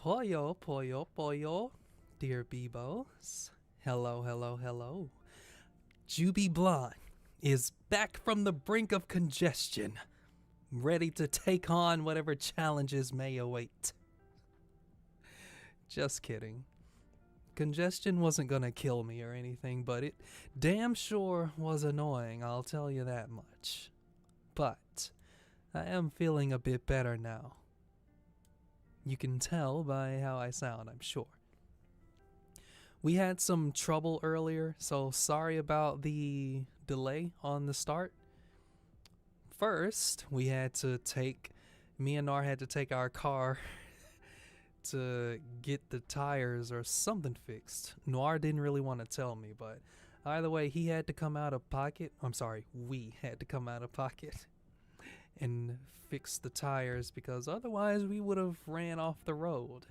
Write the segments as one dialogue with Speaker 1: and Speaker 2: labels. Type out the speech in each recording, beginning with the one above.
Speaker 1: Pollo, pollo, pollo, dear Bebos. Hello, hello, hello. Juby Blonde is back from the brink of congestion, ready to take on whatever challenges may await. Just kidding. Congestion wasn't gonna kill me or anything, but it damn sure was annoying, I'll tell you that much. But I am feeling a bit better now. You can tell by how I sound, I'm sure. We had some trouble earlier, so sorry about the delay on the start. First, me and Nar had to take our car to get the tires or something fixed. Noir didn't really want to tell me, but either way, he had to come out of pocket. I'm sorry, we had to come out of pocket and fix the tires because otherwise we would have ran off the road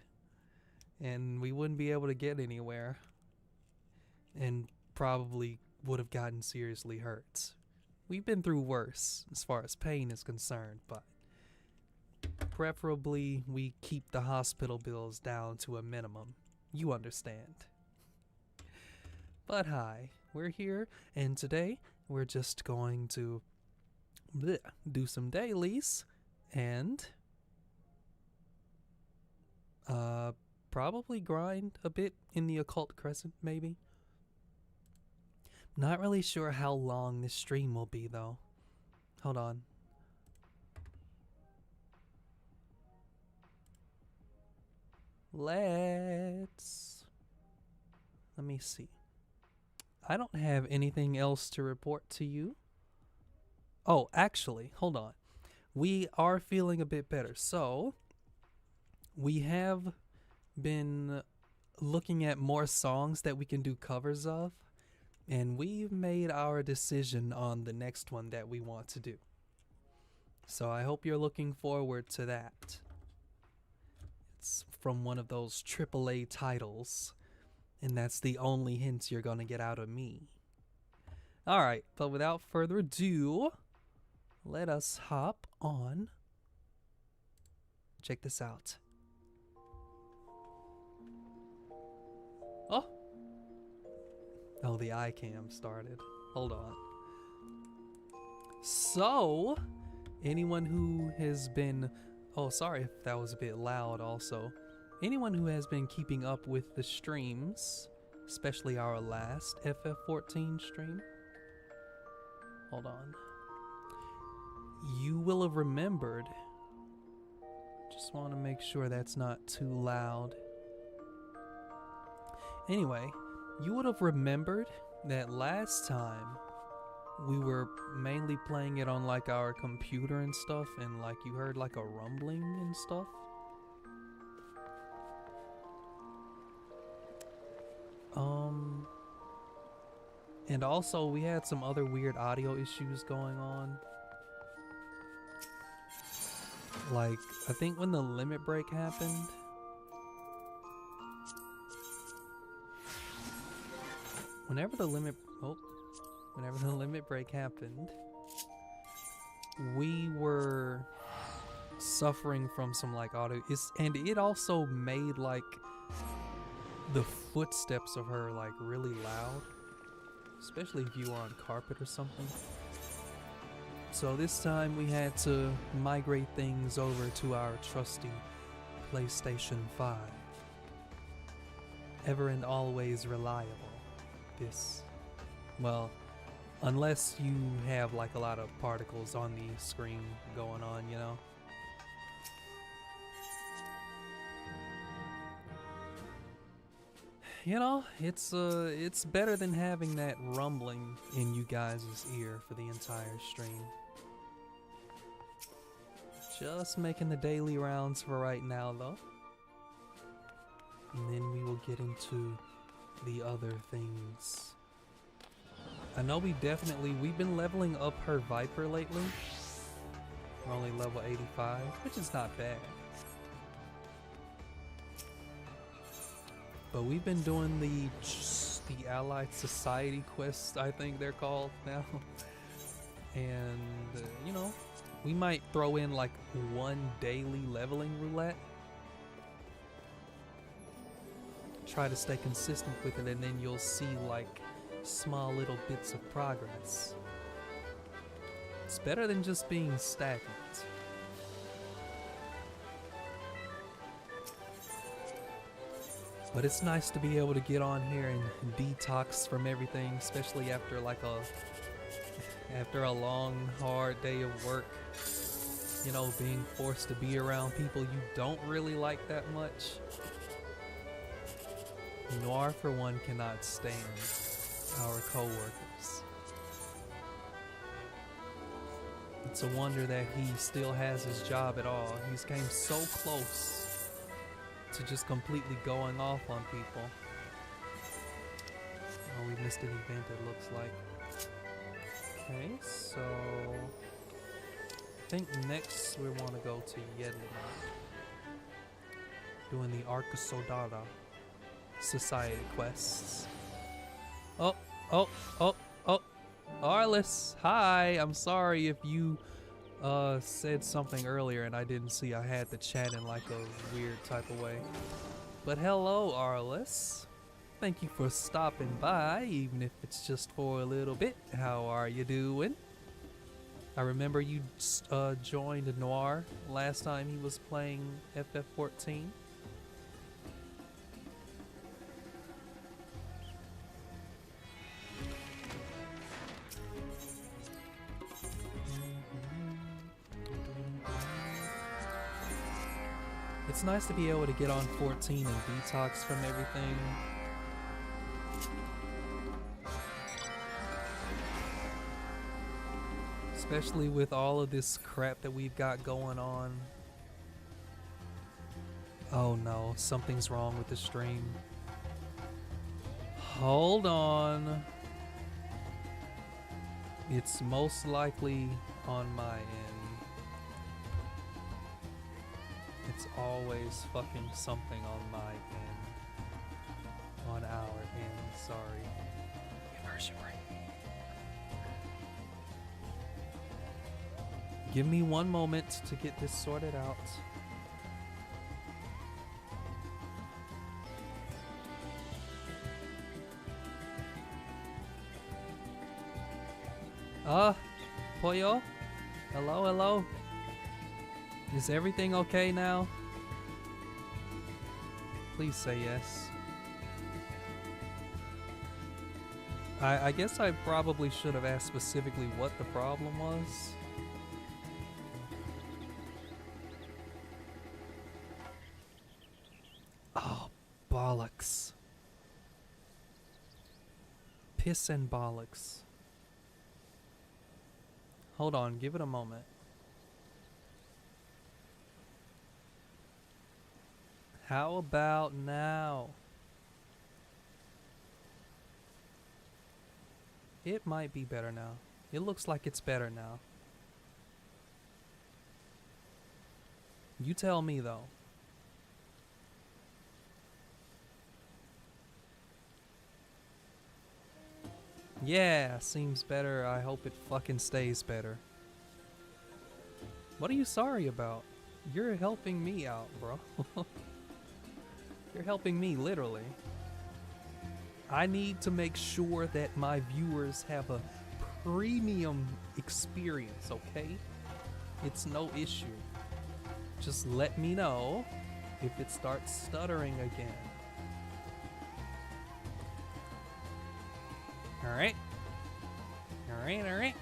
Speaker 1: and we wouldn't be able to get anywhere and probably would have gotten seriously hurt. We've been through worse as far as pain is concerned, but preferably we keep the hospital bills down to a minimum. You understand. But hi, we're here, and today we're just going to do some dailies and probably grind a bit in the occult crescent, maybe. Not really sure how long this stream will be though. Hold on. Let me see. I don't have anything else to report to you. Oh, actually, hold on. We are feeling a bit better. So, we have been looking at more songs that we can do covers of, and we've made our decision on the next one that we want to do. So I hope you're looking forward to that. It's from one of those AAA titles, and that's the only hints you're gonna get out of me. Alright, but without further ado, let us hop on. Check this out. Oh, the iCam started. Hold on. So, anyone who has been... Oh, sorry if that was a bit loud also. Anyone who has been keeping up with the streams, especially our last FF14 stream. Hold on. You will have remembered. Just want to make sure that's not too loud. Anyway, you would have remembered that last time we were mainly playing it on like our computer and stuff, and like you heard like a rumbling and stuff. And also we had some other weird audio issues going on. Like, I think when the limit break happened, whenever the limit break happened, we were suffering from some like audio, and it also made like the footsteps of her like really loud, especially if you were on carpet or something. So this time we had to migrate things over to our trusty PlayStation 5. Ever and always reliable. Well, unless you have like a lot of particles on the screen going on, you know. You know, it's better than having that rumbling in you guys' ear for the entire stream. Just making the daily rounds for right now though. And then we will get into the other things. I know we've been leveling up her Viper lately. We're only level 85, which is not bad. But we've been doing the Allied Society quests, I think they're called now. And, you know, we might throw in like one daily leveling roulette. try to stay consistent with it, and then you'll see like small little bits of progress. It's better than just being stagnant. But it's nice to be able to get on here and detox from everything, especially after like after a long, hard day of work. You know, being forced to be around people you don't really like that much. Noir, for one, cannot stand our co-workers. It's a wonder that he still has his job at all. He's came so close to just completely going off on people. Oh, we missed an event, it looks like. Okay, so I think next we want to go to Yedlin, doing the Arca Soldada Society quests. Oh, Arliss, hi. I'm sorry if you said something earlier and I didn't see. I had to chat in like a weird type of way. But hello, Arliss. Thank you for stopping by, even if it's just for a little bit. How are you doing? I remember you joined Noir last time he was playing FF14. It's nice to be able to get on 14 and detox from everything. Especially with all of this crap that we've got going on. Oh no, something's wrong with the stream. Hold on. It's most likely on my end. It's always fucking something on my end. On our end, sorry. Immersion rate. Give me one moment to get this sorted out. Pollo? Hello, hello? Is everything okay now? Please say yes. I guess I probably should have asked specifically what the problem was. Oh, bollocks. Piss and bollocks. Hold on, give it a moment. How about now? It might be better now. It looks like it's better now. You tell me though. Yeah, seems better. I hope it fucking stays better. What are you sorry about? You're helping me out, bro. You're helping me, literally. I need to make sure that my viewers have a premium experience, okay? It's no issue. Just let me know if it starts stuttering again. Alright. Alright, alright.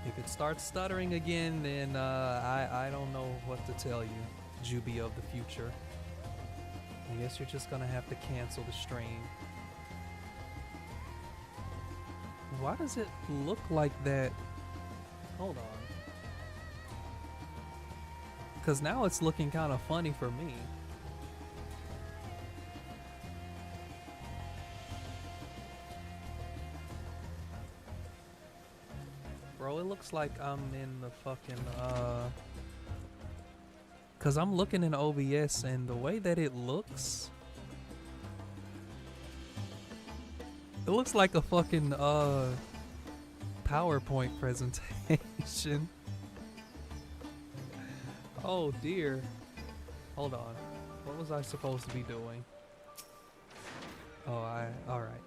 Speaker 1: If it starts stuttering again, then I don't know what to tell you, Juby of the future. I guess you're just gonna have to cancel the stream. Why does it look like that? Hold on. Because now it's looking kind of funny for me. Bro, it looks like I'm in the fucking, cause I'm looking in OBS and the way that it looks like a fucking, PowerPoint presentation. Oh dear. Hold on. What was I supposed to be doing? Oh, alright.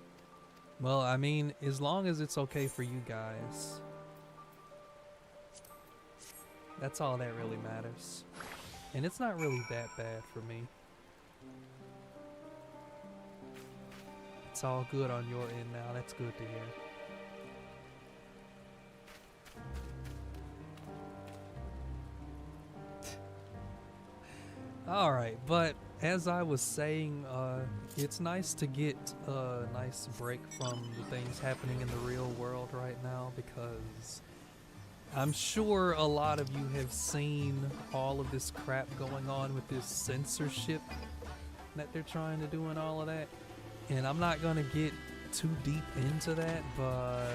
Speaker 1: Well, I mean, as long as it's okay for you guys. That's all that really matters. And it's not really that bad for me. It's all good on your end now. That's good to hear. Alright, but as I was saying, it's nice to get a nice break from the things happening in the real world right now, because I'm sure a lot of you have seen all of this crap going on with this censorship that they're trying to do and all of that. And I'm not gonna get too deep into that, but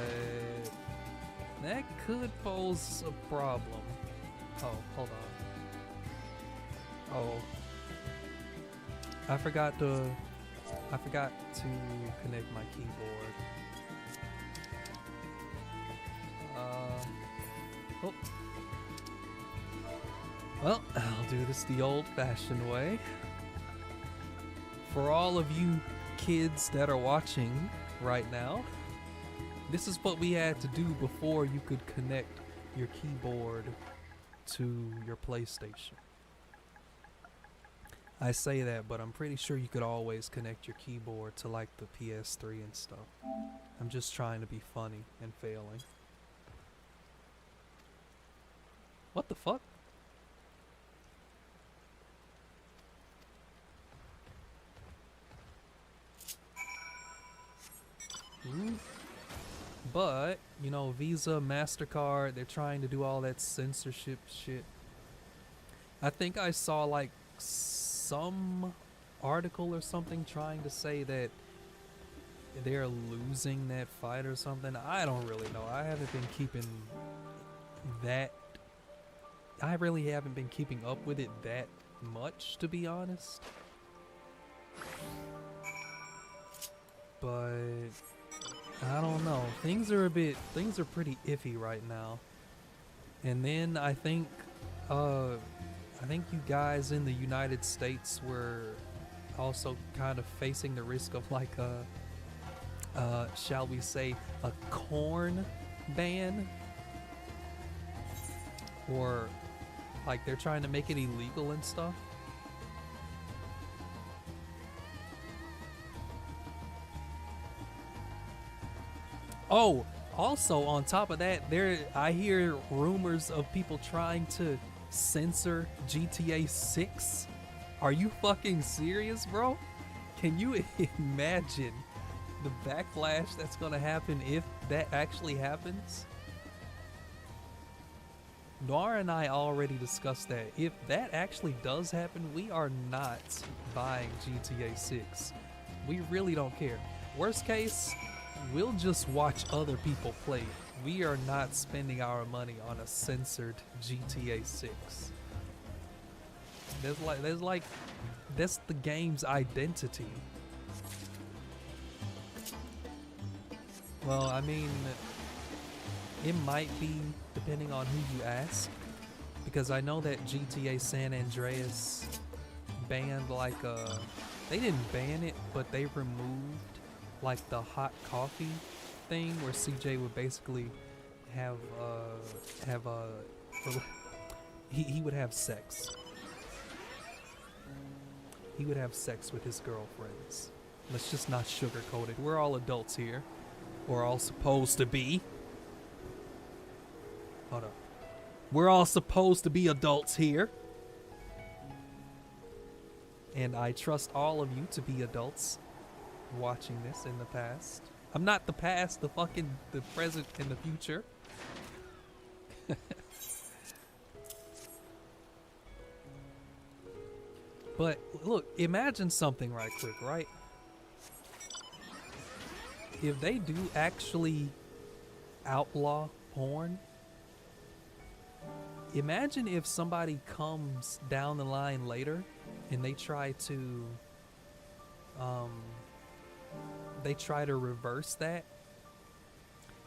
Speaker 1: that could pose a problem. Oh, hold on. Oh, I forgot to connect my keyboard. Oh. Well, I'll do this the old-fashioned way. For all of you kids that are watching right now, this is what we had to do before you could connect your keyboard to your PlayStation. I say that, but I'm pretty sure you could always connect your keyboard to like the PS3 and stuff. I'm just trying to be funny and failing. What the fuck? But, you know, Visa, MasterCard, they're trying to do all that censorship shit. I think I saw like some article or something trying to say that they're losing that fight or something. I don't really know. I really haven't been keeping up with it that much, to be honest. But I don't know. Things are pretty iffy right now. And then I think you guys in the United States were also kind of facing the risk of like shall we say, a corn ban? Or like they're trying to make it illegal and stuff. Oh, also on top of that, I hear rumors of people trying to censor GTA 6. Are you fucking serious, bro? Can you imagine the backlash that's gonna happen if that actually happens? Noir and I already discussed that. If that actually does happen, we are not buying GTA 6. We really don't care. Worst case, we'll just watch other people play it. We are not spending our money on a censored GTA 6. That's the game's identity. Well, I mean, it might be depending on who you ask, because I know that GTA San Andreas banned they didn't ban it, but they removed like the hot coffee thing where CJ would basically he would have sex. He would have sex with his girlfriends. Let's just not sugarcoat it. We're all adults here. We're all supposed to be. Hold up. We're all supposed to be adults here. And I trust all of you to be adults watching this in the past. I'm not the past, the present and the future. But look, imagine something right quick, right? If they do actually outlaw porn, imagine if somebody comes down the line later and they try to reverse that.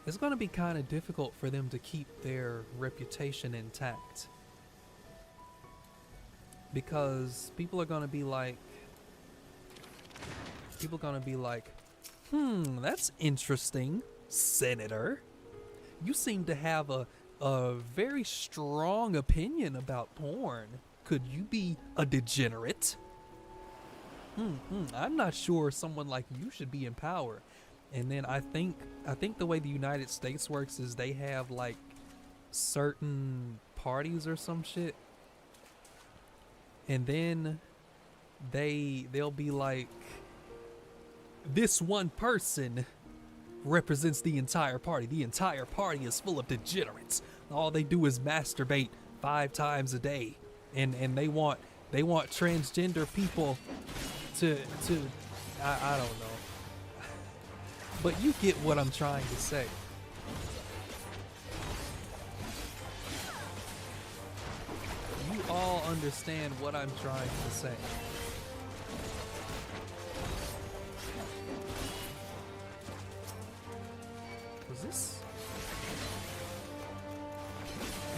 Speaker 1: It's going to be kind of difficult for them to keep their reputation intact. because people are gonna be like, that's interesting, Senator. You seem to have a very strong opinion about porn. Could you be a degenerate? I'm not sure someone like you should be in power. And then I think the way the United States works is they have like certain parties or some shit. And then they'll be like, this one person represents the entire party. The entire party is full of degenerates. All they do is masturbate 5 times a day. And they want transgender people to I don't know. But you get what I'm trying to say. You all understand what I'm trying to say. Was this?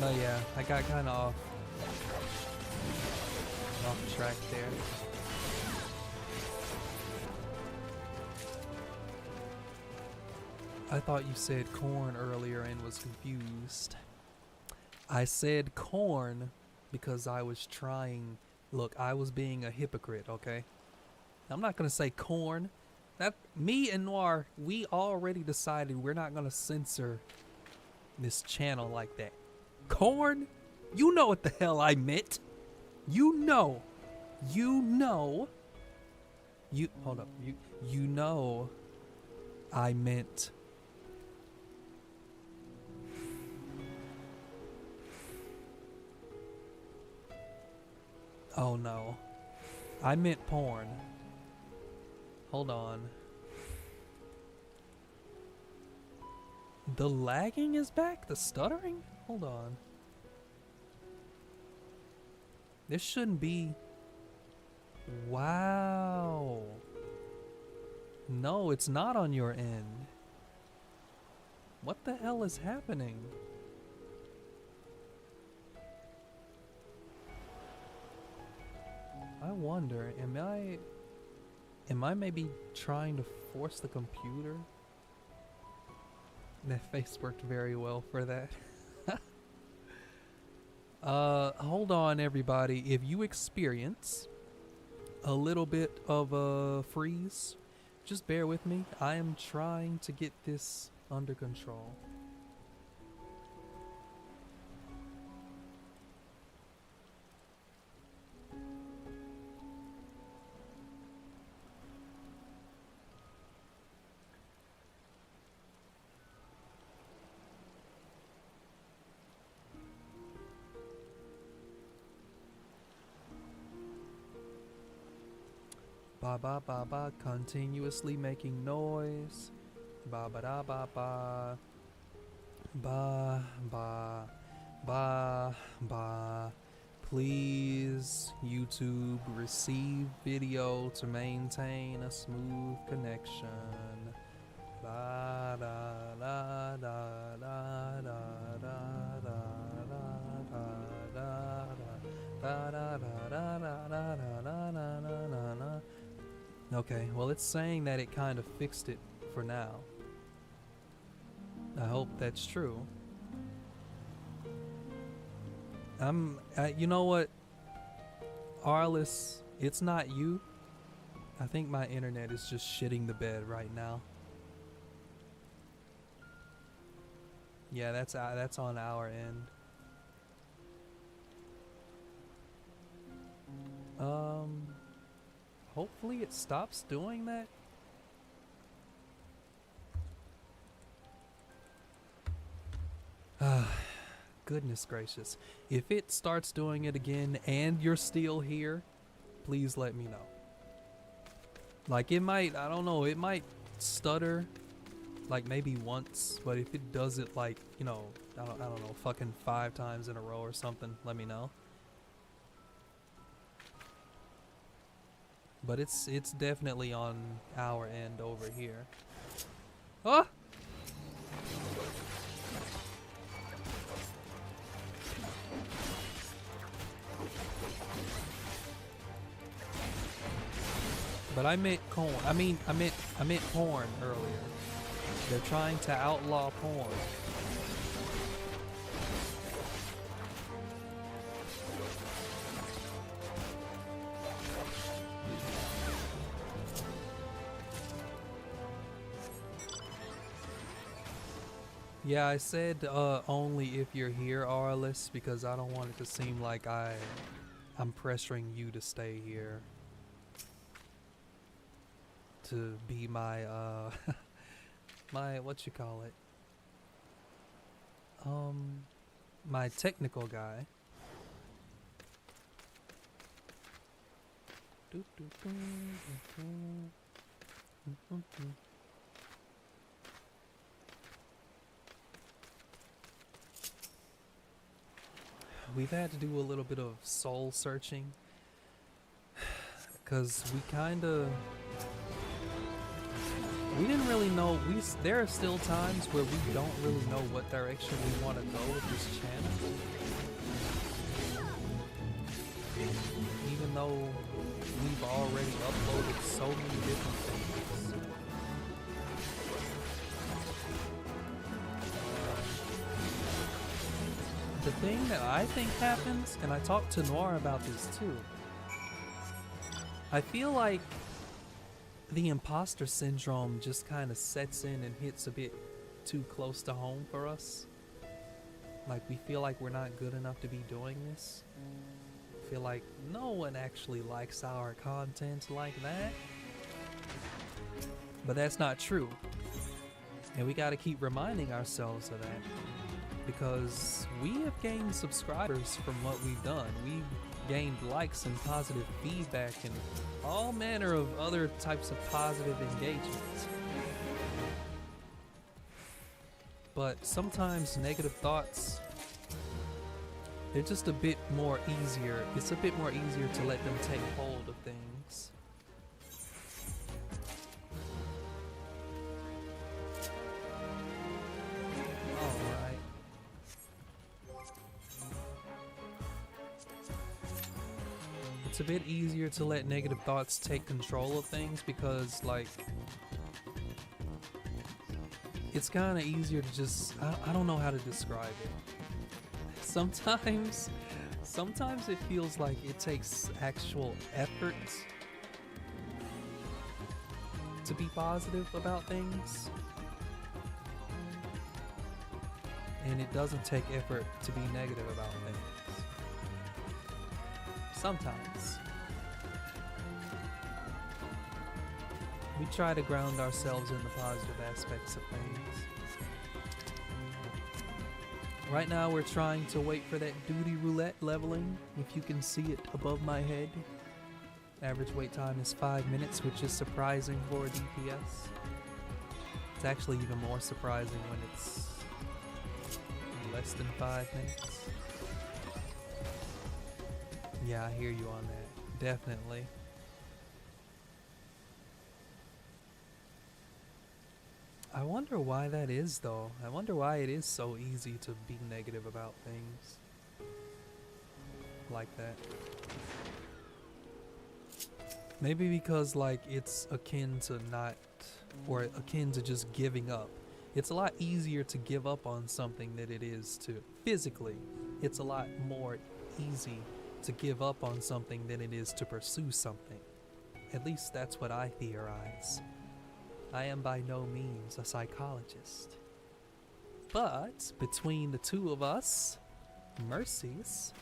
Speaker 1: No, yeah, I got kind of off track there. I thought you said corn earlier and was confused. I said corn because I was trying. Look, I was being a hypocrite, okay? I'm not gonna say corn. That me and Noir, we already decided we're not gonna censor this channel like that. Corn? You know what the hell I meant. You know hold up. You know I meant oh no. I meant porn. Hold on. The lagging is back? The stuttering? Hold on. This shouldn't be. Wow. No, it's not on your end. What the hell is happening? I wonder, am I maybe trying to force the computer? That face worked very well for that. Hold on everybody. If you experience a little bit of a freeze, just bear with me. I am trying to get this under control. Ba ba ba ba, continuously making noise. Ba ba da ba ba. Ba ba ba ba. Please, YouTube, receive video to maintain a smooth connection. Ba da da da da da da da da da da da da da. Okay, well it's saying that it kind of fixed it for now. I hope that's true. You know what, Arliss, it's not you. I think my internet is just shitting the bed right now. Yeah, that's on our end. Hopefully it stops doing that. Goodness gracious. If it starts doing it again and you're still here, please let me know. Like it might, I don't know, it might stutter like maybe once, but if it does it like, you know, I don't know, fucking 5 times in a row or something, let me know. But it's definitely on our end over here. Ah! But I meant corn. I meant porn earlier. They're trying to outlaw porn. Yeah, I said only if you're here, Arliss, because I don't want it to seem like I'm pressuring you to stay here. To be my my what you call it? My technical guy. We've had to do a little bit of soul searching because we didn't really know. There are still times where we don't really know what direction we want to go with this channel, even though we've already uploaded so many different things. The thing that I think happens, and I talked to Noir about this too, I feel like the imposter syndrome just kind of sets in and hits a bit too close to home for us. Like, we feel like we're not good enough to be doing this. I feel like no one actually likes our content like that. But that's not true. And we gotta keep reminding ourselves of that. Because we have gained subscribers from what we've done. We've gained likes and positive feedback and all manner of other types of positive engagement. But sometimes negative thoughts, they're just a bit more easier. It's a bit more easier to let them take hold of things. It's a bit easier to let negative thoughts take control of things because, like, it's kind of easier to just, I don't know how to describe it. Sometimes it feels like it takes actual effort to be positive about things. And it doesn't take effort to be negative about things. Sometimes. We try to ground ourselves in the positive aspects of things. Right now we're trying to wait for that duty roulette leveling, if you can see it above my head. Average wait time is 5 minutes, which is surprising for a DPS. It's actually even more surprising when it's less than 5 minutes. Yeah, I hear you on that. Definitely. I wonder why that is, though. I wonder why it is so easy to be negative about things like that. Maybe because, like, it's akin to akin to just giving up. It's a lot easier to give up on something than it is to physically. It's a lot more easy to give up on something than it is to pursue something. At least that's what I theorize. I am by no means a psychologist. But between the two of us, mercies,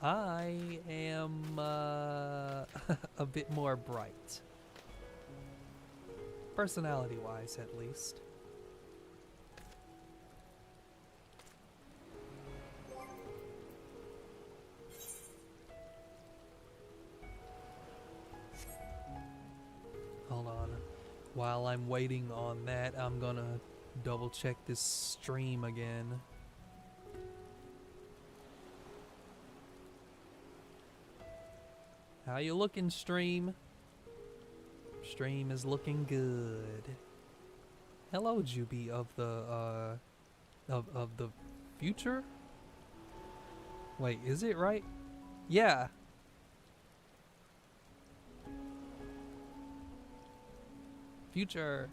Speaker 1: I am a bit more bright. Personality-wise, at least. Hold on. While I'm waiting on that, I'm gonna double check this stream again. How you looking, stream? Stream is looking good. Hello, Juby of the of the future? Wait, is it right? Yeah. Future.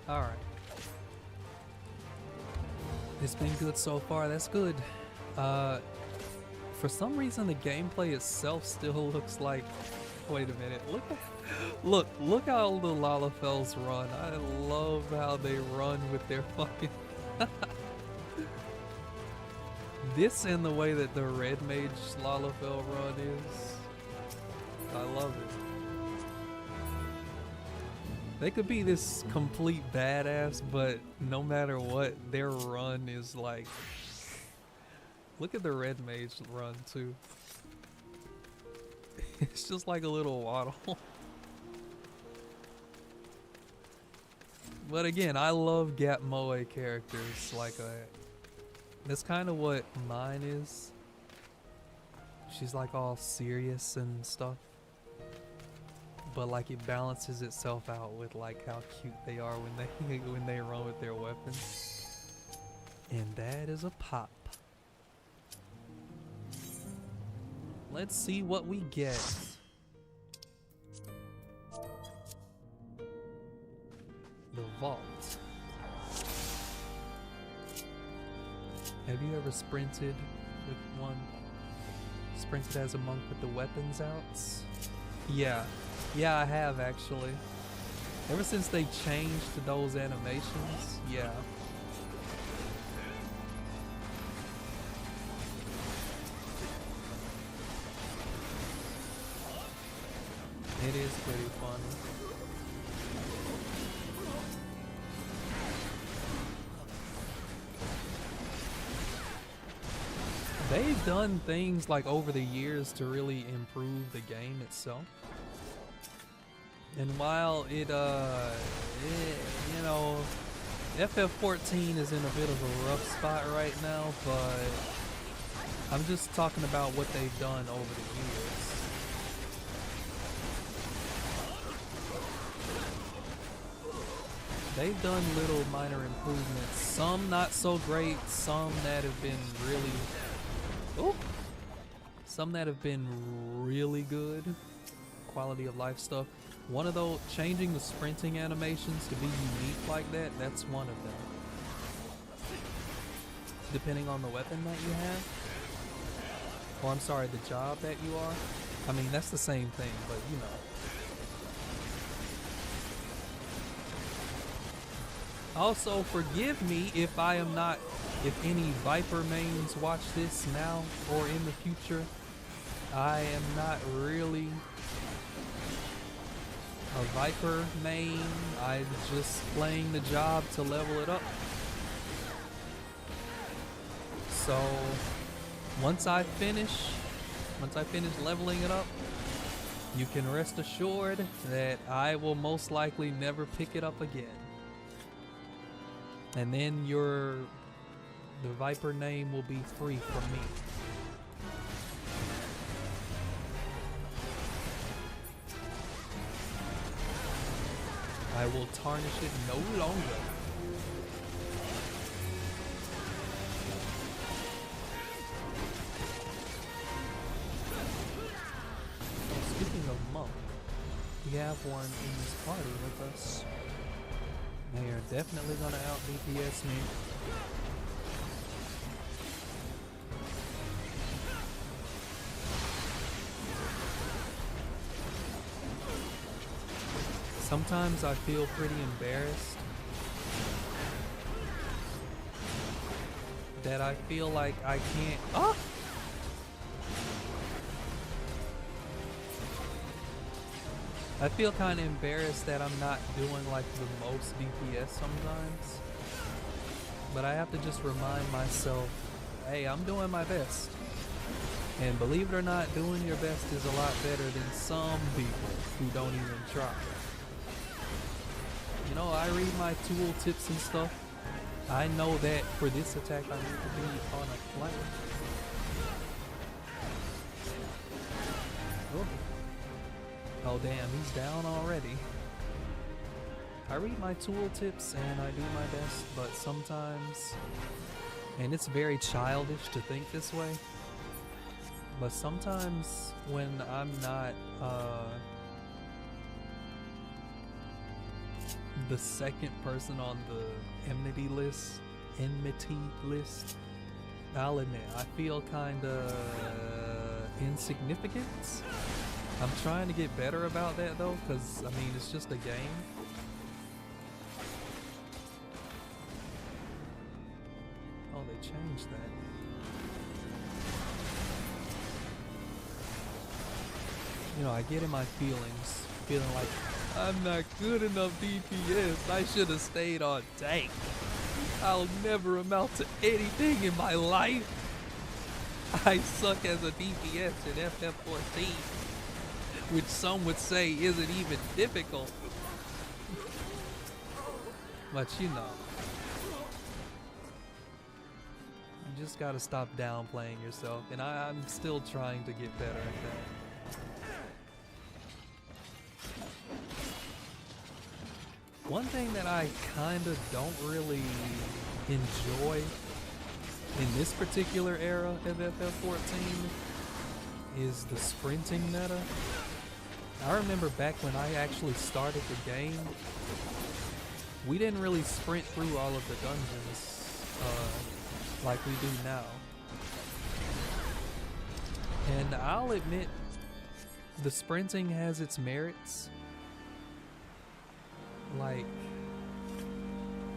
Speaker 1: All right. It's been good so far. That's good. For some reason, the gameplay itself still looks like. Wait a minute. Look how the Lalafels run. I love how they run with their fucking. This and the way that the Red Mage Lalafell run is. I love it. They could be this complete badass, but no matter what, their run is like. Look at the Red Mage run too. It's just like a little waddle. But again, I love Gap Moe characters like that. That's kind of what mine is. She's like all serious and stuff. But like it balances itself out with like how cute they are when they run with their weapons. And that is a pop. Let's see what we get. The vault. Have you ever sprinted with one? Sprinted as a monk with the weapons out? Yeah. Yeah, I have actually. Ever since they changed those animations, yeah. It is pretty fun. They've done things like over the years to really improve the game itself. And while you know, FF14 is in a bit of a rough spot right now, but I'm just talking about what they've done over the years. They've done little minor improvements, some not so great, some that have been really good quality of life stuff. One of those, changing the sprinting animations to be unique like that, that's one of them. Depending on the weapon that you have. Or I'm sorry, the job that you are. I mean, that's the same thing, but you know. Also, forgive me if any Viper mains watch this now or in the future. I am not really a Viper main. I'm just playing the job to level it up. So once I finish leveling it up, you can rest assured that I will most likely never pick it up again. And then the Viper name will be free from me. I will tarnish it no longer. Speaking of monk, we have one in this party with us. They are definitely gonna out DPS me. Sometimes I feel pretty embarrassed that I feel like I can't. Ah! I feel kind of embarrassed that I'm not doing like the most DPS sometimes. But I have to just remind myself, hey, I'm doing my best. And believe it or not, doing your best is a lot better than some people who don't even try. You know, I read my tool tips and stuff. I know that for this attack I need to be on a flank. Oh damn, he's down already. I read my tooltips and I do my best, but sometimes, and it's very childish to think this way, but sometimes when I'm not the second person on the enmity list, I'll admit I feel kinda insignificant. I'm trying to get better about that though, because I mean it's just a game. Oh, they changed that. You know, I get in my feelings, feeling like I'm not good enough DPS. I should have stayed on tank. I'll never amount to anything in my life. I suck as a DPS in FF14, which some would say isn't even difficult. But you know, you just gotta stop downplaying yourself, and I'm still trying to get better at that. One thing that I kinda don't really enjoy in this particular era of FF14 is the sprinting meta. I remember back when I actually started the game, we didn't really sprint through all of the dungeons like we do now. And I'll admit, the sprinting has its merits. Like,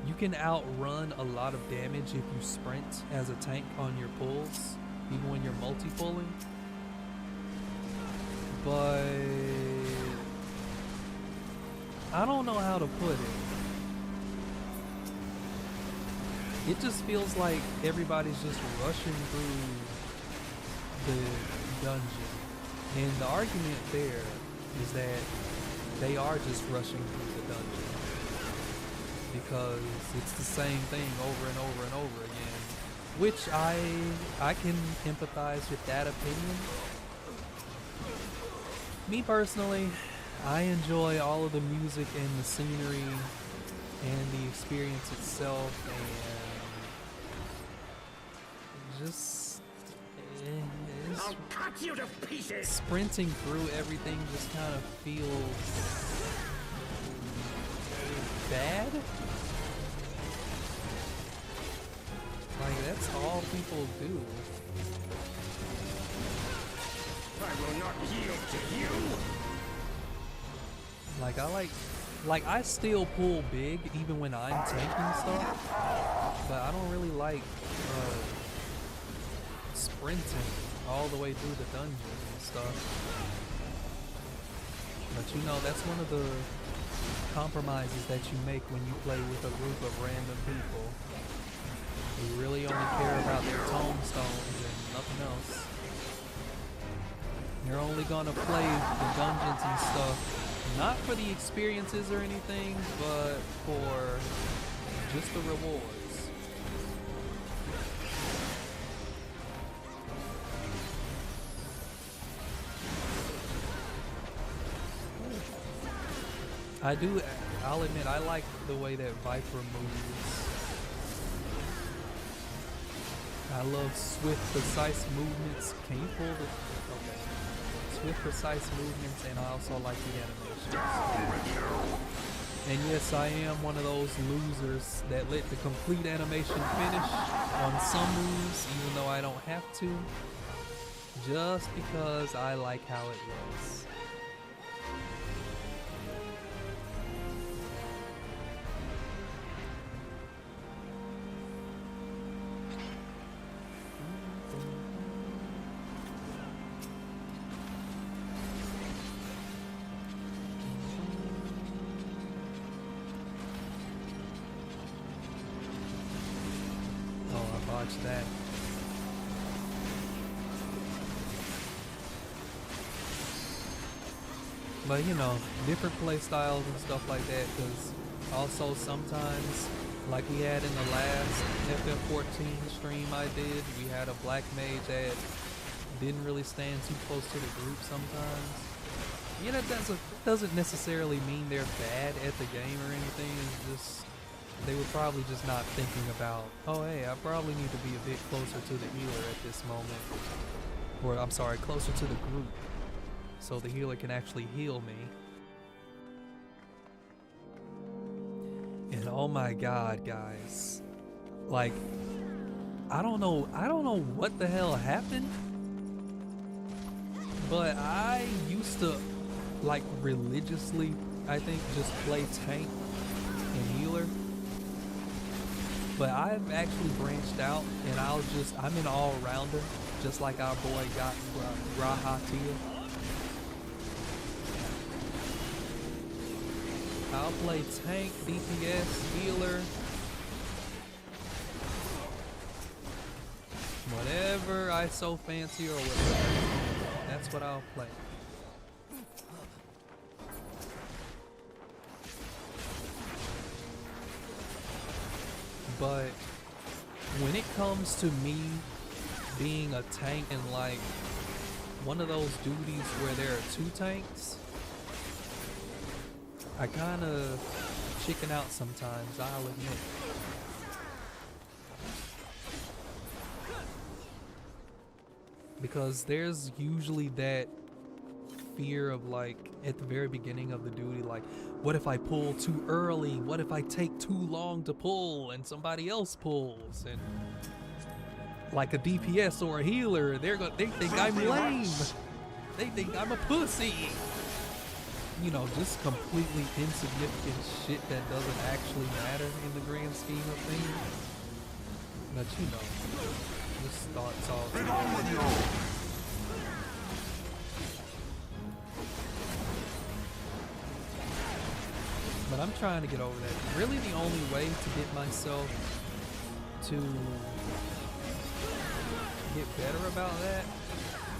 Speaker 1: you can outrun a lot of damage if you sprint as a tank on your pulls, even when you're multi-pulling. But I don't know how to put it. It just feels like everybody's just rushing through the dungeon. And the argument there is that they are just rushing through the dungeon, because it's the same thing over and over and over again, which I can empathize with that opinion. Me personally, I enjoy all of the music and the scenery and the experience itself, and just
Speaker 2: I'll cut you to pieces.
Speaker 1: Sprinting through everything just kind of feels bad. Like, that's all people do.
Speaker 2: I will not yield to you.
Speaker 1: Like, I still pull big even when I'm tanking stuff, but I don't really like sprinting all the way through the dungeon and stuff. But you know, that's one of the compromises that you make when you play with a group of random people who really only care about their tombstones and nothing else. You're only gonna play the dungeons and stuff, not for the experiences or anything, but for just the rewards. I'll admit, I like the way that Viper moves. I love swift, precise movements. Can you pull the... Okay. Swift, precise movements, and I also like the animations. And yes, I am one of those losers that let the complete animation finish on some moves, even though I don't have to, just because I like how it looks. That. But you know, different play styles and stuff like that, because also sometimes, like we had in the last FF14 stream I did, we had a black mage that didn't really stand too close to the group sometimes. Yeah, that doesn't necessarily mean they're bad at the game or anything. It's just they were probably just not thinking about, oh hey, I probably need to be a bit closer to the healer at this moment. Or I'm sorry, closer to the group. So the healer can actually heal me. And oh my god, guys. Like, I don't know what the hell happened. But I used to, like, religiously, I think, just play tank and healer. But I've actually branched out, and I'm an all-rounder, just like our boy got Rahatia. I'll play tank, DPS, healer, whatever I so fancy or whatever. That's what I'll play. But when it comes to me being a tank and like one of those duties where there are two tanks, I kind of chicken out sometimes, I'll admit. Because there's usually that fear of, like, at the very beginning of the duty, like, what if I pull too early? What if I take too long to pull and somebody else pulls? And like a DPS or a healer, they think I'm lame. They think I'm a pussy. You know, just completely insignificant shit that doesn't actually matter in the grand scheme of things. But you know, just thoughts all together. But I'm trying to get over that. Really the only way to get myself to get better about that,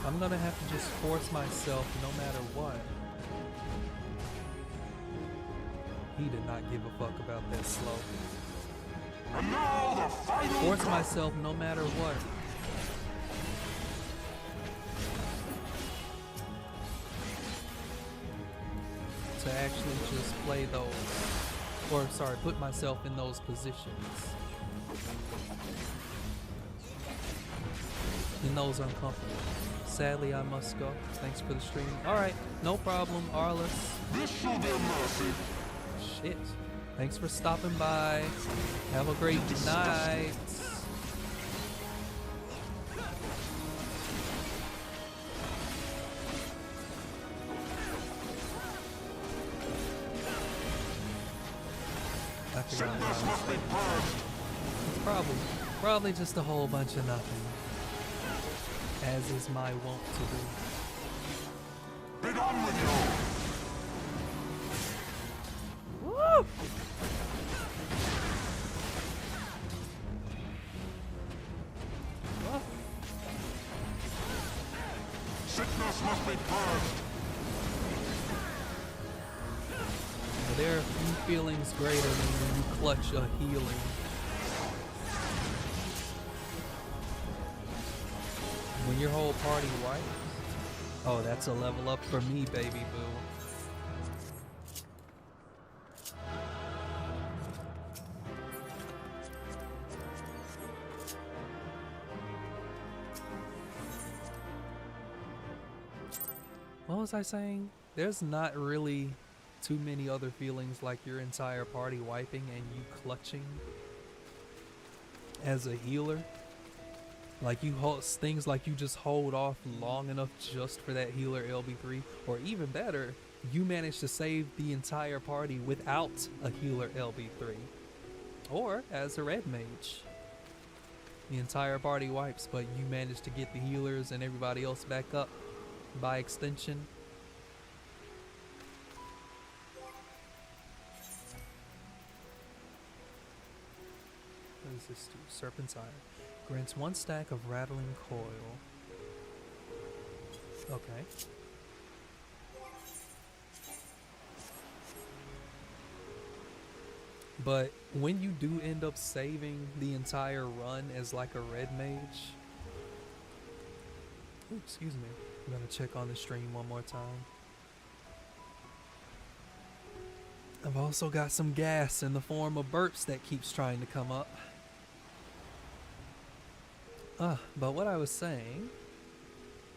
Speaker 1: I'm gonna have to just force myself no matter what. He did not give a fuck about that slow. Force myself no matter what. To actually just play those, or sorry, put myself in those positions. In those uncomfortable. Sadly, I must go. Thanks for the stream. Alright, no problem, Arliss. Shit. Thanks for stopping by. Have a great night. I forgot what I was saying. It's probably just a whole bunch of nothing. As is my wont to do. Be done with you! Woo! What? Sickness must be purged. There are few feelings greater than when you clutch a healing. When your whole party wipes. Oh, that's a level up for me, baby boo. What was I saying? There's not really too many other feelings like your entire party wiping and you clutching as a healer. Like you hold things like you just hold off long enough just for that healer LB3, or even better, you manage to save the entire party without a healer LB3, or as a red mage. The entire party wipes, but you manage to get the healers and everybody else back up by extension. What does this do? Serpent's Ire. Grants 1 stack of rattling coil. Okay. But when you do end up saving the entire run as like a red mage... Ooh, excuse me. I'm gonna check on the stream one more time. I've also got some gas in the form of burps that keeps trying to come up. But what I was saying,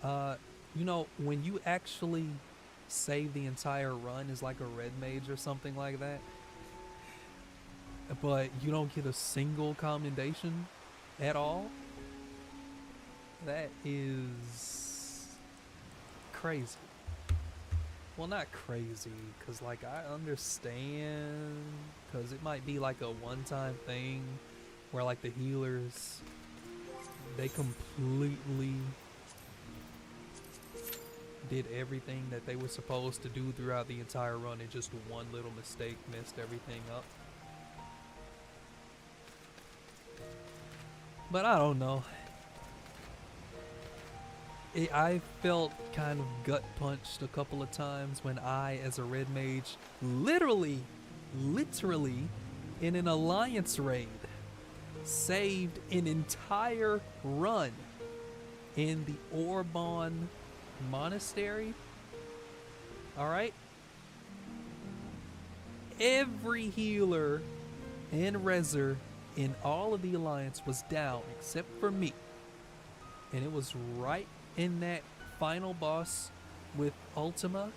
Speaker 1: you know, when you actually save the entire run as like a red mage or something like that, but you don't get a single commendation at all, that is crazy. Well, not crazy, because like I understand, because it might be like a one-time thing where like the healers, they completely did everything that they were supposed to do throughout the entire run, and just one little mistake messed everything up. But I don't know. I felt kind of gut punched a couple of times when I, as a red mage, literally, in an alliance raid, saved an entire run in the Orban Monastery. Alright? Every healer and reser in all of the alliance was down except for me. And it was right in that final boss with Ultima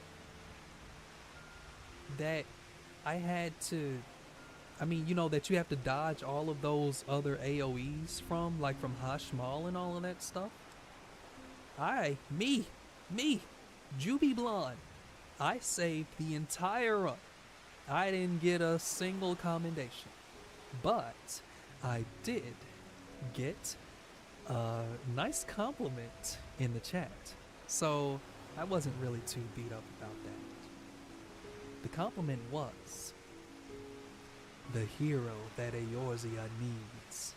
Speaker 1: that I had to, I mean, you know, that you have to dodge all of those other AoEs from, like from Hashmal and all of that stuff. Me, Juby Blonde, I saved the entire run. I didn't get a single commendation, but I did get a nice compliment in the chat. So I wasn't really too beat up about that. The compliment was, the hero that Eorzea needs.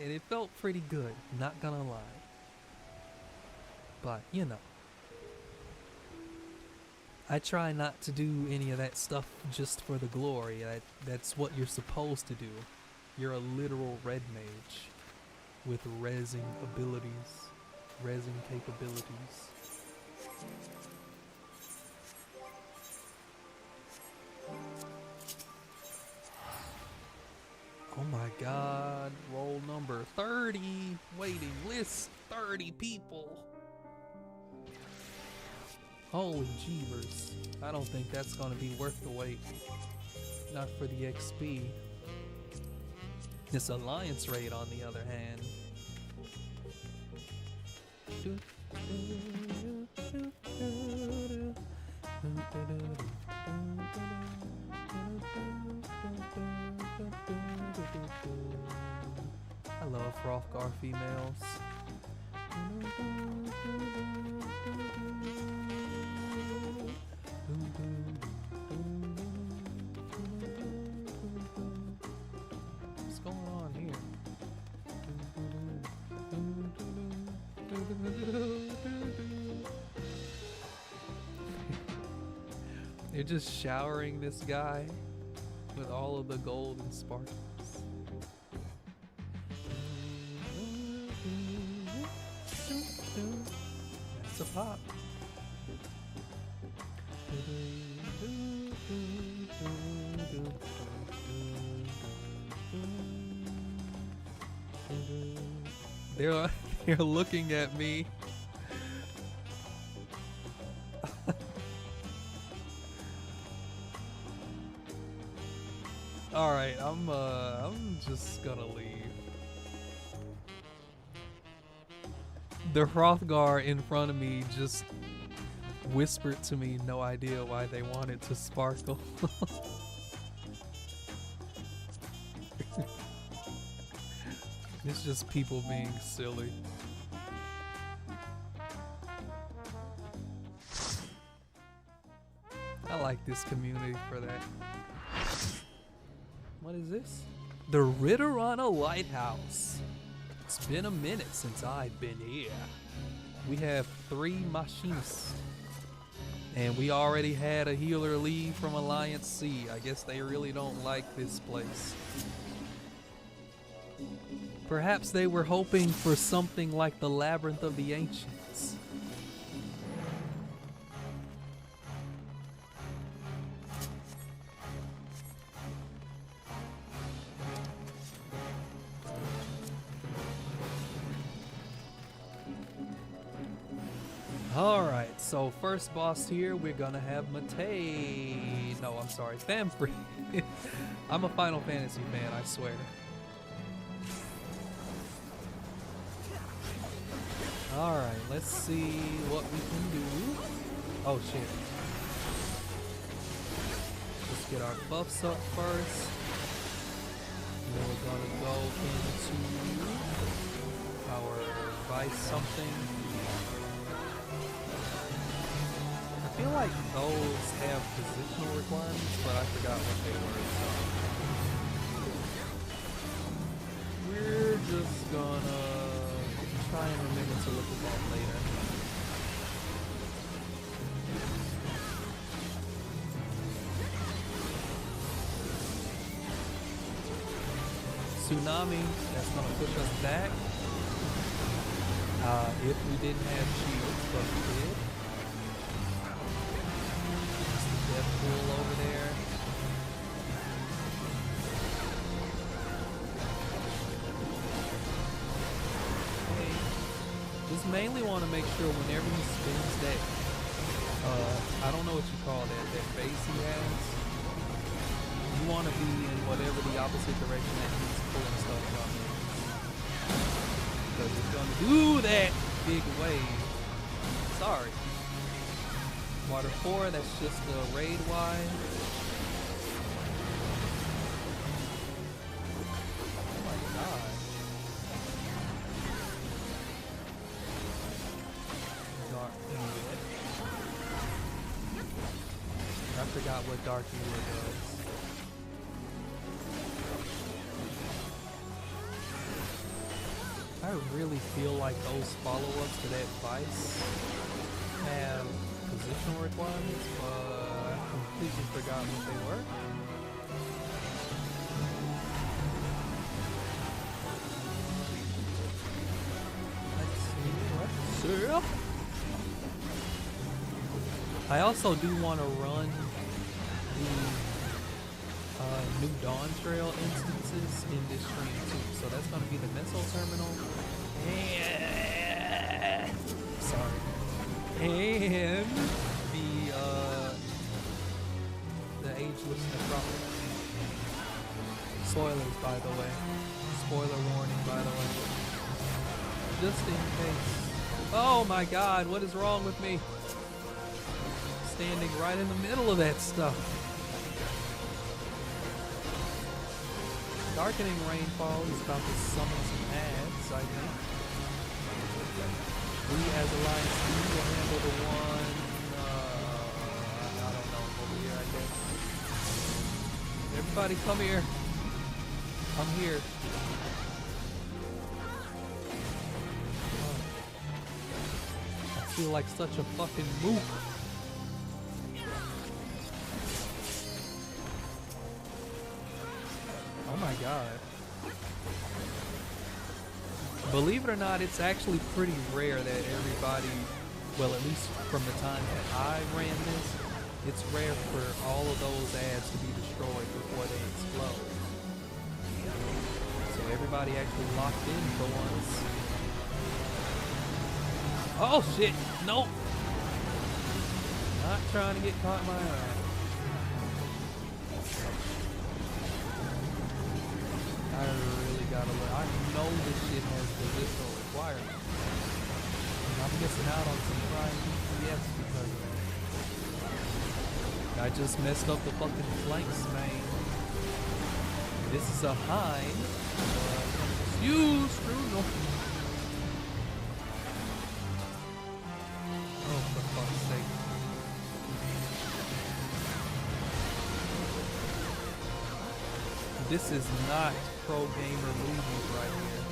Speaker 1: And it felt pretty good, not gonna lie. But, you know, I try not to do any of that stuff just for the glory. That's what you're supposed to do. You're a literal red mage with rezzing abilities, rezzing capabilities. Oh my god, roll number 30, waiting list 30 people. Holy jeebers, I don't think that's gonna be worth the wait. Not for the XP. This alliance raid, on the other hand. I love Hrothgar females. What's going on here? They're just showering this guy with all of the gold and sparkles. That's a pop. They're looking at me. All right, I'm just gonna leave. The Hrothgar in front of me just whispered to me, no idea why they wanted to sparkle. It's just people being silly. I like this community for that. What is this? The Ritterana Lighthouse. It's been a minute since I've been here. We have 3 machinists. And we already had a healer leave from Alliance C. I guess they really don't like this place. Perhaps they were hoping for something like the Labyrinth of the Ancients. So first boss here, we're gonna have Matei. No, I'm sorry, Famfree. I'm a Final Fantasy fan, I swear. Alright, let's see what we can do. Oh shit. Let's get our buffs up first. And then we're gonna go into our vice something. I feel like those have positional requirements, but I forgot what they were, so we're just gonna try and remember to look at that later. Tsunami, that's gonna push us back. If we didn't have shields, but we did. There's the death pool over there. Okay. Just mainly want to make sure whenever he spins that, I don't know what you call that base he has. You want to be in whatever the opposite direction that he's pulling stuff from. Because it's going to do that big wave. Sorry. Water 4, that's just the raid wide. Oh my god. Dark Emula. I forgot what Dark Emula does. I really feel like those follow-ups to that vice have positional requirements, but I completely forgot what they were. Let's see. I also do want to run the new Dawntrail instances in this stream too. So that's going to be the missile terminal. And sorry. And the ageless necropolis. Spoilers, by the way. Spoiler warning, by the way. Just in case. Oh my god, what is wrong with me? Standing right in the middle of that stuff. Darkening Rainfall is about to summon some ads, I think. We as Alliance D will handle the one, I don't know, over here I guess. Everybody come here. I'm here. I feel like such a fucking mook. Oh my god. Believe it or not, it's actually pretty rare that everybody, well at least from the time that I ran this, it's rare for all of those ads to be destroyed before they explode. So everybody actually locked in for once. Oh shit, nope. Not trying to get caught in my eye. I really gotta look. I know this shit has positional requirements. And I'm missing out on some prime ETFs because of that. I just messed up the fucking flanks, man. This is a Hind. You screw. Oh, for fuck's sake. This is not pro gamer movement right here.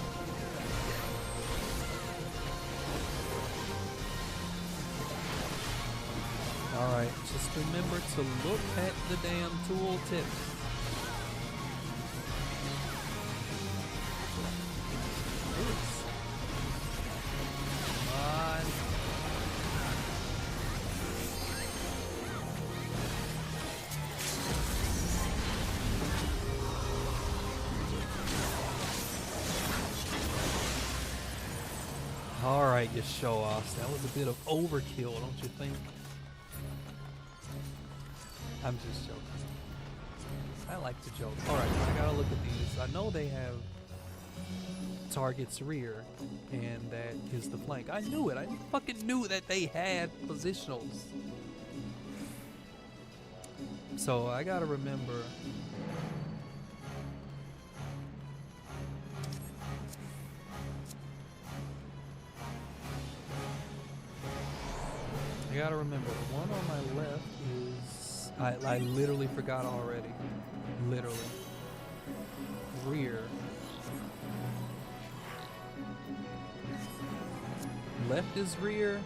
Speaker 1: Alright, just remember to look at the damn tool tip. Come on. Alright, you show-offs. That was a bit of overkill, don't you think? I'm just joking. I like to joke. Alright, I gotta look at these. I know they have target's rear, and that is the flank. I knew it. I fucking knew that they had positionals. So I gotta remember. I gotta remember, the one on my left is, I literally forgot already. Literally. Rear. Left is rear,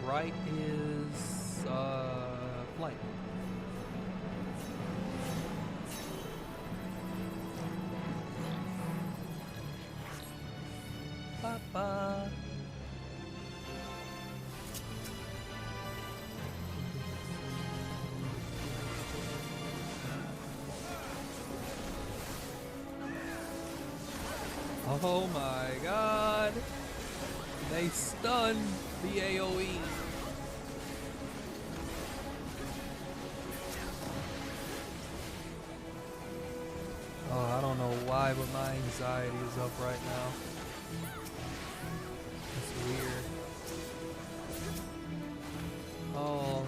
Speaker 1: right is flank. Ba-ba. Oh my god. They stunned the AoE. Oh, I don't know why, but my anxiety is up right now. It's weird. Oh,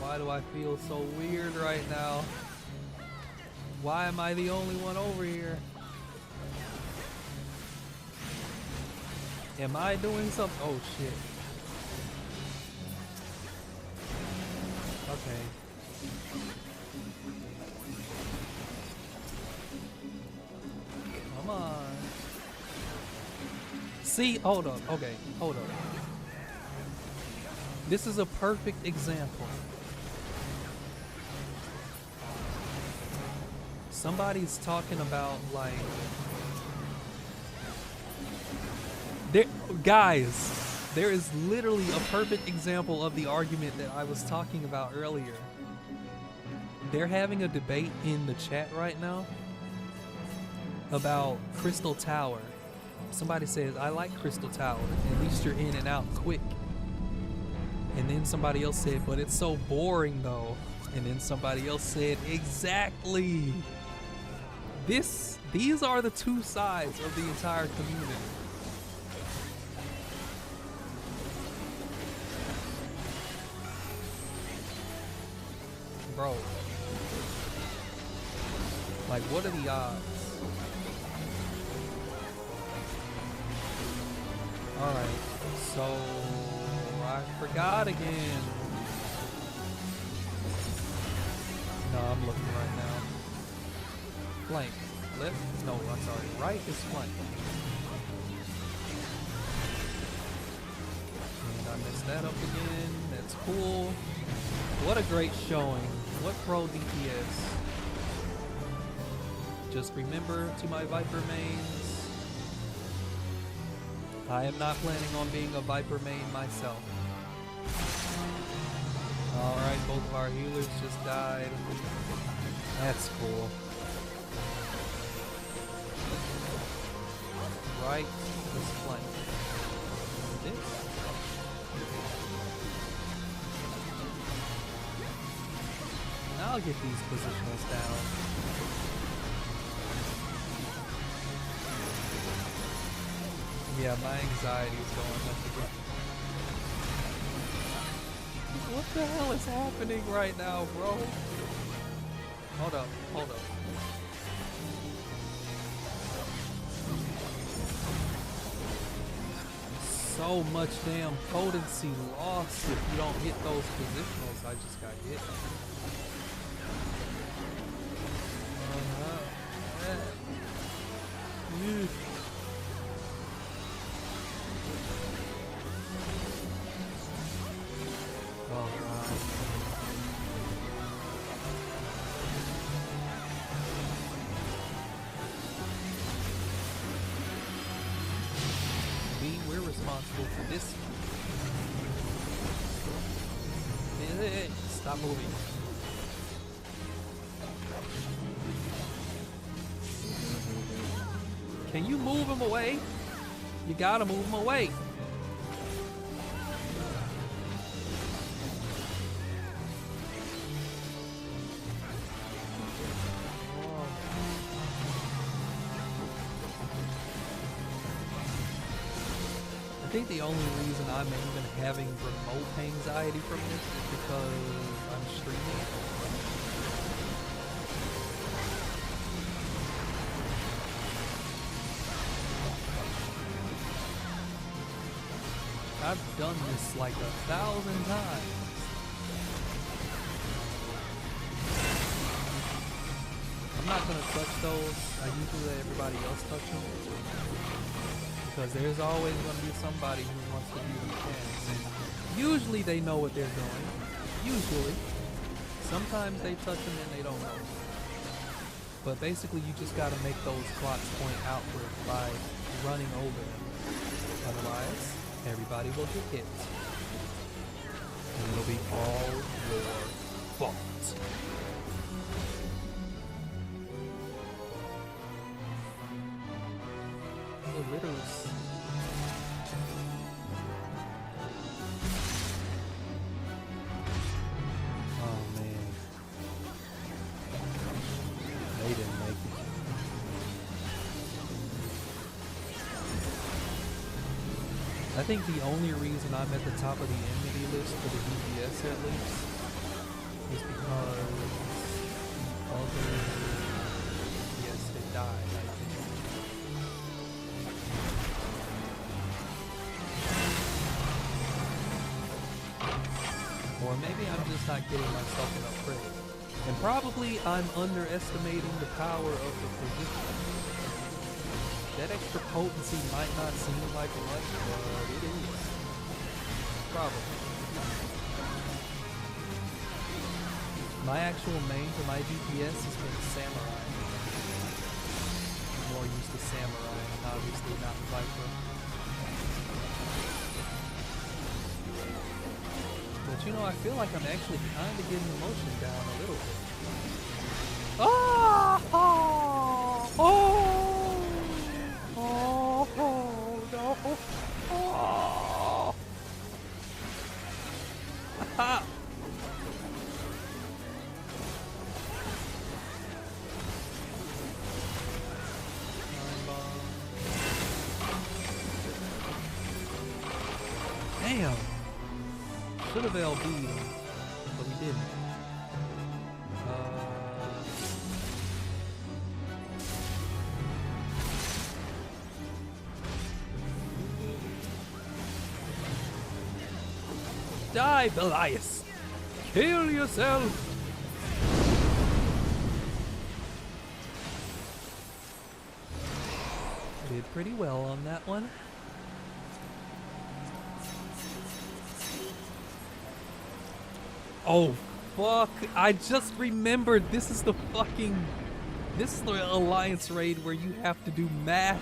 Speaker 1: why do I feel so weird right now? Why am I the only one over here? Am I doing something? Oh shit. Okay. Come on. See, hold up. Okay, hold up. This is a perfect example. Somebody's talking about like guys, there is literally a perfect example of the argument that I was talking about earlier. They're having a debate in the chat right now about Crystal Tower. Somebody says, I like Crystal Tower. At least you're in and out quick. And then somebody else said, but it's so boring though. And then somebody else said, exactly. These are the two sides of the entire community. Bro, like what are the odds? Alright, so I forgot again. No, I'm looking right now. Flank, left, no, I'm sorry, right is flank. And I messed that up again, that's cool. What a great showing. What pro DPS. Just remember to my Viper mains, I am not planning on being a Viper main myself. Alright, both of our healers just died. That's cool. Right, this flank. This. I'll get these positionals down. Yeah, my anxiety is going up again. What the hell is happening right now, bro? Hold up, hold up. So much damn potency lost if you don't hit those positionals. I just got hit. We're responsible for this. Stop moving. Can you move him away? You gotta move them away. I think the only reason I'm even having remote anxiety from this is because I'm streaming. I've done this like 1,000 times. I'm not gonna touch those. I usually let everybody else touch them. Because there's always gonna be somebody who wants to do the mechanics. And usually they know what they're doing. Usually. Sometimes they touch them and they don't know. But basically you just gotta make those clocks point outward by running over them. Otherwise, everybody will get hit. And it'll be all your fault. The riddles. Oh man. They didn't make it. I think the only reason I'm at the top of the enmity list for the DPS at least is because the other DPS had died, I think. Or maybe I'm just not getting myself enough credit. And probably I'm underestimating the power of the position. That extra potency might not seem like much, but it is. Probably. My actual main for my DPS has been Samurai. I'm more used to Samurai, and obviously not Viper. But you know, I feel like I'm actually kind of getting emotion down a little bit. Ah! Oh! Oh! Oh, no. Oh. Ha! Damn. Should have LB'd him, but we didn't. Die, Belias! Kill yourself! Did pretty well on that one. Oh, fuck. I just remembered this is the Alliance raid where you have to do math.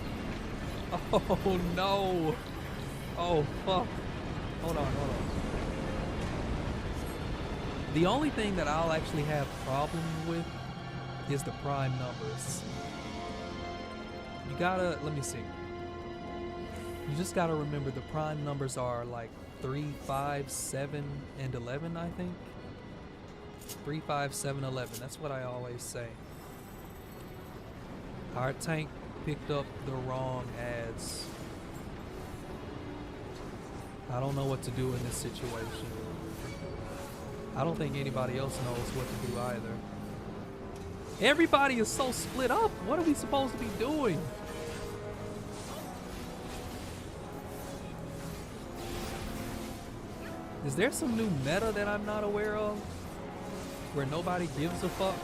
Speaker 1: Oh, no. Oh, fuck. Hold on. The only thing that I'll actually have problem with is the prime numbers. You gotta, let me see. You just gotta remember the prime numbers are like 3, 5, 7, and 11, I think. 3, 5, 7, 11. That's what I always say. Our tank picked up the wrong ads. I don't know what to do in this situation. I don't think anybody else knows what to do either. Everybody is so split up. What are we supposed to be doing? Is there some new meta that I'm not aware of? Where nobody gives a fuck?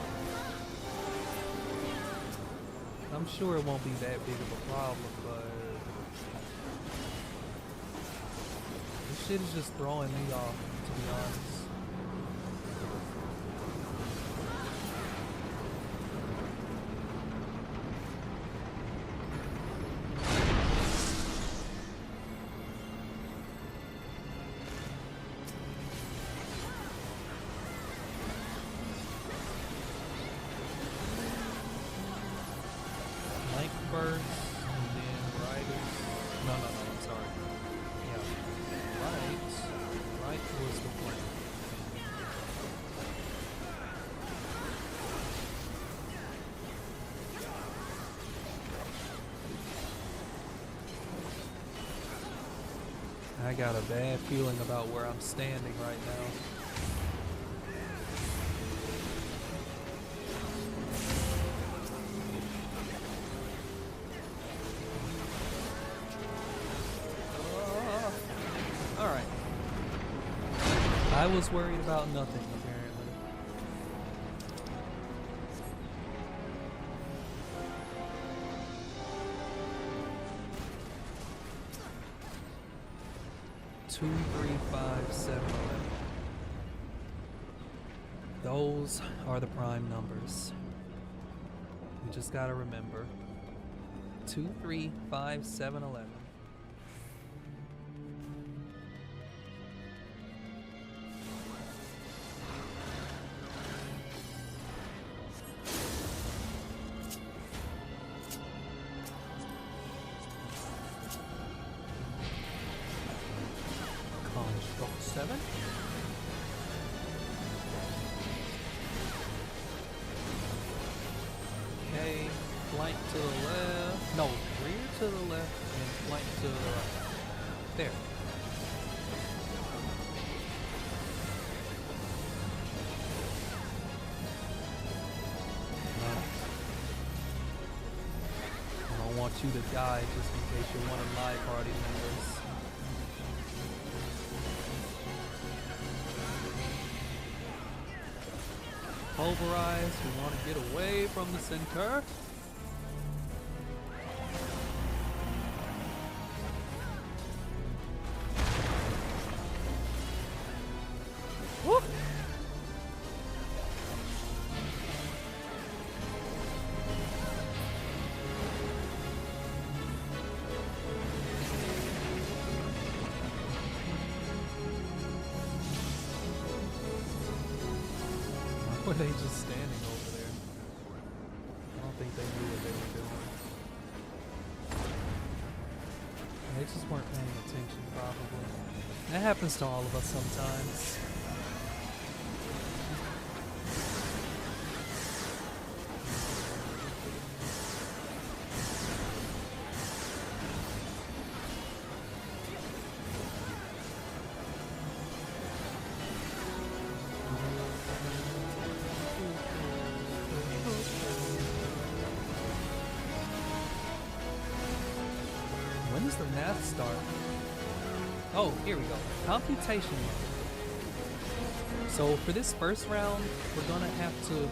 Speaker 1: I'm sure it won't be that big of a problem, but this shit is just throwing me off, to be honest. First, and then riders. No. I got a bad feeling about where I'm standing right now. Alright. I was worried about nothing, apparently. Two, 3, 5, 7, 11. Those are the prime numbers. You just gotta remember. 2, 3, 5, 7, 11. Construct 7. Okay, flank to the left. No, rear to the left and flank to the right. There. Now, I don't want you to die just in case you're one of my party members. Pulverize, we want to get away from the center. Woo! Were they just standing over there? I don't think they knew what they were doing. They just weren't paying attention, probably. That happens to all of us sometimes. When does the math start? Oh, here we go. Computation mode. So for this first round, we're gonna have to,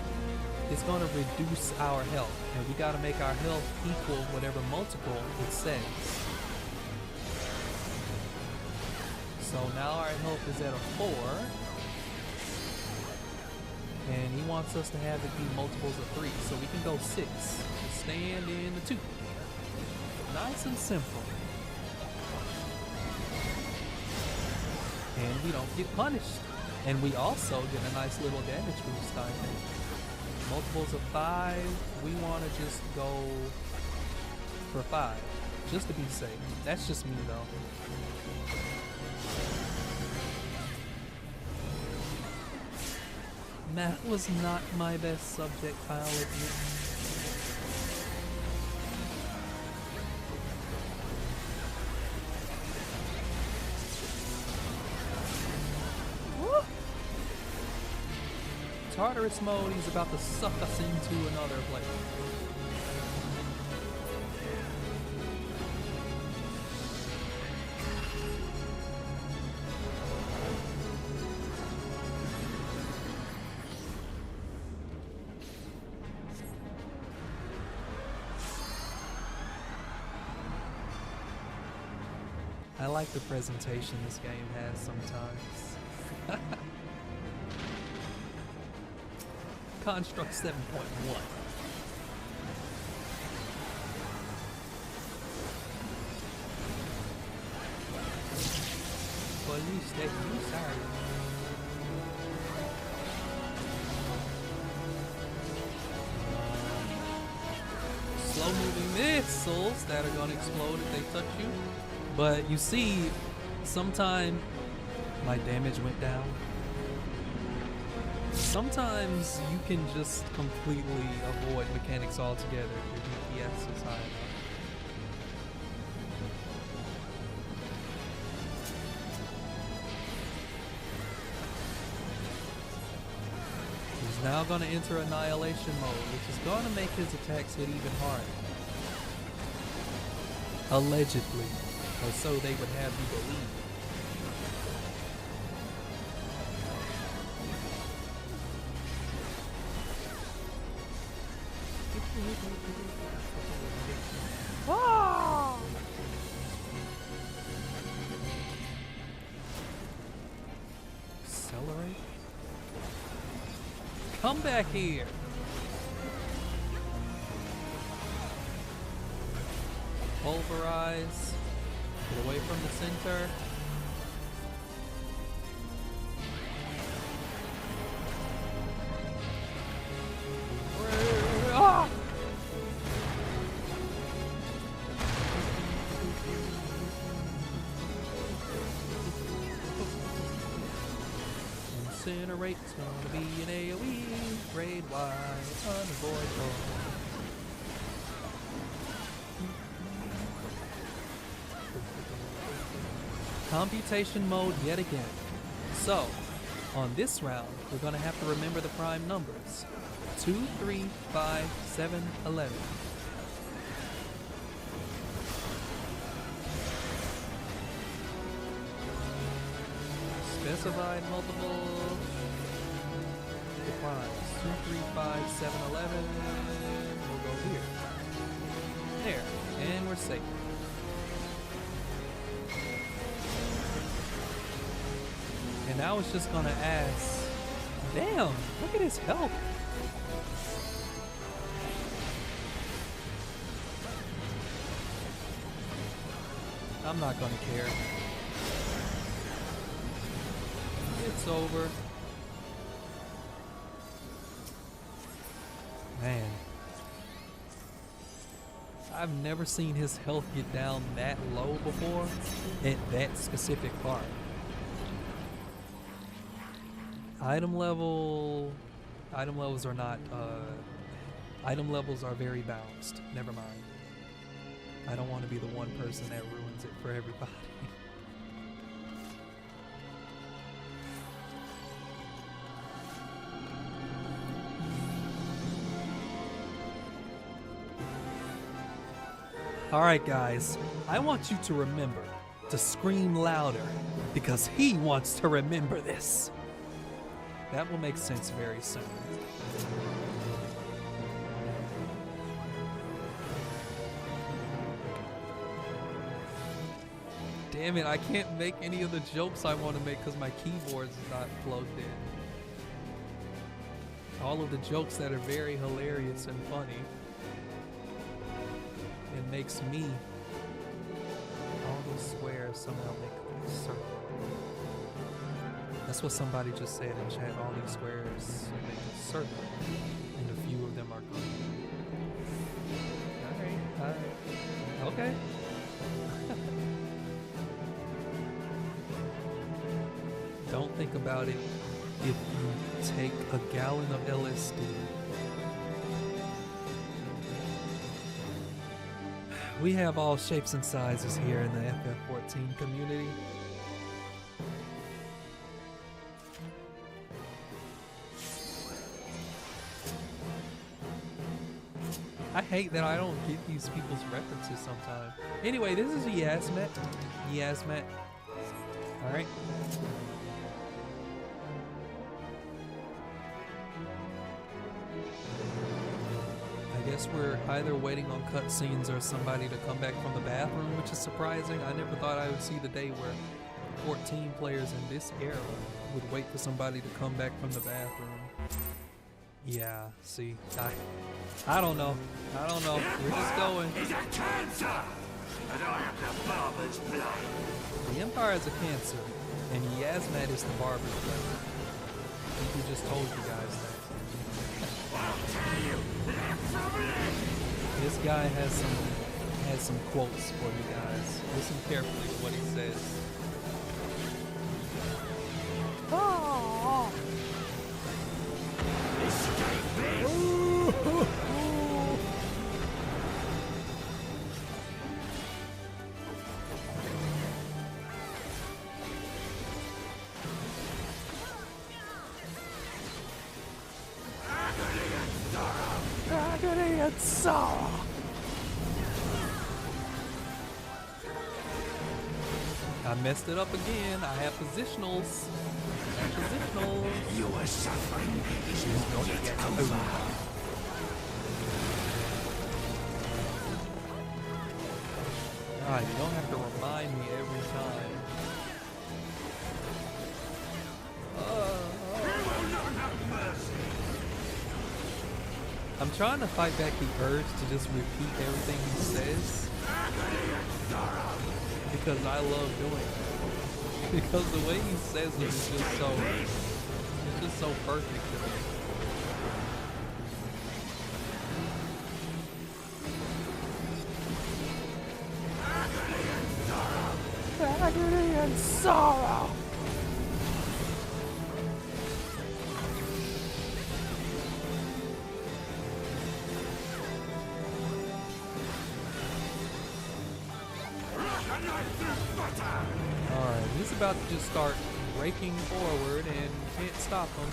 Speaker 1: it's gonna reduce our health. And we gotta make our health equal whatever multiple it says. So now our health is at a 4. And he wants us to have it be multiples of 3. So we can go 6. Stand in the 2. Nice and simple. And we don't get punished. And we also get a nice little damage boost, I think. Multiples of 5, we want to just go for 5. Just to be safe. That's just me though. Math was not my best subject, I'll admit. Tartarus mode, he's about to suck us into another place. I like the presentation this game has sometimes. Construct 7.1. Police state you sorry. Slow moving missiles that are gonna explode if they touch you. But you see, sometime my damage went down. Sometimes you can just completely avoid mechanics altogether if your DPS is high enough. now going to enter annihilation mode, which is going to make his attacks hit even harder. Allegedly, or so they would have you believe. Ah! Accelerate. Come back here. Pulverize. Get away from the center. Ah! Incinerate's gonna be an AoE, raid wide, unavoidable. Computation mode yet again. So, on this round, we're gonna have to remember the prime numbers. 2, 3, 5, 7, 11. Specified multiple primes. 2, 3, 5, 7, 11. We'll go here. There. And we're safe. And I was just gonna ask, damn, look at his health. I'm not gonna care. It's over. Man. I've never seen his health get down that low before at that specific part. Item levels are not, item levels are very balanced. Never mind. I don't want to be the one person that ruins it for everybody. Alright guys, I want you to remember to scream louder because he wants to remember this. That will make sense very soon. Damn it, I can't make any of the jokes I want to make because my keyboard's not plugged in. All of the jokes that are very hilarious and funny. It makes me, all those squares somehow make a circle. That's what somebody just said in chat. All these squares make a circle, and a few of them are green. Alright, okay. Don't think about it if you take a gallon of LSD. We have all shapes and sizes here in the FF14 community. I hate that I don't get these people's references sometimes. Anyway, this is Yasmet. Yasmet. Alright. I guess we're either waiting on cutscenes or somebody to come back from the bathroom, which is surprising. I never thought I would see the day where 14 players in this era would wait for somebody to come back from the bathroom. Yeah, see, I don't know. I don't know. We're just going.
Speaker 2: He's a cancer! I don't have the barber's blood.
Speaker 1: The Empire is a cancer, and Yasmat is the barber's blood. I think we just told you guys that.
Speaker 2: I'll tell you,
Speaker 1: This guy has some quotes for you guys. Listen carefully to what he says. Oh.
Speaker 2: escape this!
Speaker 1: and sorrow. I messed it up again. I have positionals.
Speaker 2: Your suffering is not yet over.
Speaker 1: God, you don't have to remind me every time. I'm trying to fight back the urge to just repeat everything he says. Because I love doing it. Because the way he says it is just so perfect to me. Agony and sorrow. Alright, he's about to just start raking forward and can't stop him.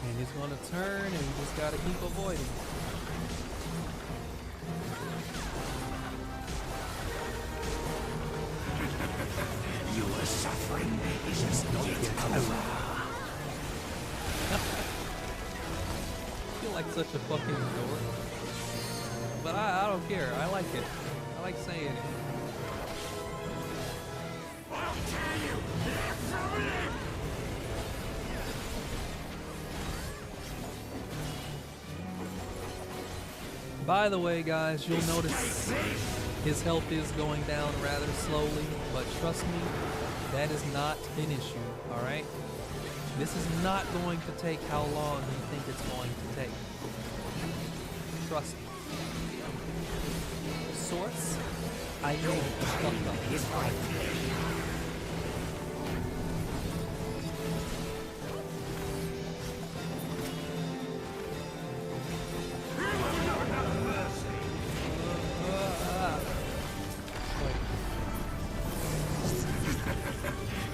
Speaker 1: And he's gonna turn and you just gotta keep avoiding.
Speaker 2: Your suffering is not yet over.
Speaker 1: I feel like such a fucking dork. But I don't care. I like it. I like saying it.
Speaker 2: I'll tear you limb from limb.
Speaker 1: By the way, guys, you'll notice his health is going down rather slowly, but trust me, that is not an issue, alright? This is not going to take how long you think it's going to take. Trust me. Source, I know fucked up.
Speaker 2: Is my pain.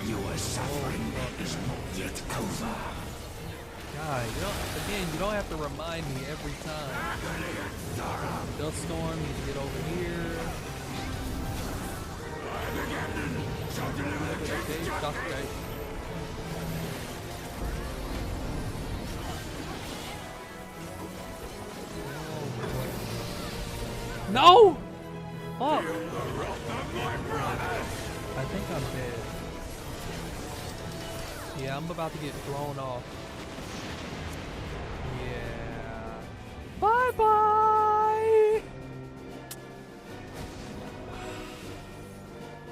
Speaker 2: Your suffering is not yet over.
Speaker 1: God, you don't have to remind me every time. Dust storm, need to get over here. Okay. No! Fuck! I think I'm dead. Yeah, I'm about to get thrown off. Yeah. Bye-bye!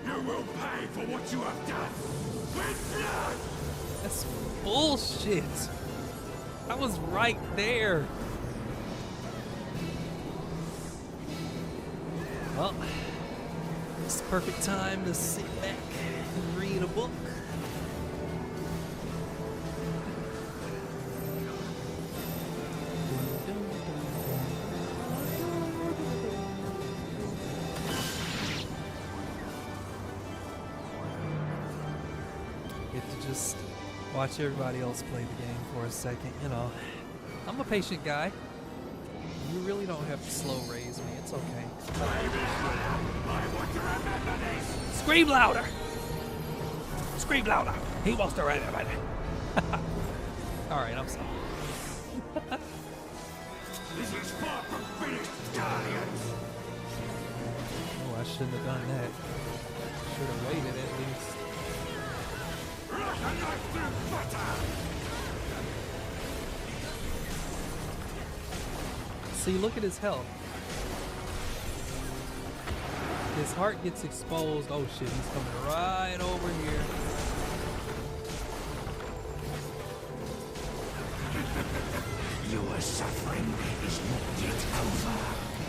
Speaker 2: You will pay for what you have done with blood.
Speaker 1: That's bullshit! I was right there! Well, it's the perfect time to sit back and read a book. Get to just watch everybody else play the game for a second, you know. I'm a patient guy. You really don't have to slow raise me, it's okay. Scream louder! Scream louder! He wants to remember it. Alright, I'm sorry.
Speaker 2: This is far from finished, Guardians.
Speaker 1: Oh, I shouldn't have done that. Should have waited at least.
Speaker 2: Like a knife through butter.
Speaker 1: See, look at his health. His heart gets exposed. Oh shit, he's coming right over here.
Speaker 2: Your suffering is not yet over.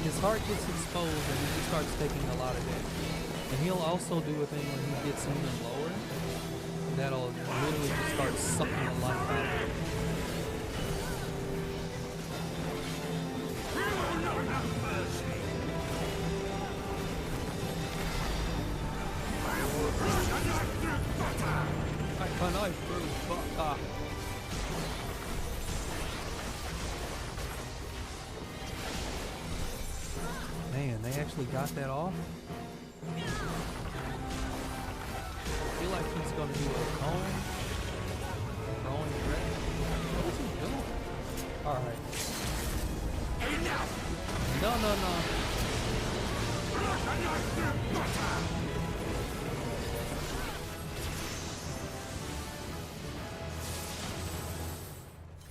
Speaker 1: His heart gets exposed and he just starts taking a lot of damage. And he'll also do a thing when he gets even lower. That'll literally just start sucking the life out of him. actually got that off. I feel like he's gonna do a cone. Throwing threat. What is he doing? Alright. No, no, no.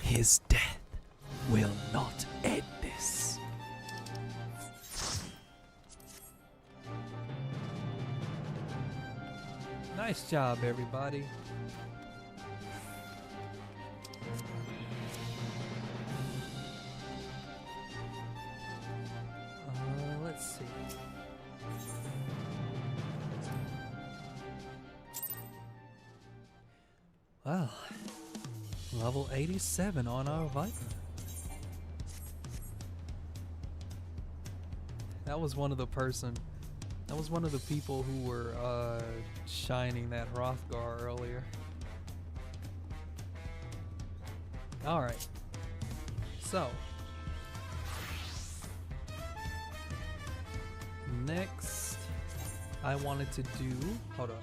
Speaker 1: His death will not end this. Nice job, everybody. Let's see. Well, level 87 on our Viper. That was one of the people who were shining that Hrothgar earlier. Alright. So. Next, I wanted to do, hold on.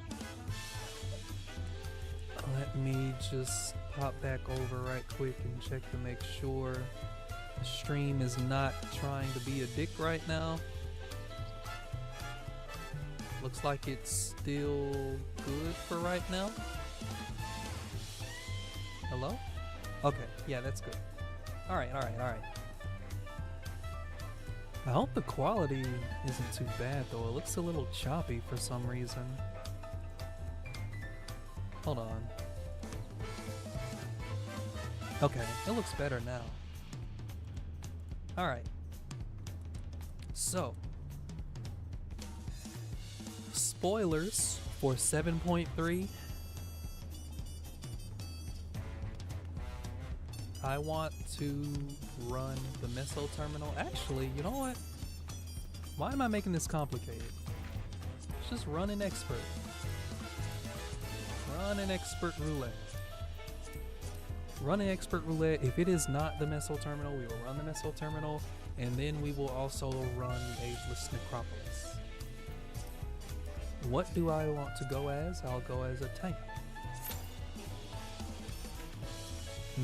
Speaker 1: Let me just pop back over right quick and check to make sure the stream is not trying to be a dick right now. Looks like it's still good for right now. Hello? Okay, yeah, that's good. Alright. I hope the quality isn't too bad though. It looks a little choppy for some reason. Hold on. Okay, it looks better now. Alright. So. Spoilers for 7.3. I want to run the Meso terminal. Actually, you know what? Why am I making this complicated? Let's just run an expert. Run an expert roulette. Run an expert roulette. If it is not the Meso terminal, we will run the Meso terminal, and then we will also run the Ageless Necropolis. What do I want to go as? I'll go as a tank.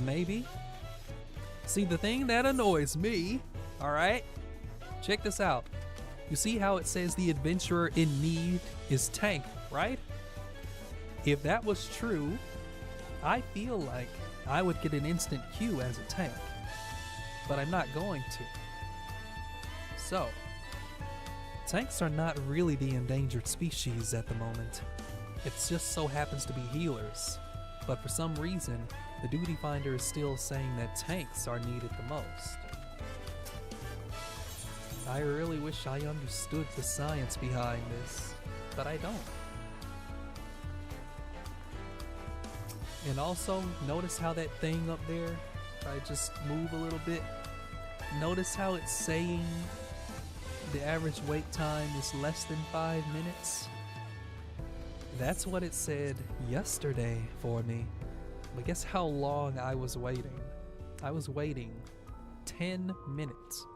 Speaker 1: Maybe. See, the thing that annoys me, alright? Check this out. You see how it says the adventurer in need is tank, right? If that was true, I feel like I would get an instant queue as a tank. But I'm not going to. So, tanks are not really the endangered species at the moment. It just so happens to be healers. But for some reason, the Duty Finder is still saying that tanks are needed the most. I really wish I understood the science behind this, but I don't. And also, notice how that thing up there, if I just move a little bit, notice how it's saying the average wait time is less than 5 minutes? That's what it said yesterday for me. But guess how long I was waiting? I was waiting 10 minutes.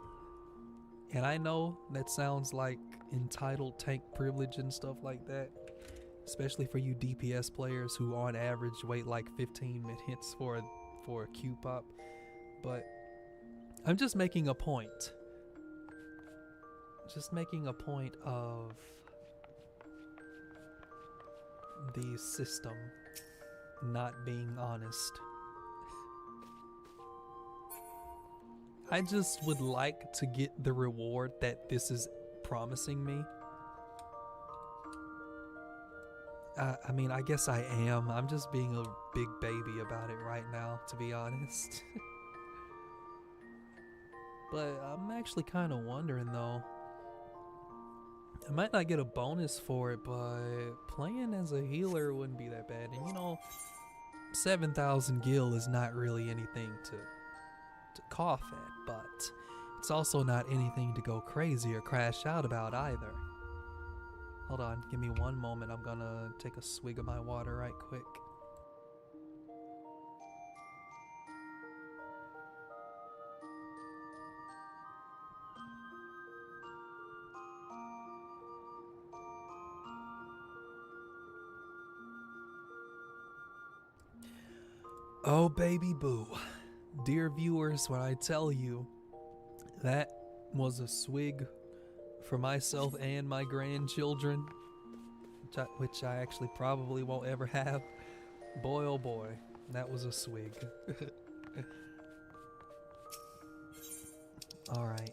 Speaker 1: And I know that sounds like entitled tank privilege and stuff like that, especially for you DPS players who on average wait like 15 minutes for a queue pop. But I'm just making a point. Just making a point of the system not being honest. I just would like to get the reward that this is promising me. I mean, I guess I am. I'm just being a big baby about it right now, to be honest. But I'm actually kind of wondering though. I might not get a bonus for it, but playing as a healer wouldn't be that bad. And you know, 7,000 gil is not really anything to cough at, but it's also not anything to go crazy or crash out about either. Hold on, give me one moment. I'm gonna take a swig of my water right quick. Oh, baby boo. Dear viewers, when I tell you that was a swig for myself and my grandchildren, which I actually probably won't ever have. Boy, oh boy, that was a swig. All right.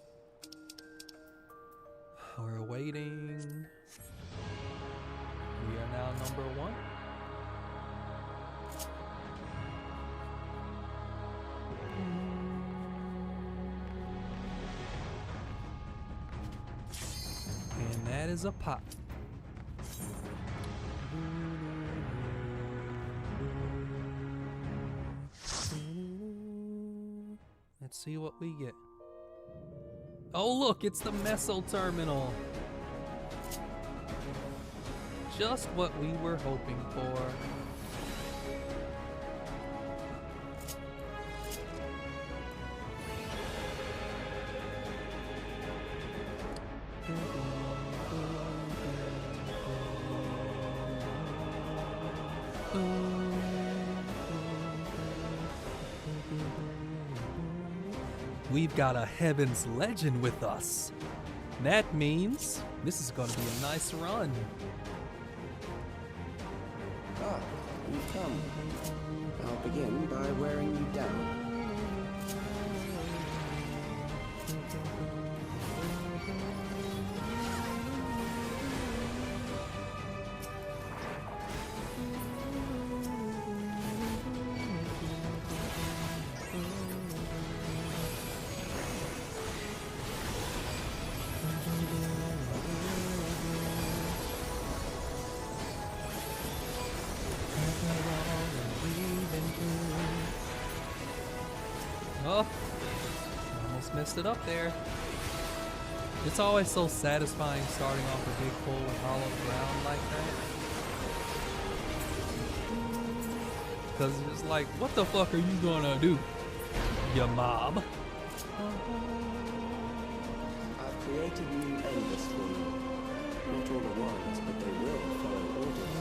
Speaker 1: We're waiting. We are now number 1. And that is a pop. Let's see what we get. Oh look, it's the Meso terminal. Just what we were hoping for. We've got a Heaven's Legend with us. That means this is going to be a nice run.
Speaker 3: Ah, you've come. I'll begin by wearing you down.
Speaker 1: Oh, almost messed it up there. It's always so satisfying starting off a big pool of hollow ground like that. Because it's like, what the fuck are you gonna do, you mob?
Speaker 3: I've created new endless for you. Not all at once, but they will follow orders.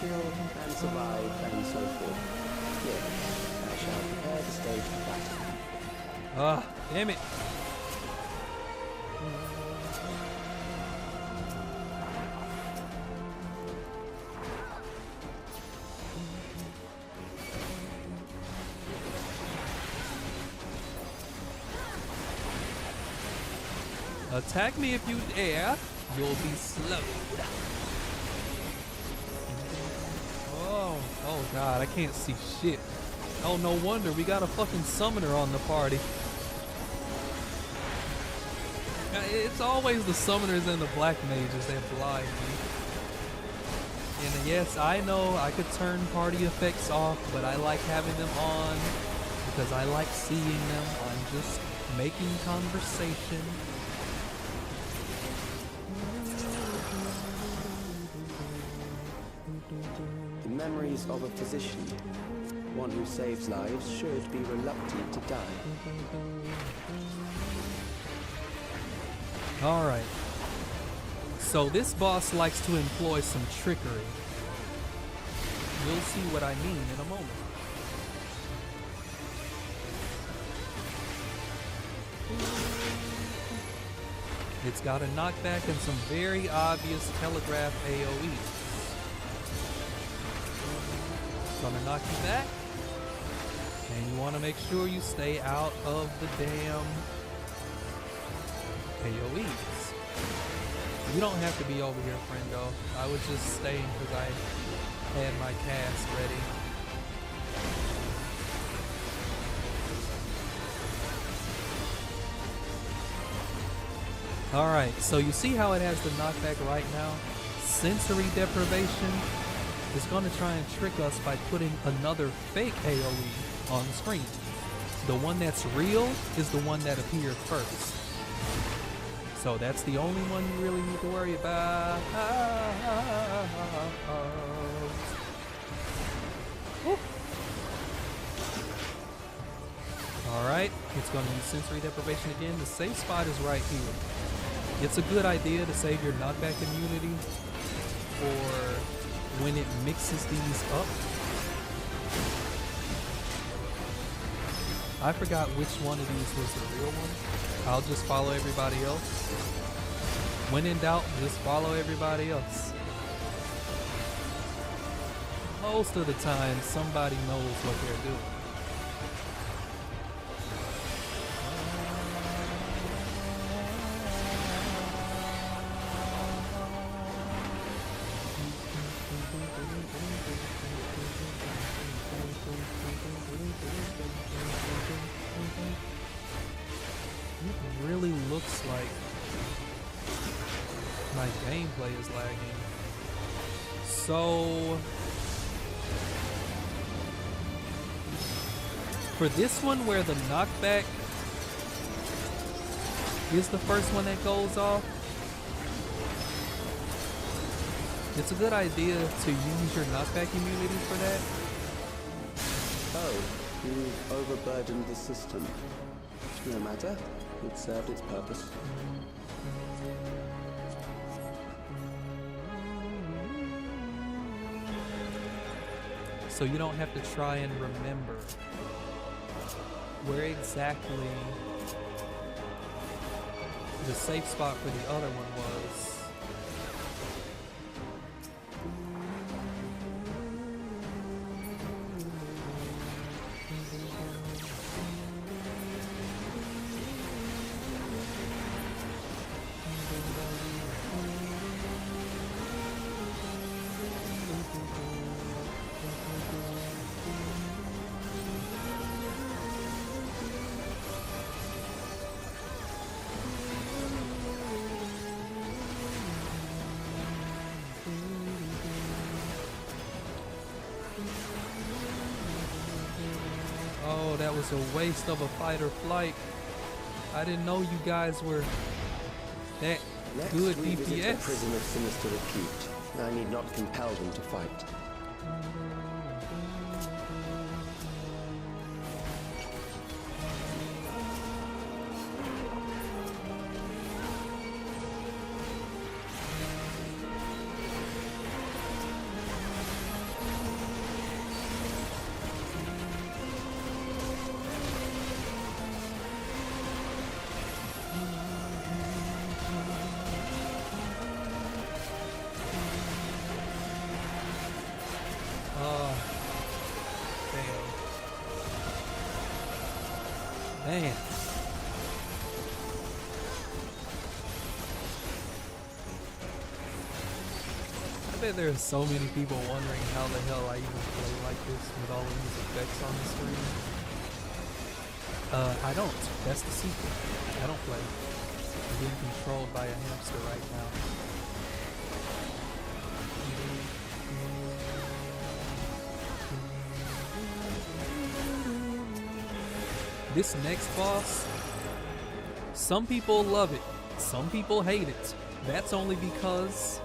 Speaker 3: Kill and survive and so forth. Here, I shall prepare the stage for battle.
Speaker 1: Ah, damn it. Attack me if you dare. You'll be slowed. Oh god, I can't see shit. Oh, no wonder we got a fucking summoner on the party. It's always the summoners and the black mages that blind me. And yes, I know I could turn party effects off, but I like having them on because I like seeing them. I'm just making conversation.
Speaker 3: The memories of a physician. One who saves lives should be reluctant to die.
Speaker 1: Alright. So this boss likes to employ some trickery. You'll see what I mean in a moment. It's got a knockback and some very obvious telegraph AoE. Gonna knock you back. And you want to make sure you stay out of the damn AoEs. You don't have to be over here, friendo. I was just staying because I had my cast ready. Alright, so you see how it has the knockback right now? Sensory deprivation is going to try and trick us by putting another fake AoE on the screen. The one that's real is the one that appeared first. So that's the only one you really need to worry about. Alright, it's going to use sensory deprivation again. The safe spot is right here. It's a good idea to save your knockback immunity for when it mixes these up. I forgot which one of these was the real one. I'll just follow everybody else. When in doubt, just follow everybody else. Most of the time, somebody knows what they're doing. It really looks like my gameplay is lagging. So for this one where the knockback is the first one that goes off, it's a good idea to use your knockback immunity for that.
Speaker 3: Oh, you've overburdened the system. No matter, it served its purpose.
Speaker 1: So you don't have to try and remember where exactly the safe spot for the other one was. Oh, that was a waste of a fight or flight. I didn't know you guys were that good
Speaker 3: Next, we visit
Speaker 1: DPS.
Speaker 3: a prison of sinister repute. I need not compel them to fight.
Speaker 1: Man. I bet there's so many people wondering how the hell I even play like this with all of these effects on the screen. I don't. That's the secret. I don't play. I'm being controlled by a hamster right now. This next boss, some people love it, some people hate it. That's only because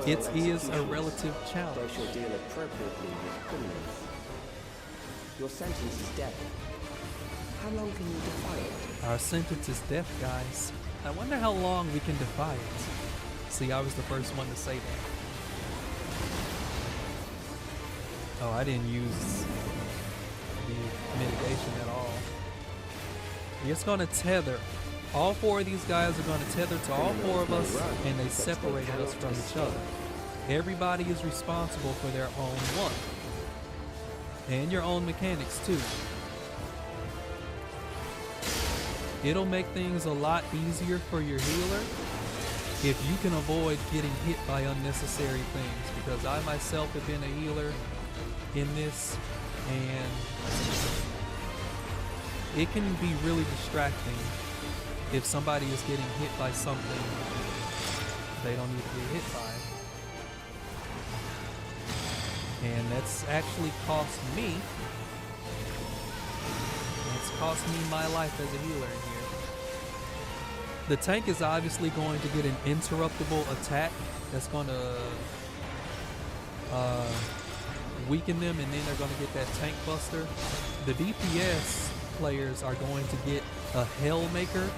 Speaker 1: it is a relative challenge.
Speaker 3: They shall deal appropriately with criminals. Your sentence is death. How long can you defy it?
Speaker 1: Our sentence is death, guys. I wonder how long we can defy it. See, I was the first one to say that. Oh, I didn't use the mitigation at all. It's gonna tether. All four of these guys are gonna tether to all four of us, and they separated us from each other. Everybody is responsible for their own one. And your own mechanics too. It'll make things a lot easier for your healer if you can avoid getting hit by unnecessary things, because I myself have been a healer in this, and it can be really distracting if somebody is getting hit by something they don't need to get hit by. And that's actually cost me. It's cost me my life as a healer in here. The tank is obviously going to get an interruptible attack that's going to weaken them, and then they're going to get that tank buster. The DPS players are going to get a Hellmaker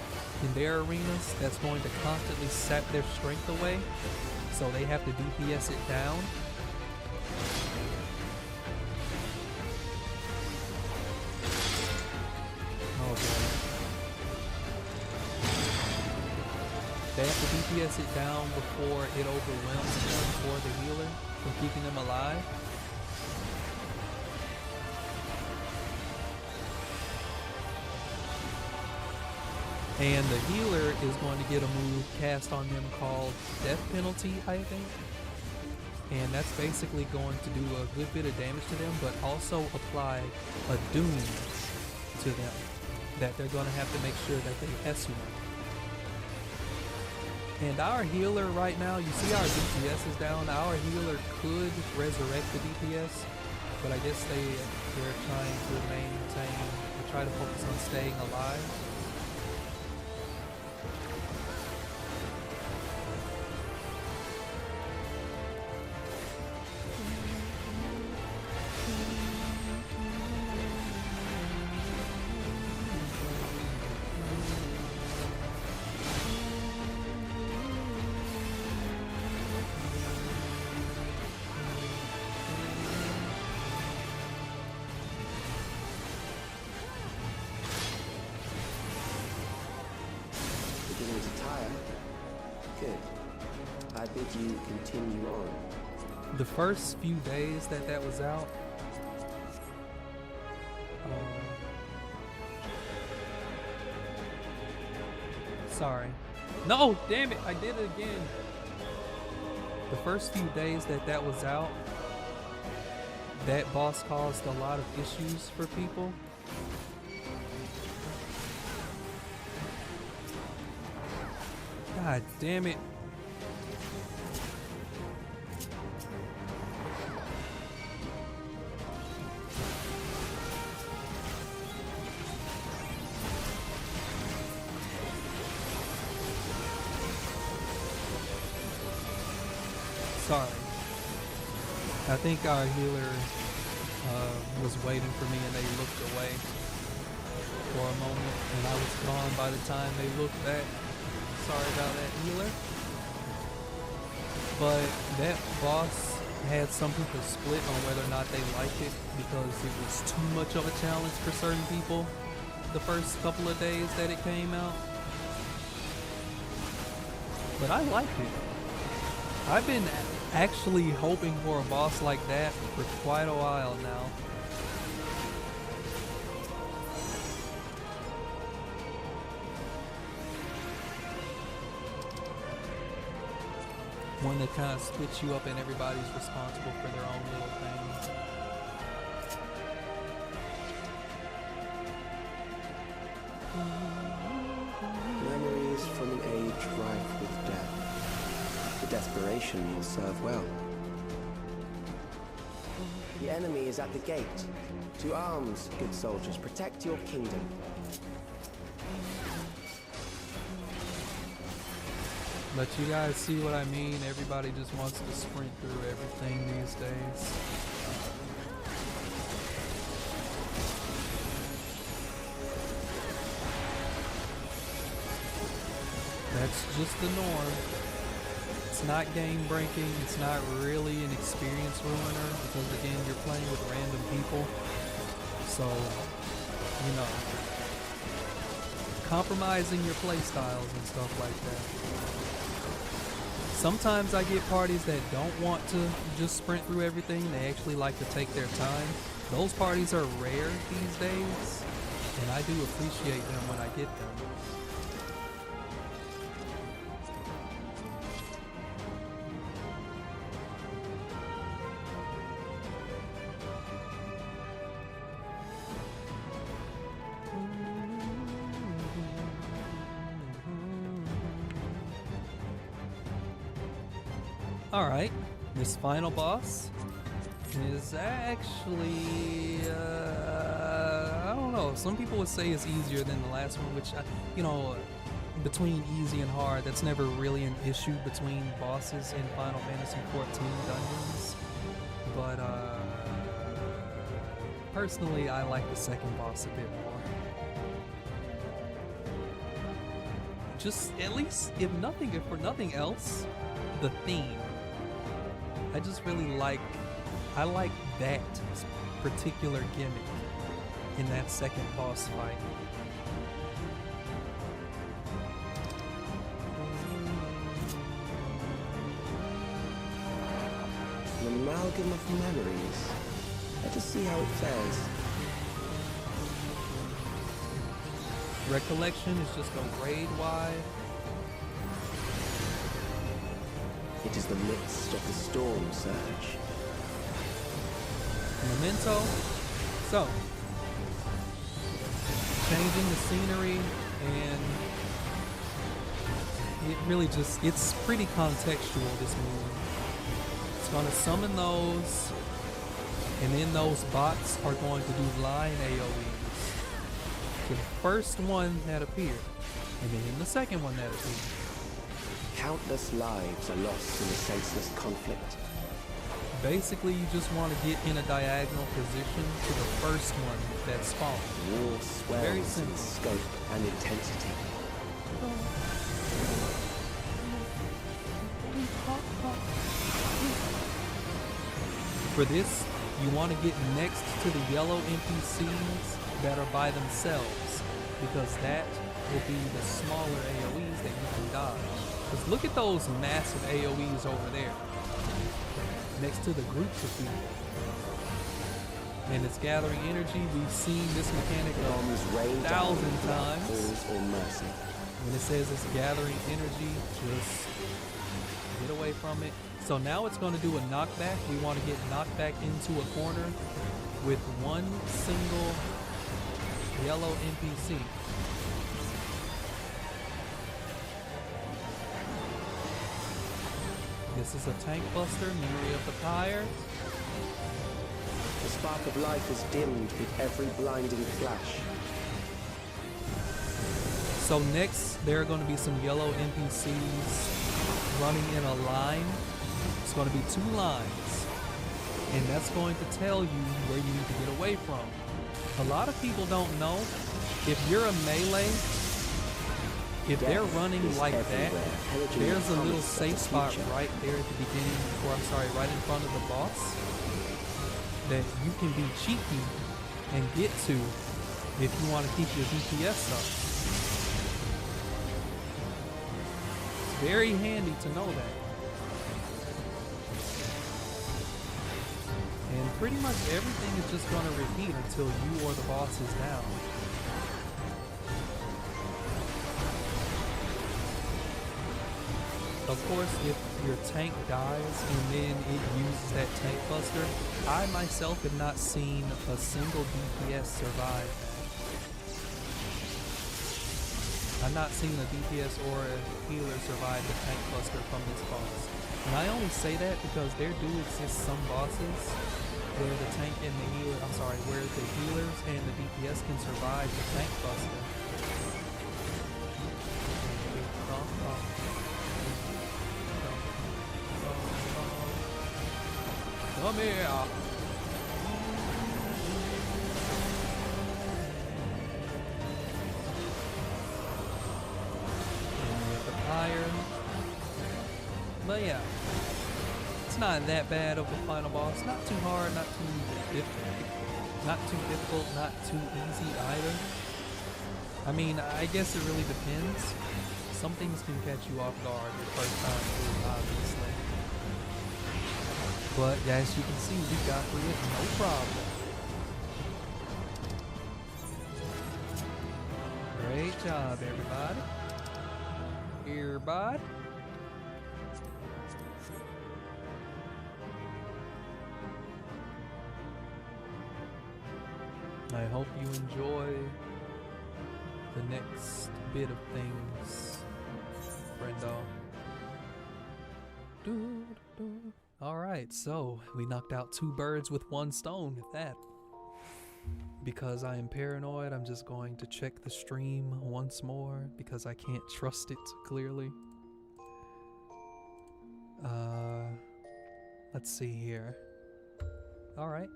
Speaker 1: in their arenas that's going to constantly sap their strength away, so they have to DPS it down. They have to DPS it down before it overwhelms them for the healer from keeping them alive. And the healer is going to get a move cast on them called Death Penalty, I think. And that's basically going to do a good bit of damage to them, but also apply a doom to them that they're going to have to make sure that they SU. And our healer right now, you see our DPS is down. Our healer could resurrect the DPS, but I guess they're trying to maintain, or try to focus on staying alive.
Speaker 3: I bid you continue on.
Speaker 1: The first few days that was out, sorry. No, damn it, I did it again. The first few days that was out, that boss caused a lot of issues for people. God damn it. Sorry. I think our healer was waiting for me and they looked away for a moment and I was gone by the time they looked back. Sorry about that, healer. But that boss had some people split on whether or not they liked it because it was too much of a challenge for certain people the first couple of days that it came out. But I liked it. I've been actually hoping for a boss like that for quite a while now. One that kind of splits you up and everybody's responsible for their own little thing.
Speaker 3: Memories from an age rife with death. The desperation will serve well. The enemy is at the gate. To arms, good soldiers, protect your kingdom.
Speaker 1: But you guys see what I mean? Everybody just wants to sprint through everything these days. That's just the norm. It's not game breaking, it's not really an experience ruiner because again you're playing with random people. So, you know, compromising your play styles and stuff like that. Sometimes I get parties that don't want to just sprint through everything, they actually like to take their time. Those parties are rare these days, and I do appreciate them when I get them. Alright, this final boss is actually, I don't know, some people would say it's easier than the last one, which, you know, between easy and hard, that's never really an issue between bosses in Final Fantasy XIV dungeons. But, personally, I like the second boss a bit more. Just, at least, if for nothing else, the theme. I just really like that particular gimmick in that second boss fight.
Speaker 3: An amalgam of memories. Let us see how it fares.
Speaker 1: Recollection is just a grade wide.
Speaker 3: It is the midst of the storm surge.
Speaker 1: Memento. So, changing the scenery, and it really just, it's pretty contextual, this move. It's going to summon those, and then those bots are going to do line AoEs. The first one that appeared, and then the second one that appeared.
Speaker 3: Countless lives are lost in a senseless conflict.
Speaker 1: Basically, you just want to get in a diagonal position to the first one that spawns.
Speaker 3: War swells in scope and intensity.
Speaker 1: For this, you want to get next to the yellow NPCs that are by themselves, because that will be the smaller AoEs that you can dodge. Because look at those massive AoEs over there, next to the groups of people. And it's gathering energy. We've seen this mechanic
Speaker 3: Bombs rain
Speaker 1: 1,000
Speaker 3: down
Speaker 1: times.
Speaker 3: holes or mercy.
Speaker 1: When it says it's gathering energy, just get away from it. So now it's going to do a knockback. We want to get knocked back into a corner with one single yellow NPC. This is a tank buster, Memory of the Pyre.
Speaker 3: The spark of life is dimmed with every blinding flash.
Speaker 1: So next, there are going to be some yellow NPCs running in a line. It's going to be 2 lines, and that's going to tell you where you need to get away from. A lot of people don't know, if you're a melee, if they're running like that, there's a little safe spot right there at the beginning, or I'm sorry, right in front of the boss, that you can be cheeky and get to if you want to keep your DPS up. It's very handy to know that. And pretty much everything is just going to repeat until you or the boss is down. Of course, if your tank dies and then it uses that tank buster, I myself have not seen a single DPS survive that. I've not seen a DPS or a healer survive the tank buster from this boss. And I only say that because there do exist some bosses where the tank and the healer, I'm sorry, where the healers and the DPS can survive the tank buster. Come here. But yeah, it's not that bad of a final boss. Not too hard, not too difficult, not too easy either. I mean, I guess it really depends. Some things can catch you off guard your first time through, obviously. But as you can see, we got through it no problem. Great job, everybody. Everybody. I hope you enjoy the next bit of things, friendo. Alright, so we knocked out 2 birds with 1 stone at that. Because I am paranoid, I'm just going to check the stream once more because I can't trust it clearly. Let's see here. Alright.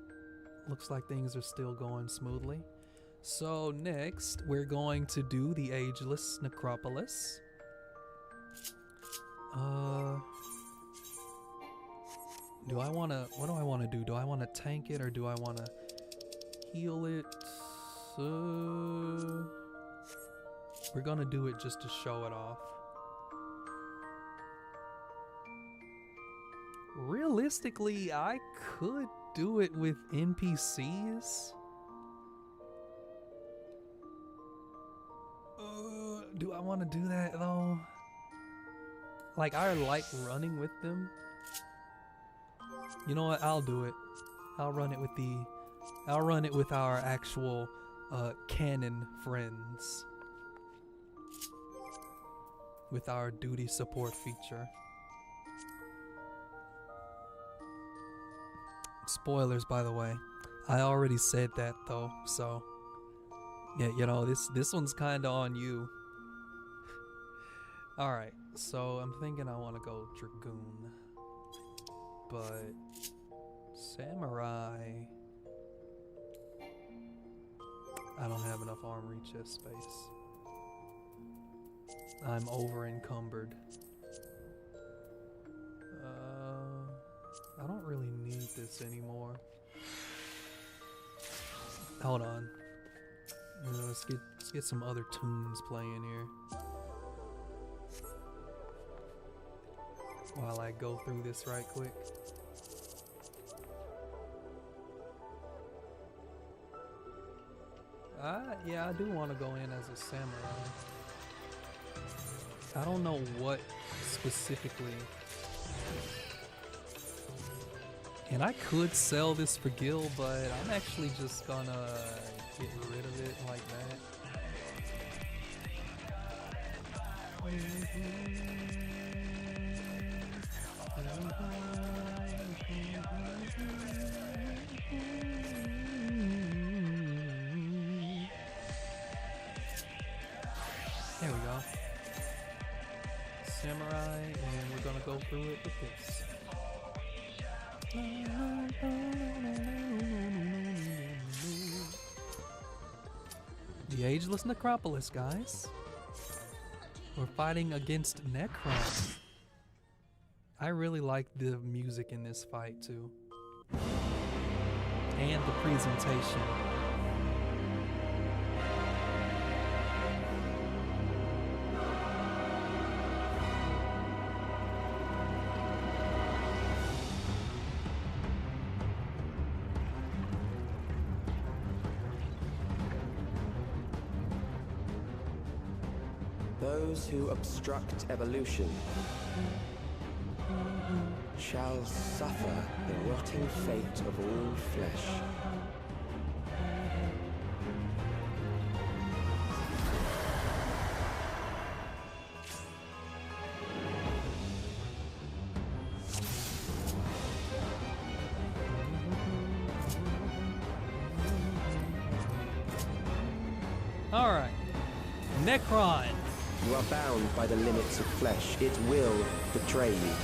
Speaker 1: Looks like things are still going smoothly. So next, we're going to do the Ageless Necropolis. What do I want to do? Do I want to tank it or do I want to heal it? We're gonna do it just to show it off. Really? realistically, I could do it with NPCs. Do I want to do that though? Like, I like running with them. You know what? I'll do it. I'll run it with our actual canon friends. With our duty support feature. Spoilers, by the way. I already said that though, so yeah, you know, this one's kind of on you. All right, so I'm thinking I want to go Dragoon, but Samurai, I don't have enough armory chest space. I'm over encumbered. I don't really need this anymore. Hold on. Let's get some other tunes playing here. While I go through this right quick. Yeah, I do want to go in as a samurai. I don't know what specifically. And I could sell this for gil, but I'm actually just gonna get rid of it like that. There we go. Samurai, and we're gonna go through it with this. The Ageless Necropolis, guys. We're fighting against Necron. I really like the music in this fight too. And the presentation.
Speaker 3: Those who obstruct evolution shall suffer the rotting fate of all flesh.
Speaker 1: All right, Necron.
Speaker 3: You are bound by the limits of flesh. It will betray you.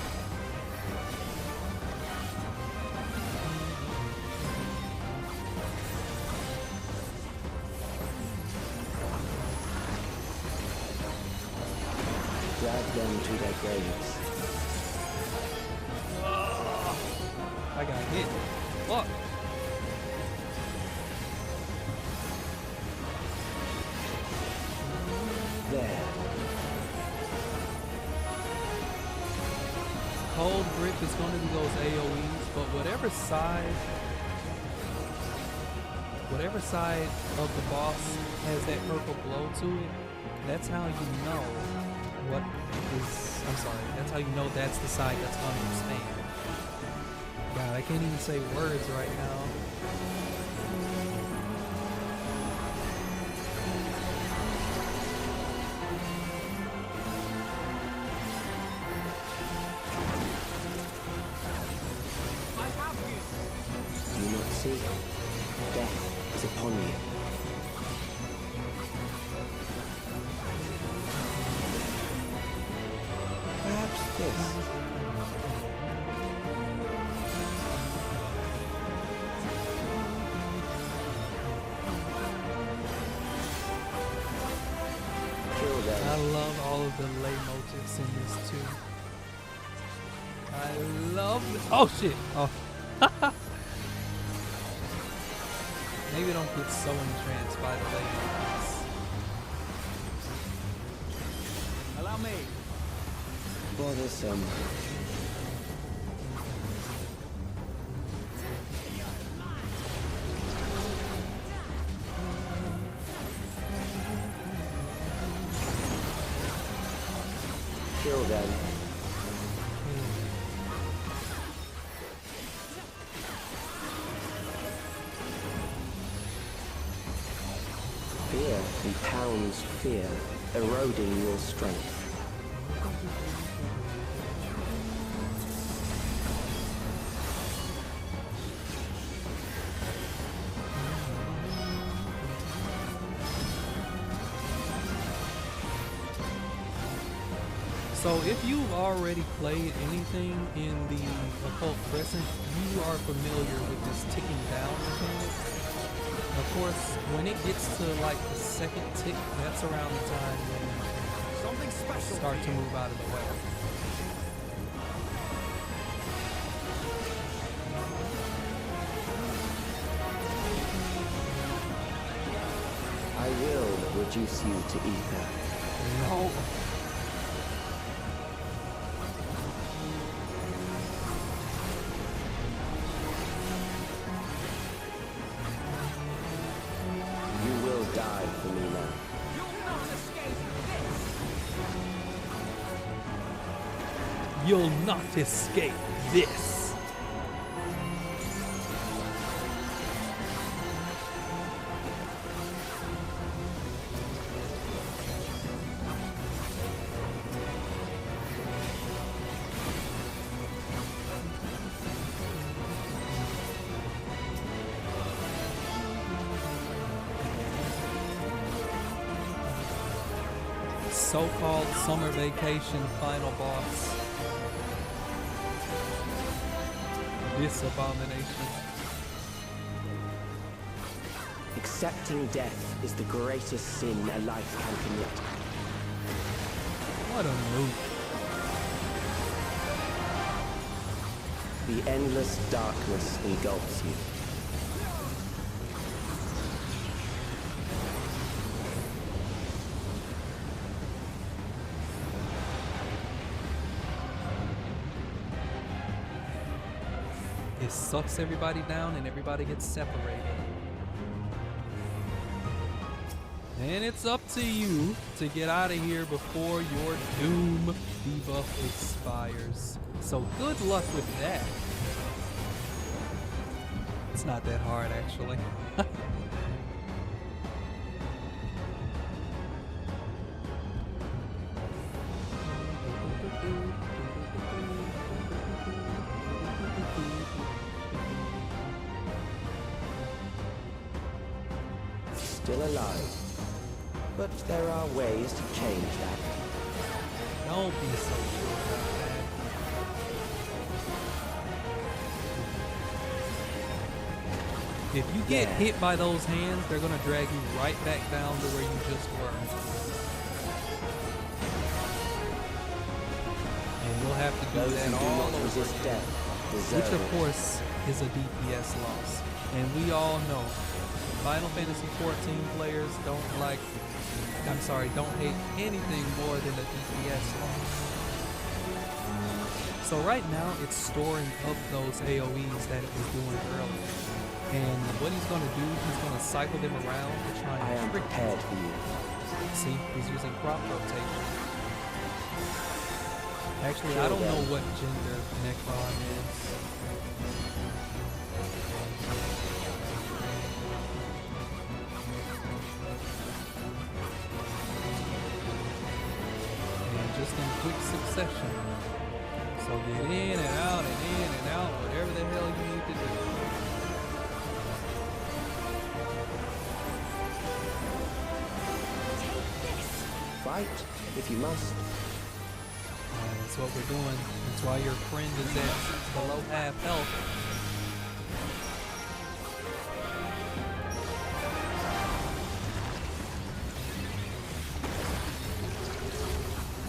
Speaker 3: Drag them to their graves.
Speaker 1: I got hit. Fuck.
Speaker 3: There.
Speaker 1: Cold Grip is going to do those AoEs, but whatever side of the boss has that purple glow to it, that's how you know what is, I'm sorry, that's how you know that's the side that's going to stand. God, I can't even say words right now.
Speaker 3: Death is upon you. Perhaps this. Kill them.
Speaker 1: I love all of the lay motifs in this too. I love it. Oh shit! Oh. Maybe don't get so entranced by the lay motifs.
Speaker 3: Allow me. Bothersome. Kill them. Fear compounds fear, eroding your strength.
Speaker 1: So if you've already played anything in the Occult Crescent, you are familiar with this ticking down mechanic. Of course, when it gets to like the second tick, that's around the time when
Speaker 2: Something special.
Speaker 1: start to move out of the way.
Speaker 3: I will reduce you to ether.
Speaker 1: No.
Speaker 3: You will die for me now.
Speaker 2: You'll not escape this.
Speaker 1: You'll not escape this. So-called summer vacation final boss. This abomination.
Speaker 3: Accepting death is the greatest sin a life can commit.
Speaker 1: What a move.
Speaker 3: The endless darkness engulfs you.
Speaker 1: It sucks everybody down and everybody gets separated. And it's up to you to get out of here before your doom debuff expires. So good luck with that. It's not that hard actually.
Speaker 3: Still alive. But there are ways to change that.
Speaker 1: Don't be so sure about that. If you get hit by those hands, they're gonna drag you right back down to where you just were. And you'll have to do
Speaker 3: Those
Speaker 1: that
Speaker 3: who do
Speaker 1: all
Speaker 3: not
Speaker 1: over
Speaker 3: resist
Speaker 1: again.
Speaker 3: death deserve
Speaker 1: Which of
Speaker 3: it.
Speaker 1: course is a DPS loss. And we all know Final Fantasy 14 players don't hate anything more than a DPS loss. So right now it's storing up those AoEs that it was doing earlier. And what he's gonna do, he's gonna cycle them around to try
Speaker 3: I am
Speaker 1: and trick
Speaker 3: prepared for you.
Speaker 1: you. See, he's using crop rotation. Actually, I
Speaker 3: Kill
Speaker 1: don't know
Speaker 3: them.
Speaker 1: what gender Necron is. And just in quick succession. So get in and out and in and out, whatever the hell you need to do.
Speaker 3: Fight if you must.
Speaker 1: And that's what we're doing. That's why your friend is at below half health.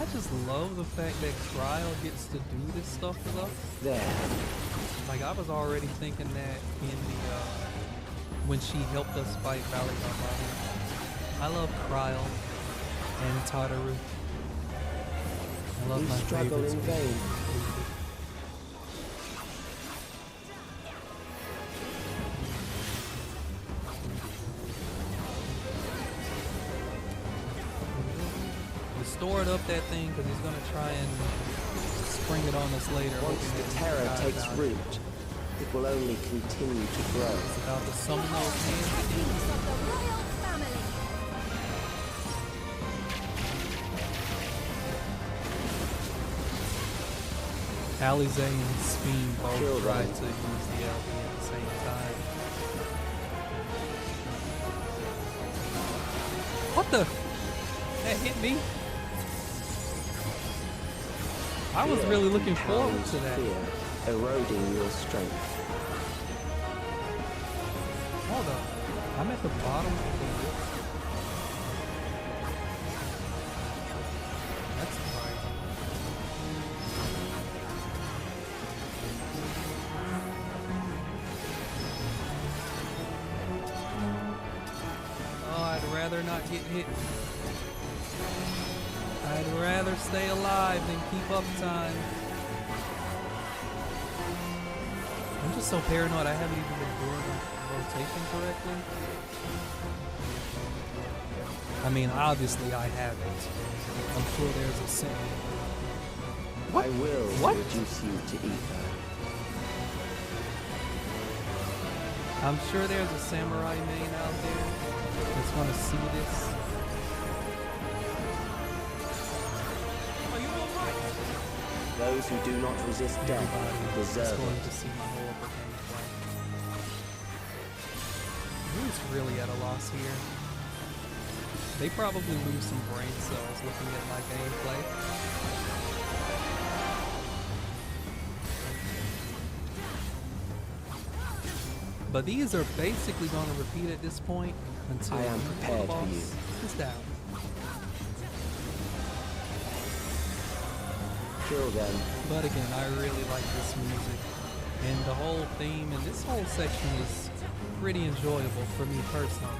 Speaker 1: I just love the fact that Trial gets to do this stuff with us.
Speaker 3: There.
Speaker 1: Like I was already thinking that in the when she helped us fight Valley Harmony. I love Trial and Tataru. I love
Speaker 3: You
Speaker 1: my
Speaker 3: struggle
Speaker 1: favorites
Speaker 3: in
Speaker 1: being
Speaker 3: vain.
Speaker 1: included. This stored up that thing because he's gonna try and spring it on us later.
Speaker 3: Once
Speaker 1: hoping
Speaker 3: the
Speaker 1: that we
Speaker 3: terror
Speaker 1: forgot
Speaker 3: takes
Speaker 1: about it.
Speaker 3: root, it will only continue to grow.
Speaker 1: It's about to summon those hands again.
Speaker 4: Peace of the royal family.
Speaker 1: Alizé and Speen both
Speaker 3: Kill
Speaker 1: tried
Speaker 3: them.
Speaker 1: to use the LP at the same time. What the? That hit me? I was
Speaker 3: Fear
Speaker 1: really looking forward
Speaker 3: compounds
Speaker 1: to that.
Speaker 3: Fear, eroding your strength.
Speaker 1: Hold up. I'm at the bottom of the list. That's surprising. Oh, I'd rather not get hit. I'd rather stay alive than keep up time. I'm just so paranoid I haven't even been doing the rotation correctly. I mean, obviously I haven't. I'm sure there's a set.
Speaker 3: I will
Speaker 1: What?
Speaker 3: reduce you to ether.
Speaker 1: I'm sure there's a samurai main out there that's gonna see this.
Speaker 2: Are you alright?
Speaker 3: Those who do not resist death
Speaker 1: Everybody is
Speaker 3: deserve
Speaker 1: going
Speaker 3: it.
Speaker 1: to see my horrible gameplay. Who's really at a loss here? They probably lose some brain cells looking at my gameplay. But these are basically going to repeat at this point until
Speaker 3: I am
Speaker 1: the
Speaker 3: prepared for
Speaker 1: boss
Speaker 3: you.
Speaker 1: is down.
Speaker 3: Kill them.
Speaker 1: But again, I really like this music. And the whole theme and this whole section is pretty enjoyable for me personally.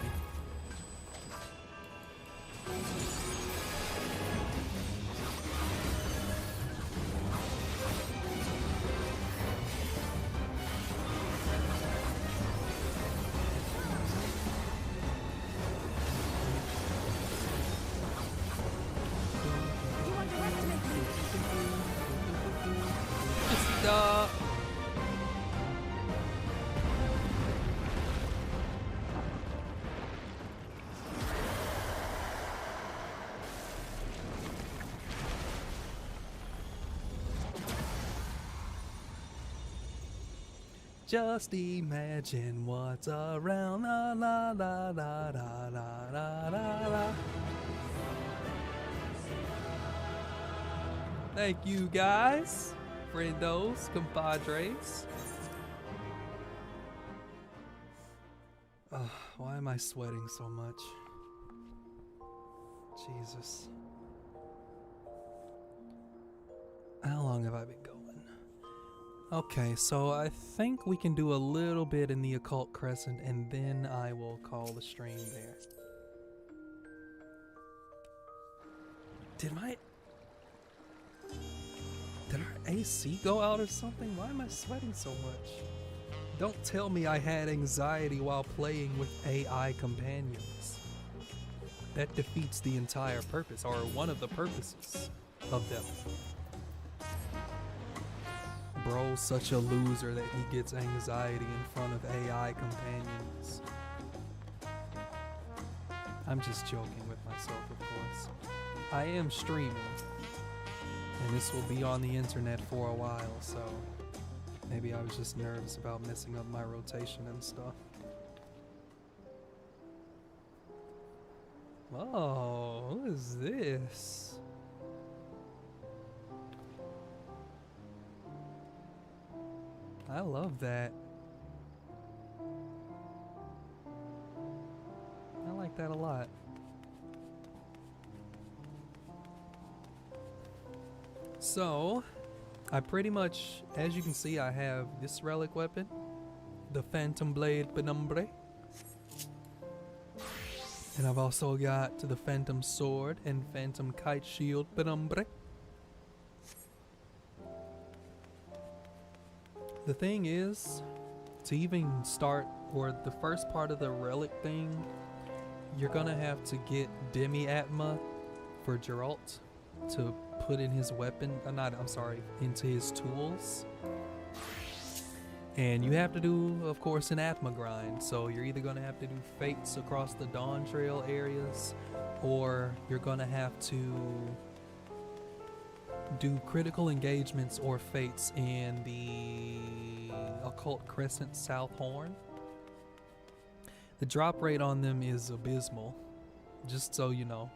Speaker 4: You underestimate me.
Speaker 1: Stop. Just imagine what's around. La la la la la la la la la. Thank you guys, friendos, compadres. Why am I sweating so much? Jesus. How long have I been going? Okay, so I think we can do a little bit in the Occult Crescent and then I will call the stream there. Did our AC go out or something? Why am I sweating so much? Don't tell me I had anxiety while playing with AI companions. That defeats the entire purpose, or one of the purposes of them. Bro's such a loser that he gets anxiety in front of AI companions. I'm just joking with myself, of course. I am streaming, and this will be on the internet for a while, so maybe I was just nervous about messing up my rotation and stuff. Oh, what is this? I love that. I like that a lot. So, I pretty much, as you can see, I have this relic weapon, the Phantom Blade Penumbre. And I've also got the Phantom Sword and Phantom Kite Shield Penumbre. The thing is, to even start, or the first part of the relic thing, you're gonna have to get Demi Atma for Geralt, to put in his weapon. I'm sorry, into his tools. And you have to do, of course, an Atma grind. So you're either going to have to do fates across the Dawntrail areas, or you're going to have to do critical engagements or fates in the Occult Crescent South Horn. The drop rate on them is abysmal, just so you know.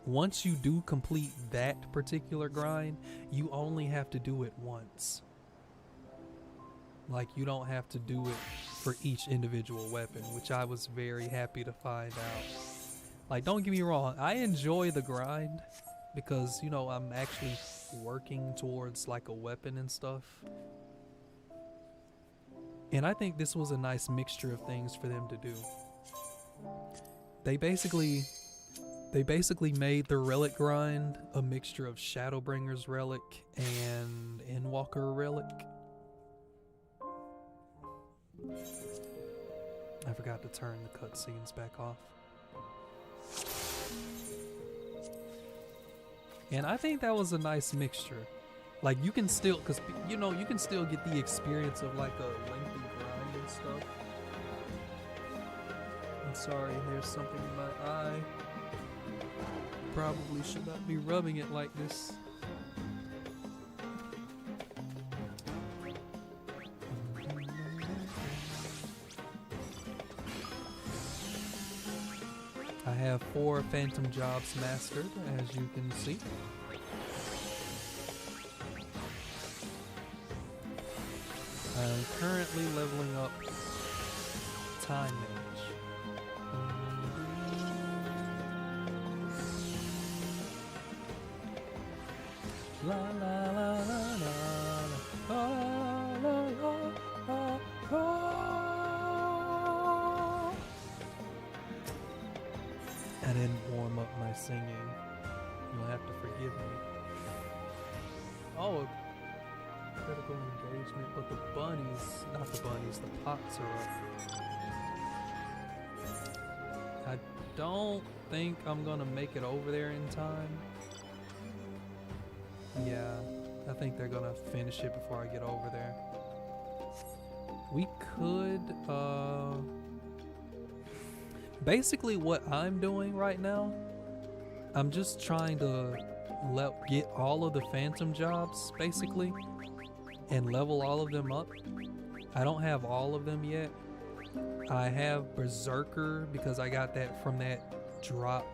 Speaker 1: Once you do complete that particular grind, you only have to do it once. Like, you don't have to do it for each individual weapon, which I was very happy to find out. Like, don't get me wrong, I enjoy the grind because, you know, I'm actually working towards like a weapon and stuff. And I think this was a nice mixture of things for them to do. They basically made the relic grind a mixture of Shadowbringer's relic and Endwalker relic. I forgot to turn the cutscenes back off. And I think that was a nice mixture. Like, you can still, because, you know, you can still get the experience of like a lengthy grind and stuff. I'm sorry, there's something in my eye. Probably should not be rubbing it like this. I have 4 phantom jobs mastered, as you can see. I'm currently leveling up Time Mage. La la la la la la la la la. I didn't warm up my singing. You'll have to forgive me. Oh, critical engagement, but the bunnies, not the bunnies, the pots are up. I don't think I'm gonna make it over there in time. Yeah, I think they're gonna finish it before I get over there. We could, basically what I'm doing right now, I'm just trying to get all of the phantom jobs, basically, and level all of them up. I don't have all of them yet. I have Berserker because I got that from that drop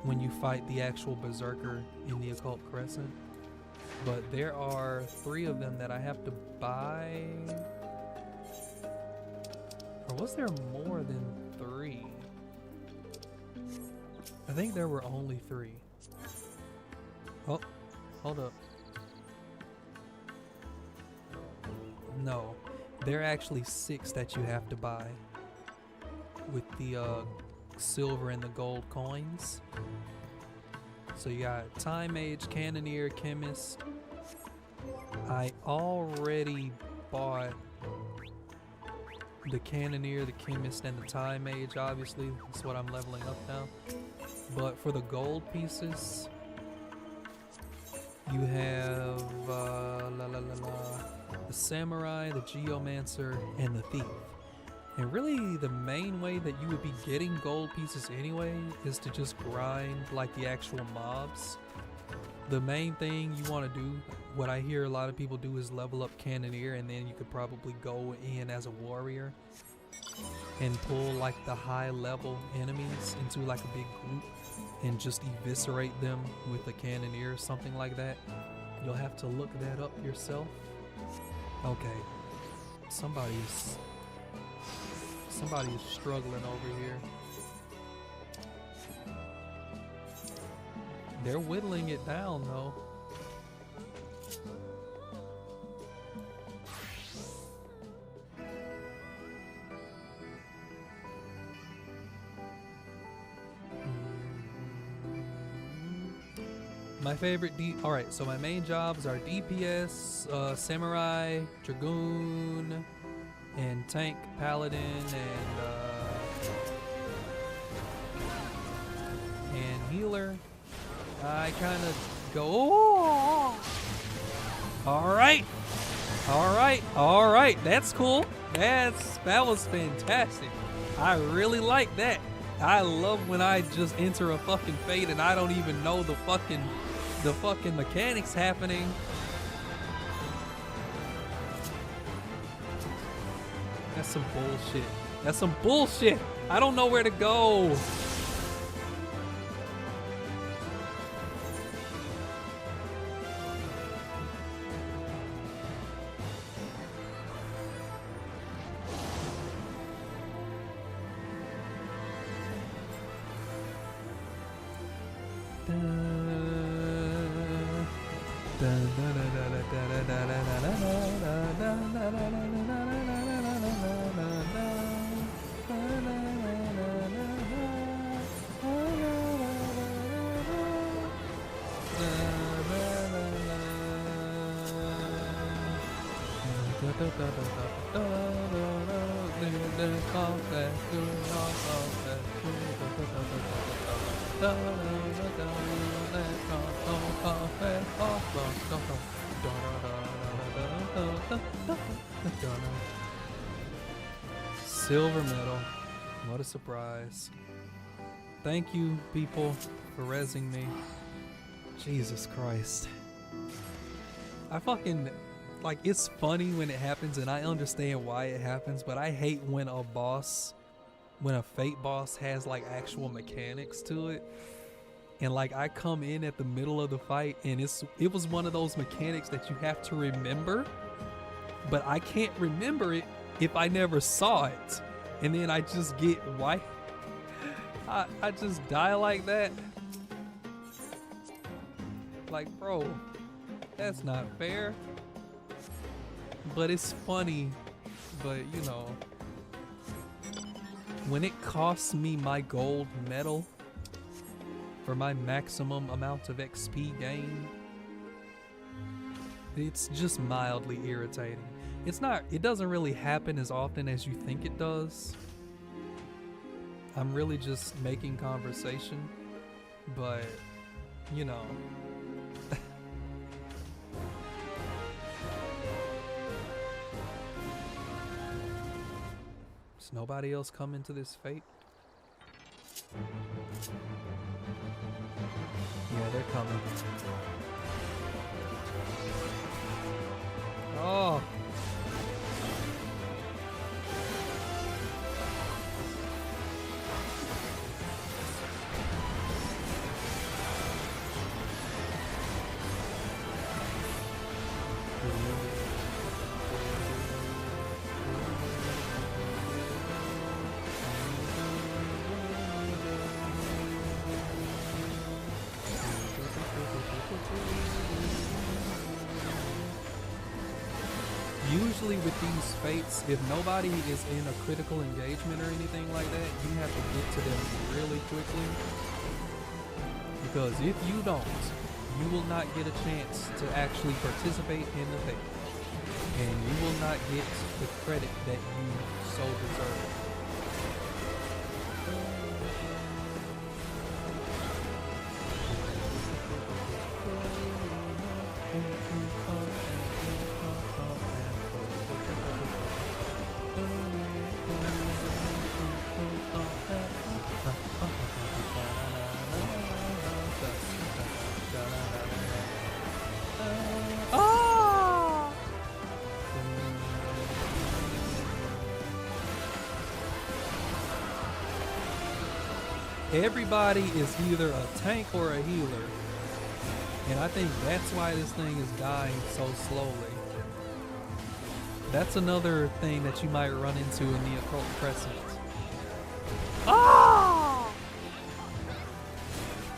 Speaker 1: when you fight the actual Berserker in the Occult Crescent. But there are 3 of them that I have to buy. Or was there more than 3? I think there were only 3. Oh, hold up. No, there are actually 6 that you have to buy with the silver and the gold coins. So you got Time Mage, Cannoneer, Chemist. I already bought the Cannoneer, the Chemist, and the Time Mage, obviously. That's what I'm leveling up now. But for the gold pieces, you have the Samurai, the Geomancer, and the Thief. And really, the main way that you would be getting gold pieces anyway is to just grind like the actual mobs. The main thing you want to do, what I hear a lot of people do, is level up Cannoneer, and then you could probably go in as a warrior and pull like the high level enemies into like a big group and just eviscerate them with a Cannoneer or something like that. You'll have to look that up yourself. Okay, somebody's struggling over here. They're whittling it down though. My favorite alright, so my main jobs are DPS, Samurai, Dragoon, and tank, paladin, and healer. I kind of go. Oh! All right. That's cool. That was fantastic. I really like that. I love when I just enter a fucking fate and I don't even know the fucking mechanics happening. That's some bullshit. That's some bullshit. I don't know where to go. Silver medal. What a surprise. Thank you, people, for rezzing me. Jesus Christ. I fucking, like, it's funny when it happens and I understand why it happens, but I hate when a fate boss has like actual mechanics to it. And like I come in at the middle of the fight and it was one of those mechanics that you have to remember, but I can't remember it if I never saw it. And then I just get wiped. I just die like that. Like, bro, that's not fair. But it's funny. But you know, when it costs me my gold medal for my maximum amount of XP gain, it's just mildly irritating. It doesn't really happen as often as you think it does. I'm really just making conversation, but you know. Does nobody else come into this fate? Yeah, they're coming. Oh! Usually with these fates, if nobody is in a critical engagement or anything like that, you have to get to them really quickly. Because if you don't, you will not get a chance to actually participate in the fate. And you will not get the credit that you so deserve. Everybody is either a tank or a healer, and I think that's why this thing is dying so slowly. That's another thing that you might run into in the Occult Crescent. Ah!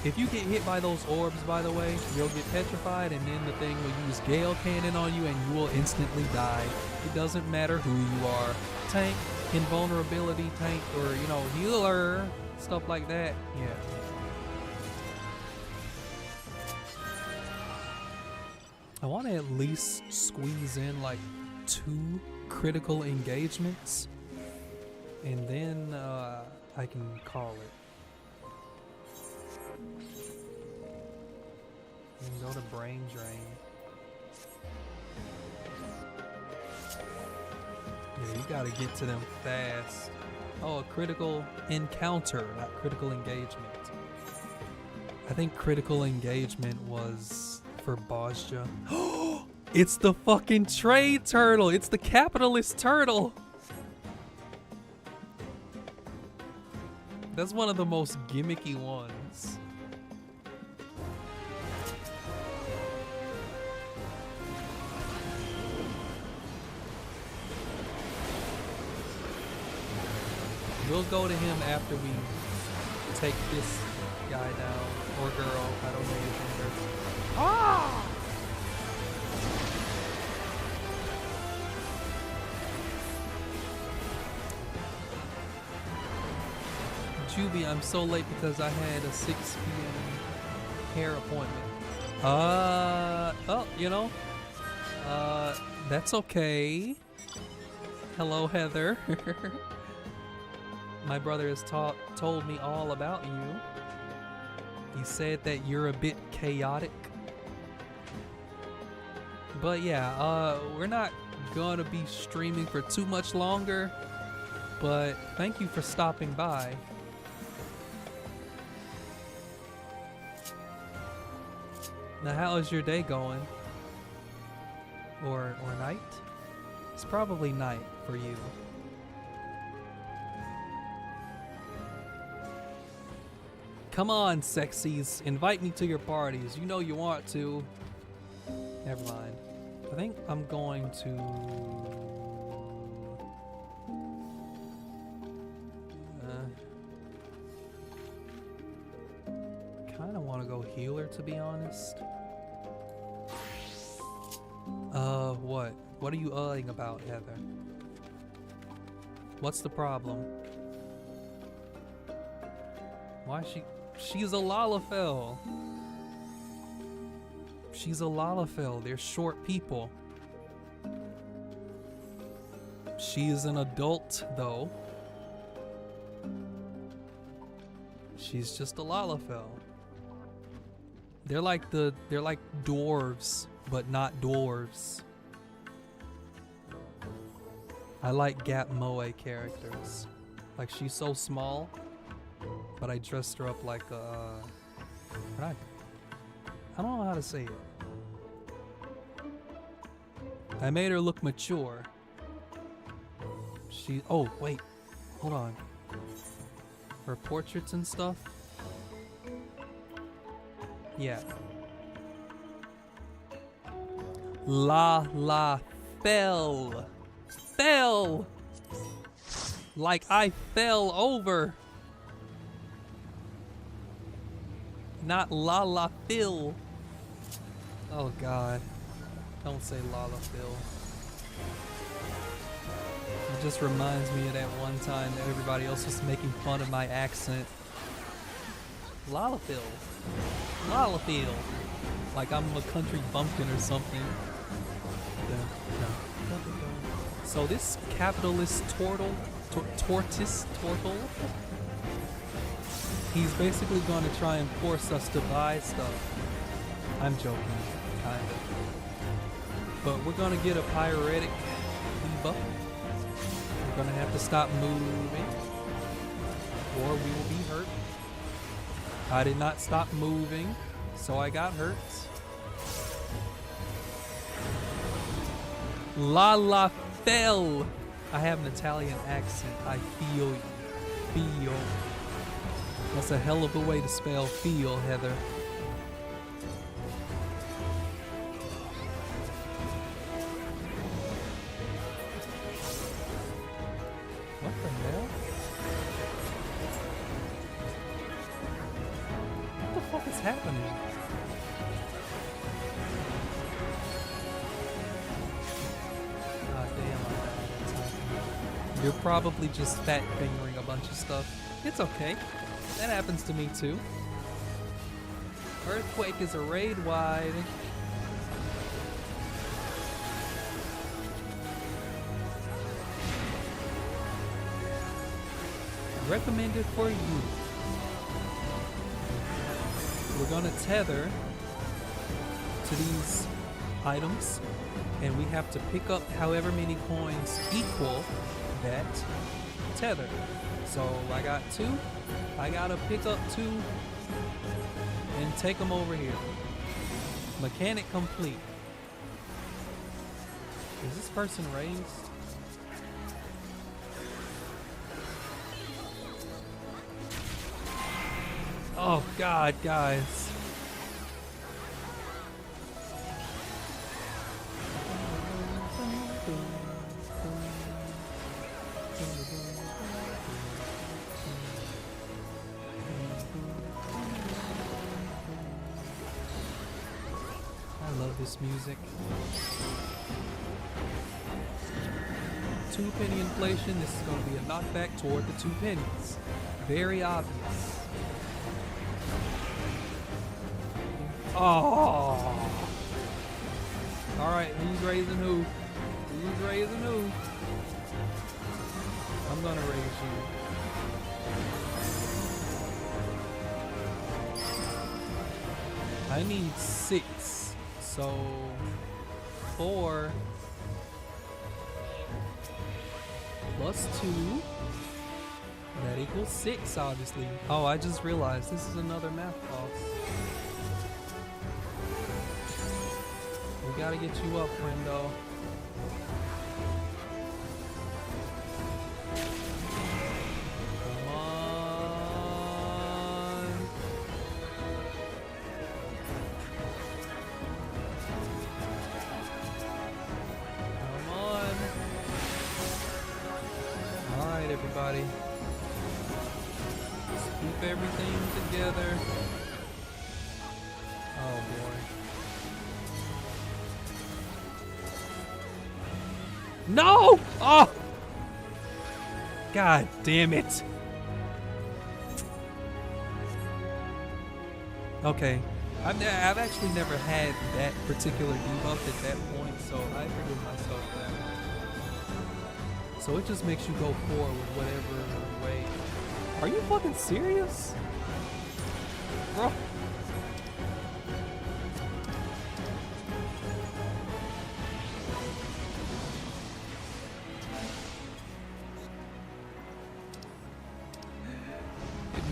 Speaker 1: If you get hit by those orbs, by the way, you'll get petrified, and then the thing will use Gale Cannon on you and you will instantly die. It doesn't matter who you are. Tank, invulnerability tank, or, you know, healer. Stuff like that, yeah. I want to at least squeeze in like 2 critical engagements, and then I can call it. And go to brain drain. Yeah, you gotta get to them fast. Oh, a critical encounter, not critical engagement. I think critical engagement was for Bozja. It's the fucking trade turtle! It's the capitalist turtle! That's one of the most gimmicky ones. We'll go to him after we take this guy down. Or girl, I don't know his gender. Ah! Juby, I'm so late because I had a 6 p.m. hair appointment. Oh, you know, that's okay. Hello, Heather. My brother has told me all about you. He said that you're a bit chaotic. But yeah, we're not gonna be streaming for too much longer. But thank you for stopping by. Now, how is your day going? Or night? It's probably night for you. Come on, sexies. Invite me to your parties. You know you want to. Never mind. I think I'm going to... kind of want to go healer, to be honest. What? What are you uhing about, Heather? What's the problem? Why is she... She's a Lalafell. She's a Lalafell. They're short people. She is an adult, though. She's just a Lalafell. They're like dwarves, but not dwarves. I like Gap Moe characters. Like, she's so small, but I dressed her up like I don't know how to say it. I made her look mature. Oh wait, hold on. Her portraits and stuff. Yeah. Fell. Like I fell over. Not Lala Phil. Oh God. Don't say Lala Phil. It just reminds me of that one time that everybody else was making fun of my accent. Lala Phil. Lala Phil. Like I'm a country bumpkin or something. So this capitalist tortoise, he's basically going to try and force us to buy stuff. I'm joking, kind of. But we're going to get a pyretic debuff. We're going to have to stop moving, or we will be hurt. I did not stop moving, so I got hurt. Lala Fell. I have an Italian accent. I feel you. Feel. That's a hell of a way to spell feel, Heather. What the hell? What the fuck is happening? God damn, I don't know what's happening. You're probably just fat fingering a bunch of stuff. It's okay. That happens to me too. Earthquake is a raid wide. recommended for you. We're gonna tether to these items, and we have to pick up however many coins equal that tether. So I got 2. I gotta pick up 2 and take them over here. Mechanic complete. Is this person raised? Oh God, guys. I love this music. 2 penny inflation. This is going to be a knockback toward the 2 pennies. Very obvious. Oh. All right, who's raising who? Who's raising who? I'm gonna raise you. I need 6. So 4 plus 2. That equals 6, obviously. Oh, I just realized this is another math class. We gotta get you up, friendo. Come on. Come on. Alright, everybody. Let's keep everything together. Oh boy. No! Oh! God damn it. Okay. I've actually never had that particular debuff at that point, so I forgive myself that. So it just makes you go forward whatever way. Are you fucking serious? Bro.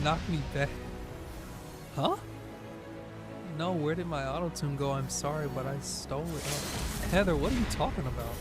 Speaker 1: Knocked me back. Huh? No, where did my auto-tune go? I'm sorry, but I stole it. Oh. Heather, what are you talking about?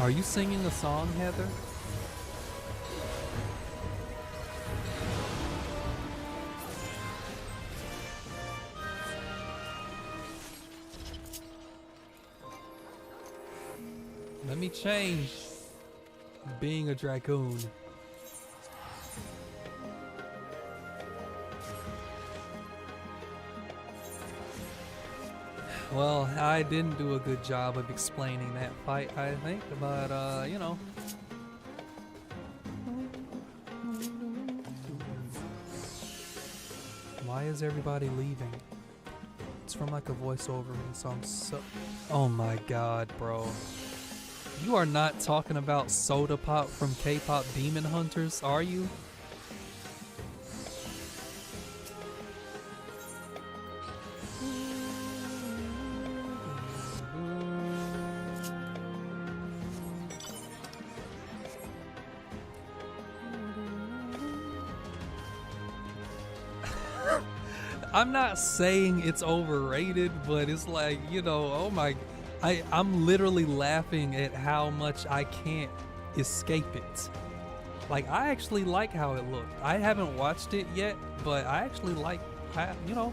Speaker 1: Are you singing a song, Heather? Let me change being a dragoon. Well, I didn't do a good job of explaining that fight, I think, but, you know. Why is everybody leaving? It's from like a voiceover, so I'm so... Oh my god, bro. You are not talking about Soda Pop from K-Pop Demon Hunters, are you? I'm not saying it's overrated, but it's like, you know, oh my, I'm literally laughing at how much I can't escape it. Like, I actually like how it looked. I haven't watched it yet, but I actually like, you know,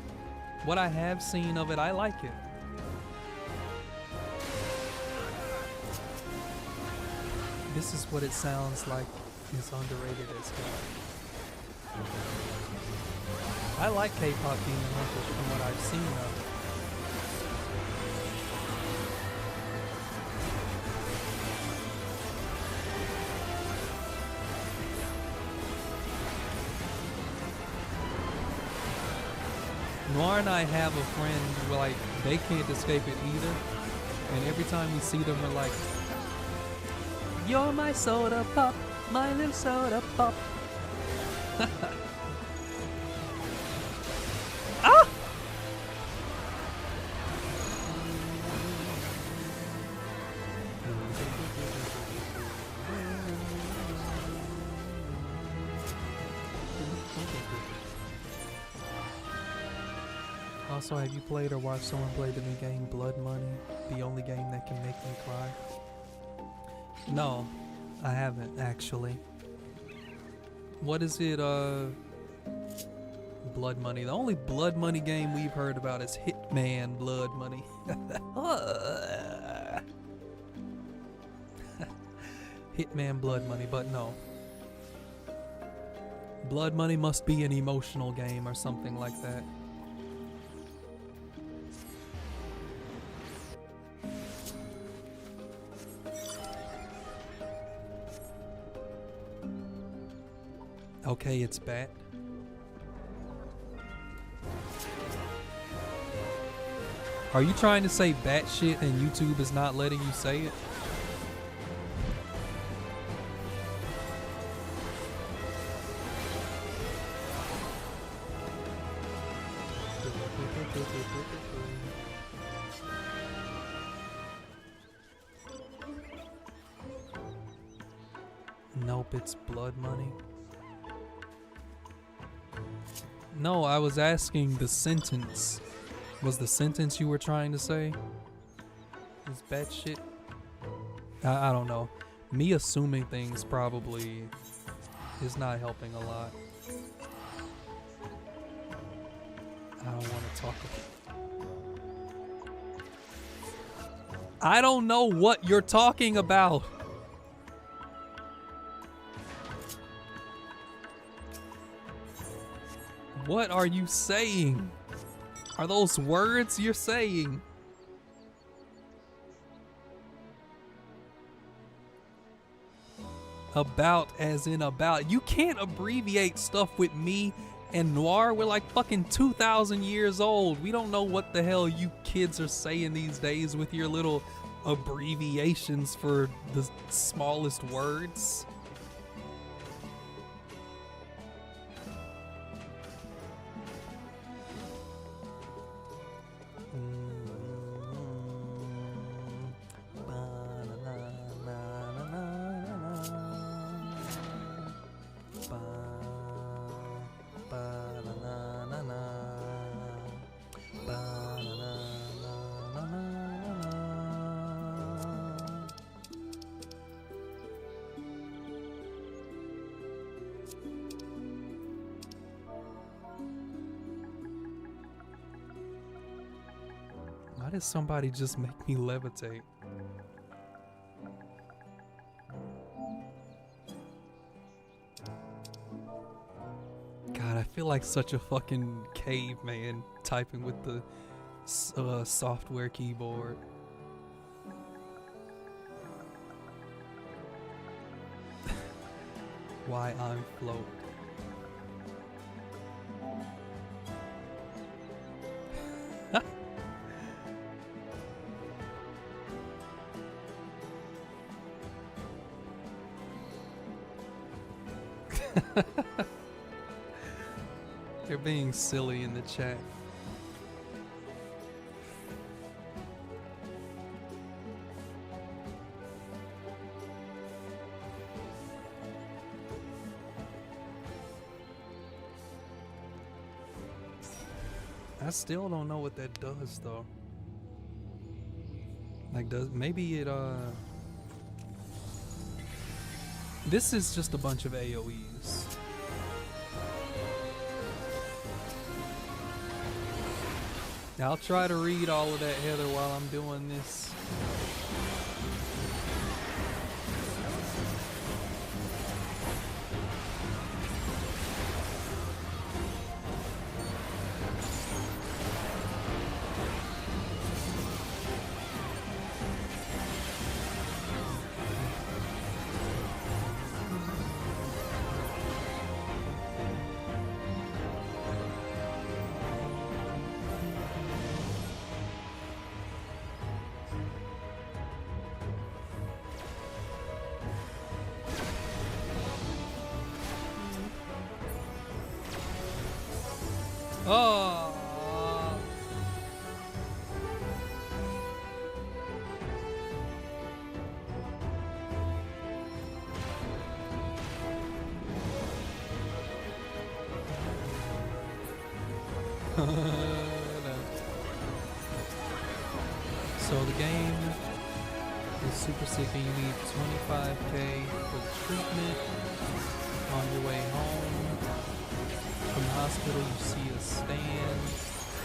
Speaker 1: what I have seen of it. I like it. This is what it sounds like is underrated as well. I like K-pop Demon Hunters from what I've seen of it. Noir and I have a friend who, like, they can't escape it either. And every time we see them, we're like, you're my soda pop, my little soda pop. Ah! Also, have you played or watched someone play the new game Blood Money? The only game that can make me cry? No, I haven't actually. What is it, Blood Money? The only Blood Money game we've heard about is Hitman Blood Money. Hitman Blood Money, but no. Blood Money must be an emotional game or something like that. Okay, it's bat. Are you trying to say bat shit and YouTube is not letting you say it? Nope, it's Blood Money. No, I was asking the sentence. Was the sentence you were trying to say? Is bad shit? I don't know. Me assuming things probably is not helping a lot. I don't want to talk about it. I don't know what you're talking about. What are you saying? Are those words you're saying? About as in about. You can't abbreviate stuff with me and Noir. We're like fucking 2,000 years old. We don't know what the hell you kids are saying these days with your little abbreviations for the smallest words. Why did somebody just make me levitate? God, I feel like such a fucking caveman typing with the software keyboard. Why I'm float. They're being silly in the chat. I still don't know what that does though. Like, does maybe it This is just a bunch of AoEs. Now I'll try to read all of that, Heather, while I'm doing this. Oh. So the game is super sick and you need 25k for the treatment. On your way home from the hospital, you see a stand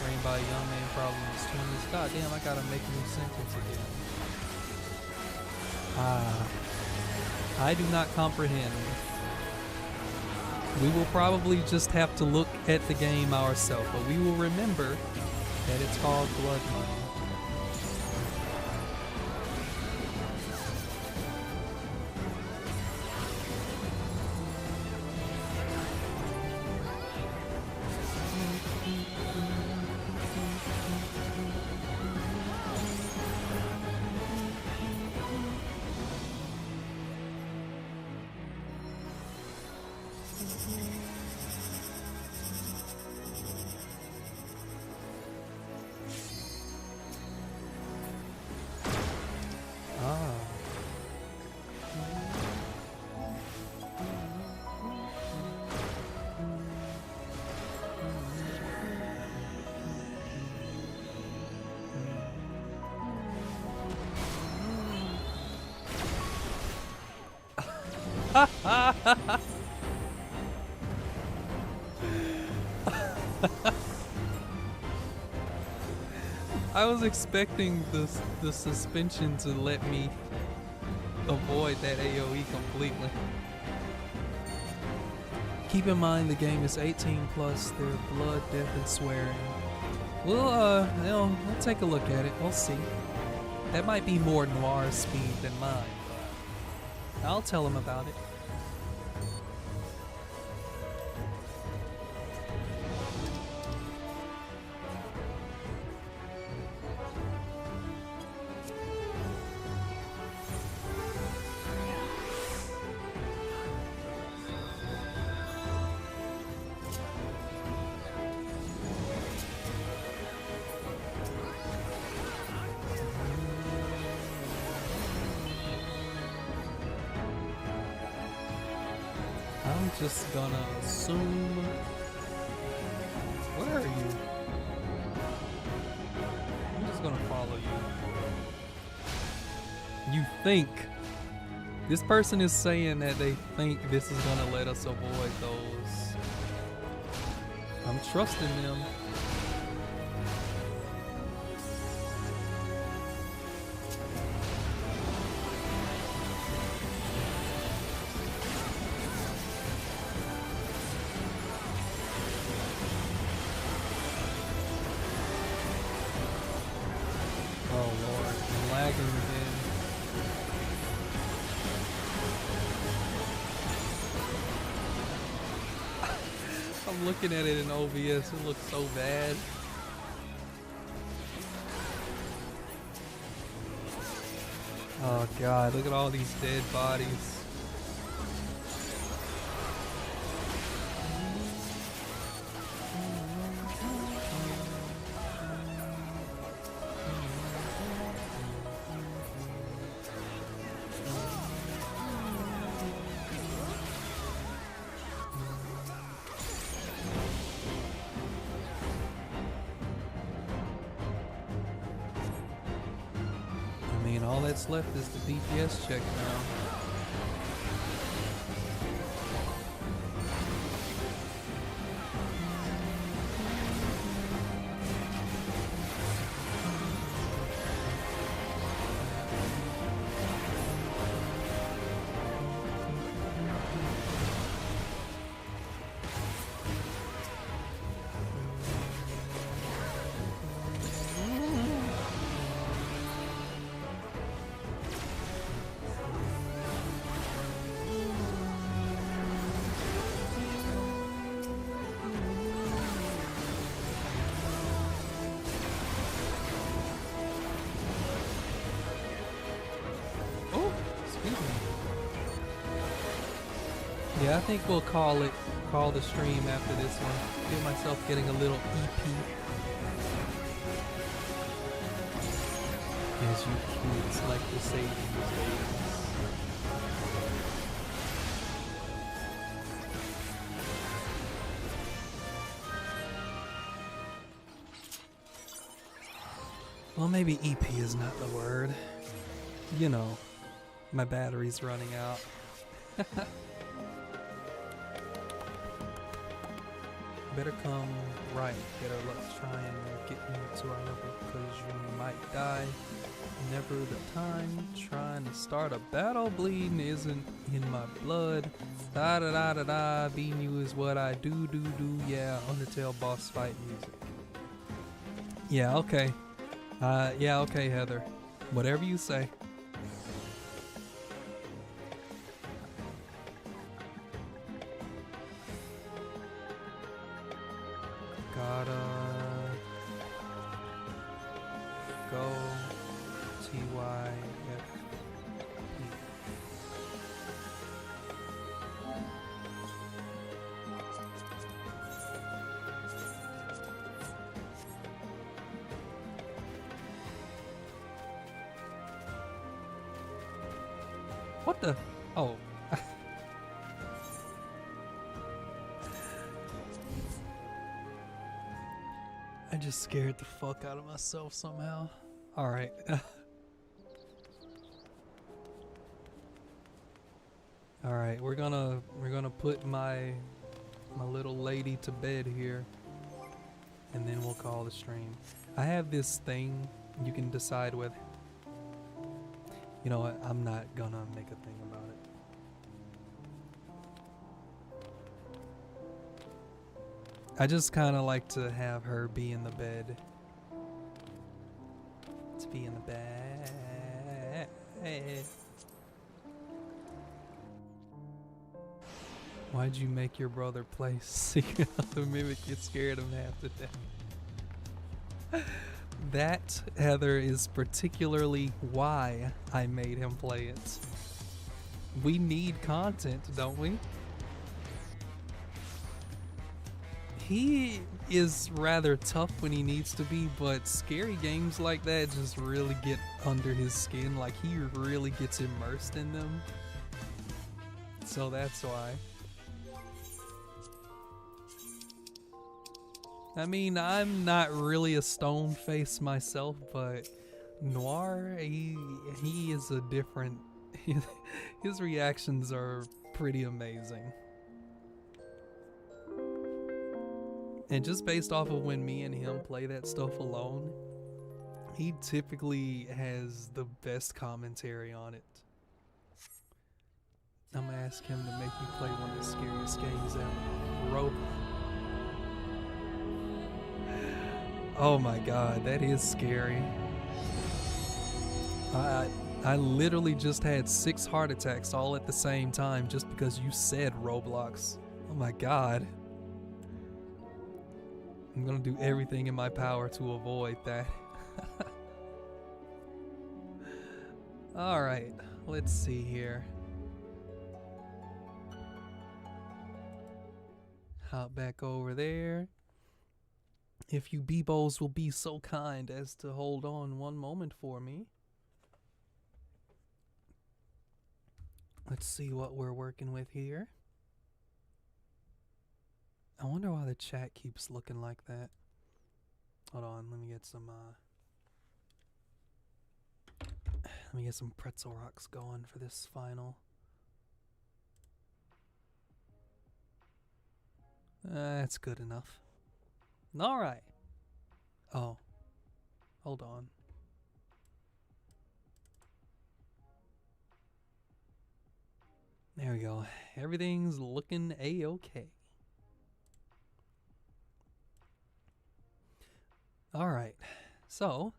Speaker 1: ran by a young man, probably in his 20s. God damn, I gotta make a new sentence again. I do not comprehend. We will probably just have to look at the game ourselves, but we will remember that it's called Blood Money. I was expecting the suspension to let me avoid that AoE completely. Keep in mind the game is 18 plus. There's blood, death, and swearing. We'll take a look at it. We'll see. That might be more Noir's speed than mine, but I'll tell him about it. I'm just gonna assume. Where are you? I'm just gonna follow you. You think. This person is saying that they think this is gonna let us avoid those. I'm trusting them. I'm looking at it in OBS, it looks so bad. Oh god, look at all these dead bodies. All that's left is the DPS check now. Yeah, I think we'll call the stream after this one. Feel myself getting a little EP. As you kids like to say these days. Well, maybe EP is not the word. You know, my battery's running out. Better come right. Better let's try and get into our number because you might die. Never the time. Trying to start a battle. Bleeding isn't in my blood. Da da da da da. Being you is what I do. Yeah, Undertale boss fight music. Yeah, okay. Yeah, okay, Heather. Whatever you say. Gotta go TYF. What the? Oh. I just scared the fuck out of myself somehow. Alright. Alright, we're gonna put my little lady to bed here. And then we'll call the stream. I have this thing you can decide whether. You know what? I'm not gonna make a thing about it. I just kind of like to have her be in the bed. To be in the bed. Why'd you make your brother play Secret of the Mimic? You scared him half to death. That, Heather, is particularly why I made him play it. We need content, don't we? He is rather tough when he needs to be, but scary games like that just really get under his skin. Like, he really gets immersed in them. So that's why. I mean, I'm not really a stone face myself, but Noir, he is a different. His reactions are pretty amazing. And just based off of when me and him play that stuff alone, he typically has the best commentary on it. I'm gonna ask him to make me play one of the scariest games ever. Rope. Oh my god, that is scary. I literally just had 6 heart attacks all at the same time just because you said Roblox. Oh my god. I'm gonna do everything in my power to avoid that. Alright, let's see here. Hop back over there. If you Beebos will be so kind as to hold on one moment for me. Let's see what we're working with here. I wonder why the chat keeps looking like that. Hold on, let me get some pretzel rocks going for this final. That's good enough. Alright. Oh. Hold on. There we go. Everything's looking a-okay. Alright. So,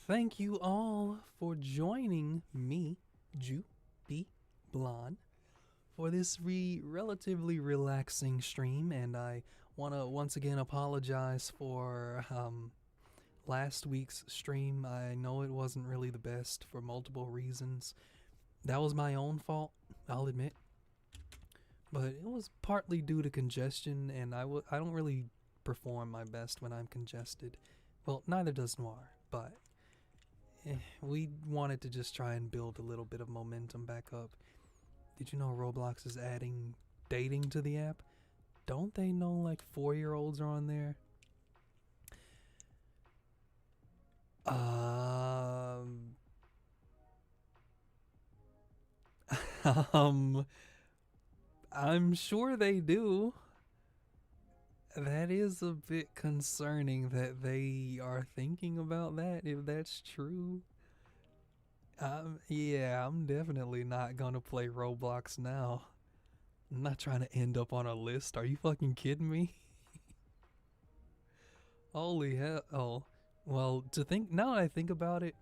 Speaker 1: thank you all for joining me, Ju-B Blonde, for this relatively relaxing stream, and I want to once again apologize for last week's stream. I know it wasn't really the best for multiple reasons. That was my own fault, I'll admit. but it was partly due to congestion, and I don't really perform my best when I'm congested. Well, neither does Noir, but we wanted to just try and build a little bit of momentum back up. Did you know Roblox is adding dating to the app? Don't they know like 4-year-olds are on there? I'm sure they do. That is a bit concerning that they are thinking about that, if that's true. Yeah, I'm definitely not gonna play Roblox now. I'm not trying to end up on a list. Are you fucking kidding me? Holy hell. Oh, well, now that I think about it,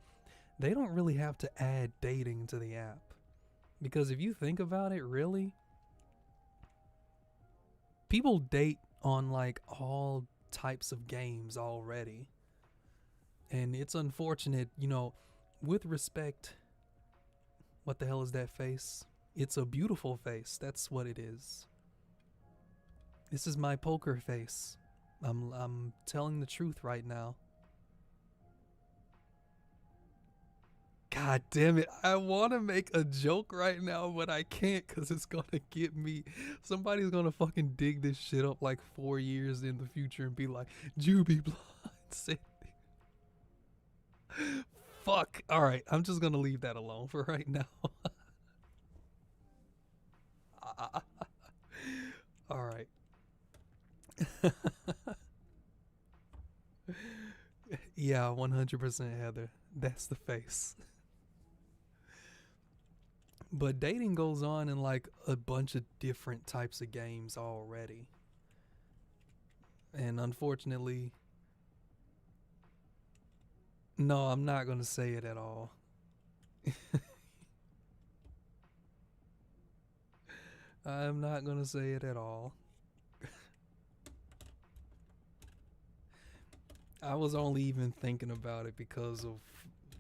Speaker 1: they don't really have to add dating to the app. Because if you think about it, really, people date on like all types of games already. And it's unfortunate, you know, with respect, what the hell is that face? It's a beautiful face. That's what it is. This is my poker face. I'm telling the truth right now. God damn it. I want to make a joke right now, but I can't because it's going to get me. Somebody's going to fucking dig this shit up like 4 years in the future and be like, Juby Blind said. Fuck. All right. I'm just going to leave that alone for right now. All right. Yeah, 100% Heather. That's the face. But dating goes on in like a bunch of different types of games already. And unfortunately, no, I'm not going to say it at all. I'm not going to say it at all. I was only even thinking about it because of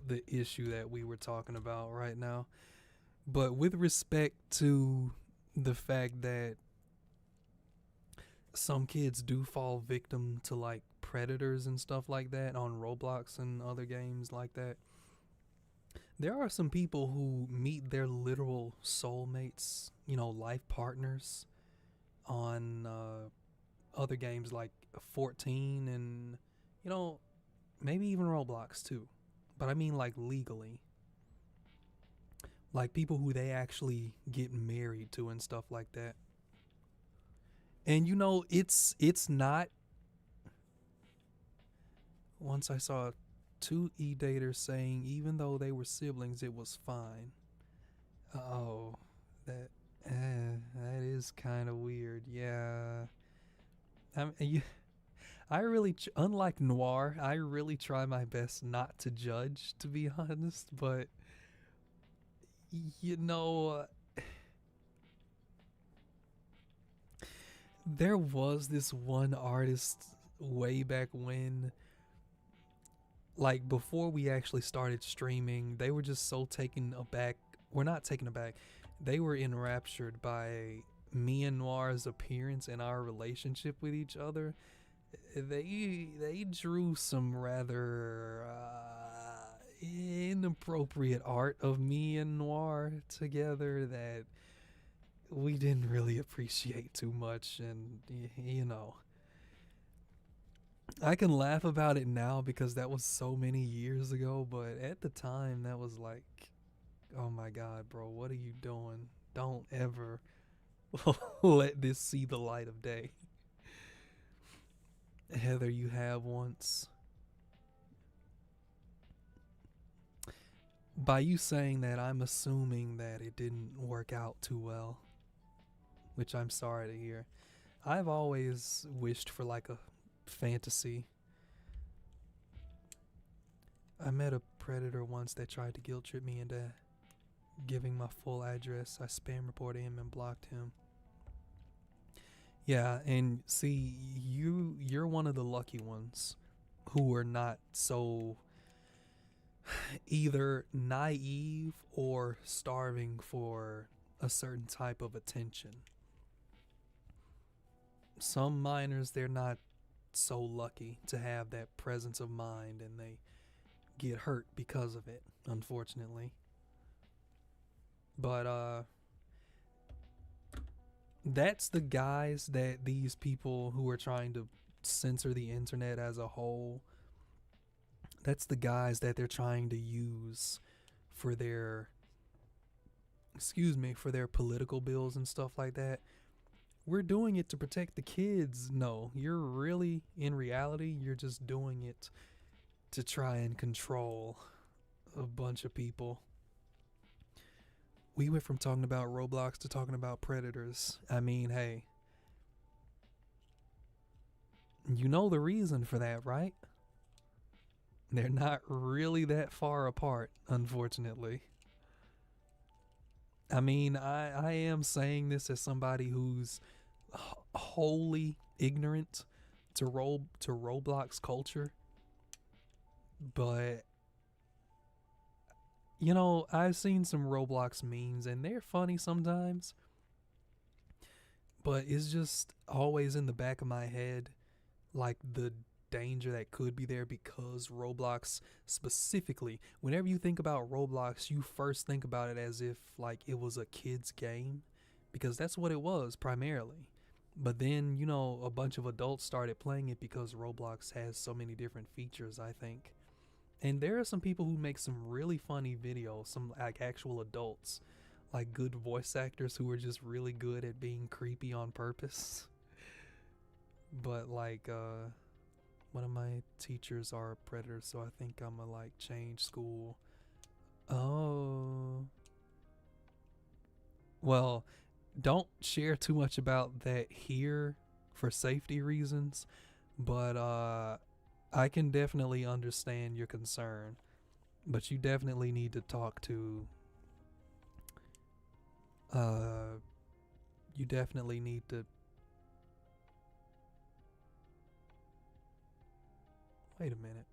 Speaker 1: the issue that we were talking about right now. But with respect to the fact that some kids do fall victim to like predators and stuff like that on Roblox and other games like that, there are some people who meet their literal soulmates, you know, life partners on other games like 14 and, you know, maybe even Roblox too. But I mean like legally. Like people who they actually get married to and stuff like that. And you know, it's not. Once I saw 2 e-daters saying even though they were siblings, it was fine. Oh, that is kind of weird. Yeah. I really, unlike Noir, I really try my best not to judge, to be honest, but you know, there was this one artist way back when, like before we actually started streaming, they were just so taken aback. We're not taken aback. They were enraptured by me and Noir's appearance and our relationship with each other. They drew some rather inappropriate art of me and Noir together that we didn't really appreciate too much, and you know, I can laugh about it now because that was so many years ago, but at the time that was like, oh my god, bro, what are you doing? Don't ever let this see the light of day. Heather, you have once. By you saying that, I'm assuming that it didn't work out too well, which I'm sorry to hear. I've always wished for like a fantasy. I met a predator once that tried to guilt trip me into giving my full address. I spam reported him and blocked him. Yeah, and see, you're one of the lucky ones who were not so either naive or starving for a certain type of attention. some minors, they're not so lucky to have that presence of mind, and they get hurt because of it, unfortunately. But that's the guys that these people who are trying to censor the internet as a whole, that's the guys that they're trying to use for their for their political bills and stuff like that. We're doing it to protect the kids. No, you're really, in reality, you're just doing it to try and control a bunch of people. We went from talking about Roblox to talking about predators. I mean, hey, you know the reason for that, right? They're not really that far apart, unfortunately. I mean, I am saying this as somebody who's wholly ignorant to Roblox culture, but you know, I've seen some Roblox memes and they're funny sometimes, but it's just always in the back of my head, like the danger that could be there, because Roblox specifically, whenever you think about Roblox, you first think about it as if like it was a kid's game, because that's what it was primarily. But then, you know, a bunch of adults started playing it because Roblox has so many different features, I think. And there are some people who make some really funny videos, some like actual adults, like good voice actors who are just really good at being creepy on purpose. But like one of my teachers are a predator, so I think I'm gonna like change school. Oh. Well, don't share too much about that here for safety reasons, but I can definitely understand your concern. But you definitely need to talk to you definitely need to wait a minute.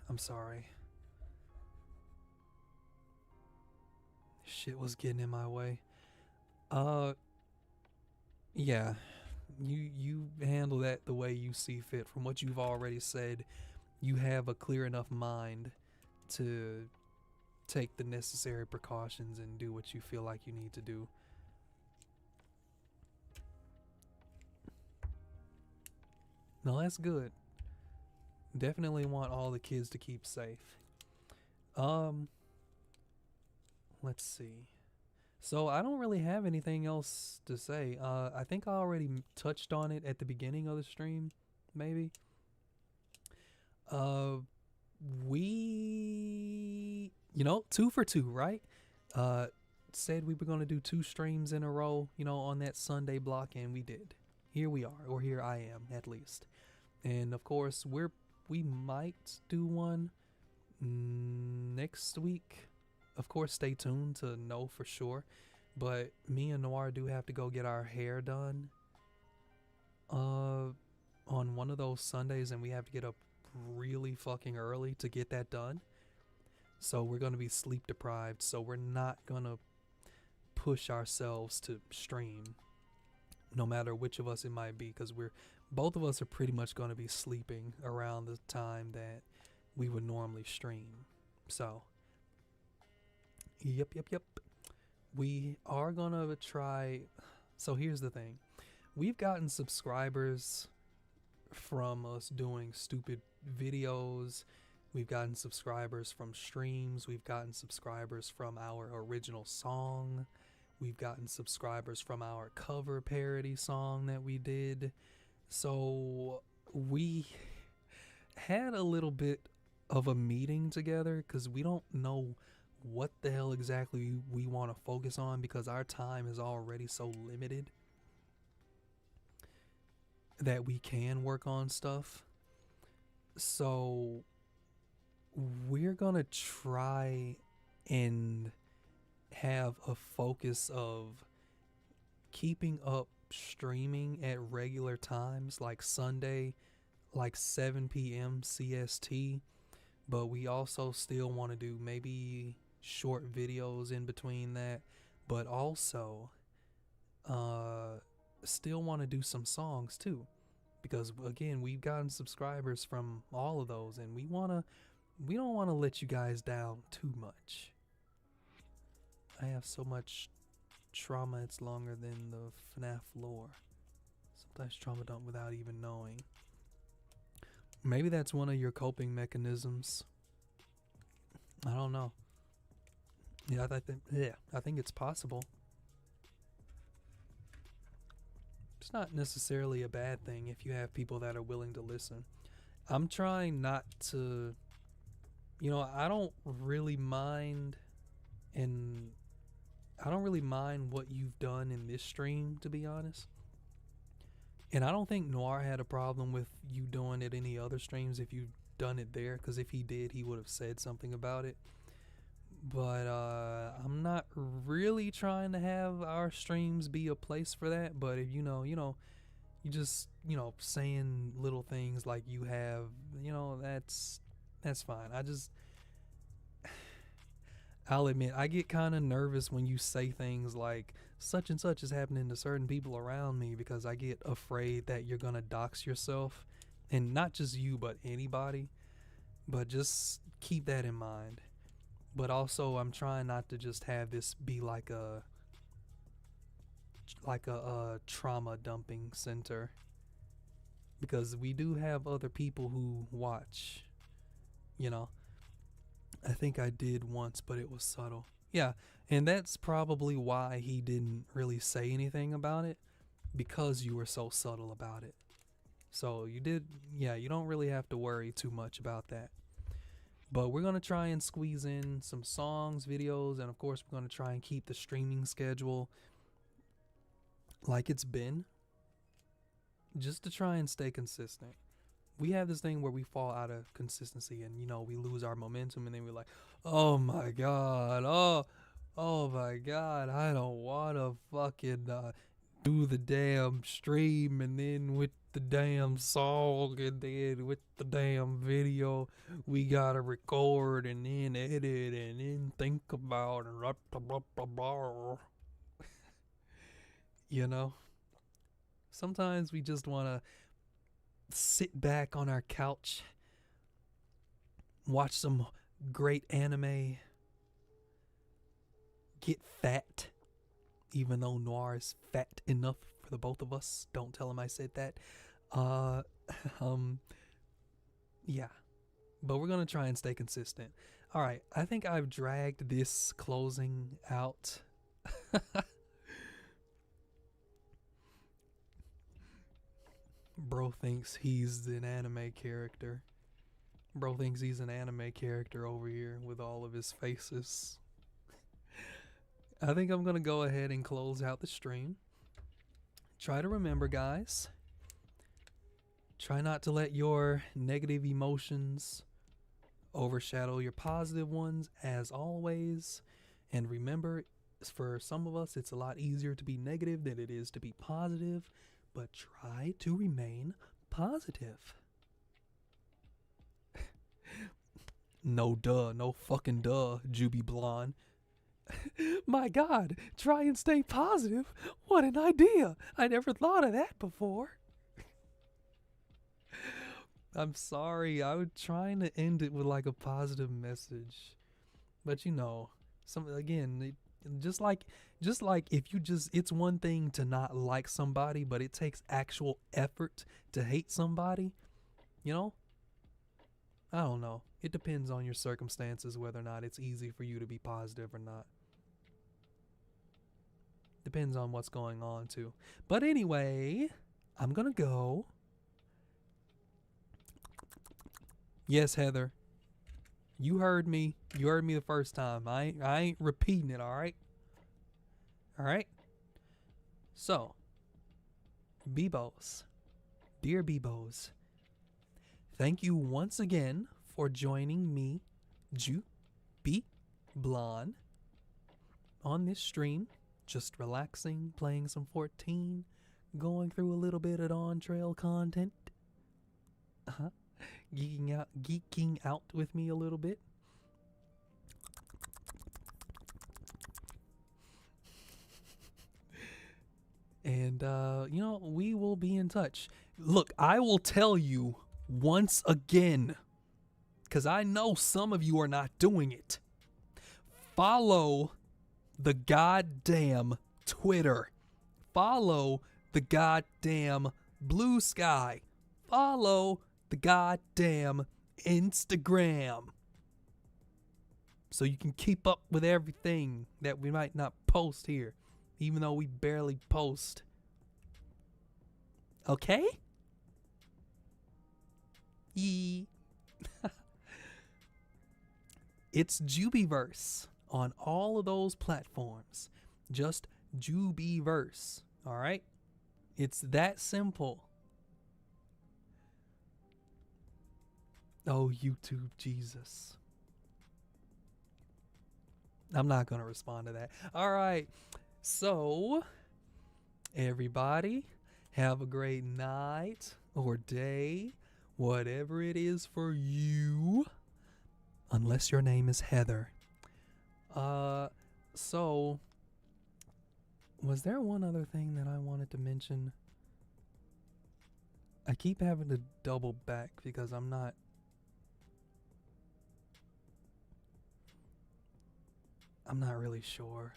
Speaker 1: I'm sorry. Shit was getting in my way. Yeah. You handle that the way you see fit. From what you've already said, you have a clear enough mind to take the necessary precautions and do what you feel like you need to do. No, that's good. Definitely want all the kids to keep safe. Let's see. So I don't really have anything else to say. I think I already touched on it at the beginning of the stream, maybe. We, you know, 2 for 2, right? Said we were gonna do 2 streams in a row, you know, on that Sunday block, and we did. Here we are, or here I am, at least. And of course, we might do one next week. Of course, stay tuned to know for sure. But me and Noir do have to go get our hair done on one of those Sundays, and we have to get up really fucking early to get that done. So we're going to be sleep deprived, so we're not going to push ourselves to stream, no matter which of us it might be, because both of us are pretty much going to be sleeping around the time that we would normally stream. So Yep. We are gonna try. So here's the thing. We've gotten subscribers from us doing stupid videos. We've gotten subscribers from streams. We've gotten subscribers from our original song. We've gotten subscribers from our cover parody song that we did. So we had a little bit of a meeting together because we don't know what the hell exactly we want to focus on, because our time is already so limited that we can work on stuff. So we're gonna try and have a focus of keeping up streaming at regular times, like Sunday, like 7 p.m. CST. But we also still want to do maybe short videos in between that, but also still want to do some songs too, because again, we've gotten subscribers from all of those, and we don't want to let you guys down too much. I have so much trauma, it's longer than the FNAF lore. Sometimes trauma dump without even knowing. Maybe that's one of your coping mechanisms. I don't know. Yeah, I think it's possible. It's not necessarily a bad thing if you have people that are willing to listen. I'm trying not to, I don't really mind, and I don't really mind what you've done in this stream, to be honest. And I don't think Noir had a problem with you doing it any other streams if you've done it there, because if he did, he would have said something about it. But I'm not really trying to have our streams be a place for that. But if you just saying little things like you have, that's fine. I'll admit, I get kind of nervous when you say things like such and such is happening to certain people around me, because I get afraid that you're gonna dox yourself, and not just you, but anybody. But just keep that in mind. But also, I'm trying not to just have this be like a trauma dumping center, because we do have other people who watch. I think I did once, but it was subtle. Yeah, and that's probably why he didn't really say anything about it, because you were so subtle about it. So you don't really have to worry too much about that. But we're going to try and squeeze in some songs, videos, and of course we're going to try and keep the streaming schedule like it's been, just to try and stay consistent. We have this thing where we fall out of consistency, and we lose our momentum, and then we're like, oh my god, oh my god, I don't want to fucking do the damn stream, and then with the damn song, and then with the damn video we gotta record and then edit and then think about it. Sometimes we just want to sit back on our couch, watch some great anime, get fat, even though Noir is fat enough for the both of us. Don't tell him I said that. Yeah, but we're gonna try and stay consistent. All right, I think I've dragged this closing out. Bro thinks he's an anime character. Bro thinks he's an anime character over here with all of his faces. I think I'm gonna go ahead and close out the stream. Try to remember, guys. Try not to let your negative emotions overshadow your positive ones, as always. And remember, for some of us, it's a lot easier to be negative than it is to be positive. But try to remain positive. No fucking duh, Juby Blonde. My god, try and stay positive. What an idea. I never thought of that before. I'm sorry, I was trying to end it with like a positive message. But just like if it's one thing to not like somebody, but it takes actual effort to hate somebody, I don't know. It depends on your circumstances whether or not it's easy for you to be positive or not. Depends on what's going on too. But anyway, I'm gonna go. Yes, Heather. You heard me. You heard me the first time. I ain't repeating it, alright? Alright? So, Bebos. Dear Bebos, thank you once again for joining me, Juby Blonde, on this stream. Just relaxing, playing some 14, going through a little bit of Dawntrail content. Geeking out with me a little bit. And, we will be in touch. Look, I will tell you once again, because I know some of you are not doing it. Follow the goddamn Twitter. Follow the goddamn Blue Sky. Follow the goddamn Instagram. So you can keep up with everything that we might not post here, even though we barely post. Okay? Yee. It's Jubiverse on all of those platforms. Just Jubiverse. Alright? It's that simple. Oh, YouTube Jesus. I'm not going to respond to that. Alright. So, everybody, have a great night or day, whatever it is for you. Unless your name is Heather. So, was there one other thing that I wanted to mention? I keep having to double back because I'm not really sure.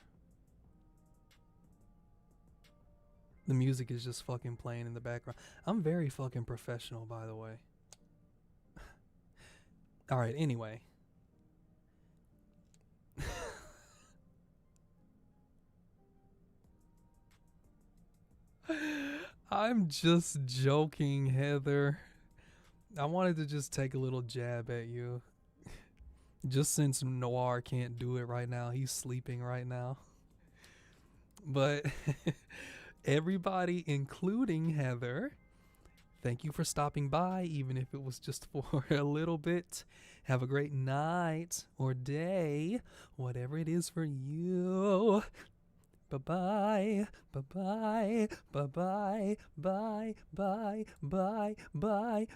Speaker 1: The music is just fucking playing in the background. I'm very fucking professional, by the way. Alright, anyway. I'm just joking, Heather. I wanted to just take a little jab at you. Just since Noir can't do it right now. He's sleeping right now. But everybody, including Heather, thank you for stopping by, even if it was just for a little bit. Have a great night or day, whatever it is for you. Bye-bye, bye-bye, bye-bye, bye, bye, bye, bye, bye.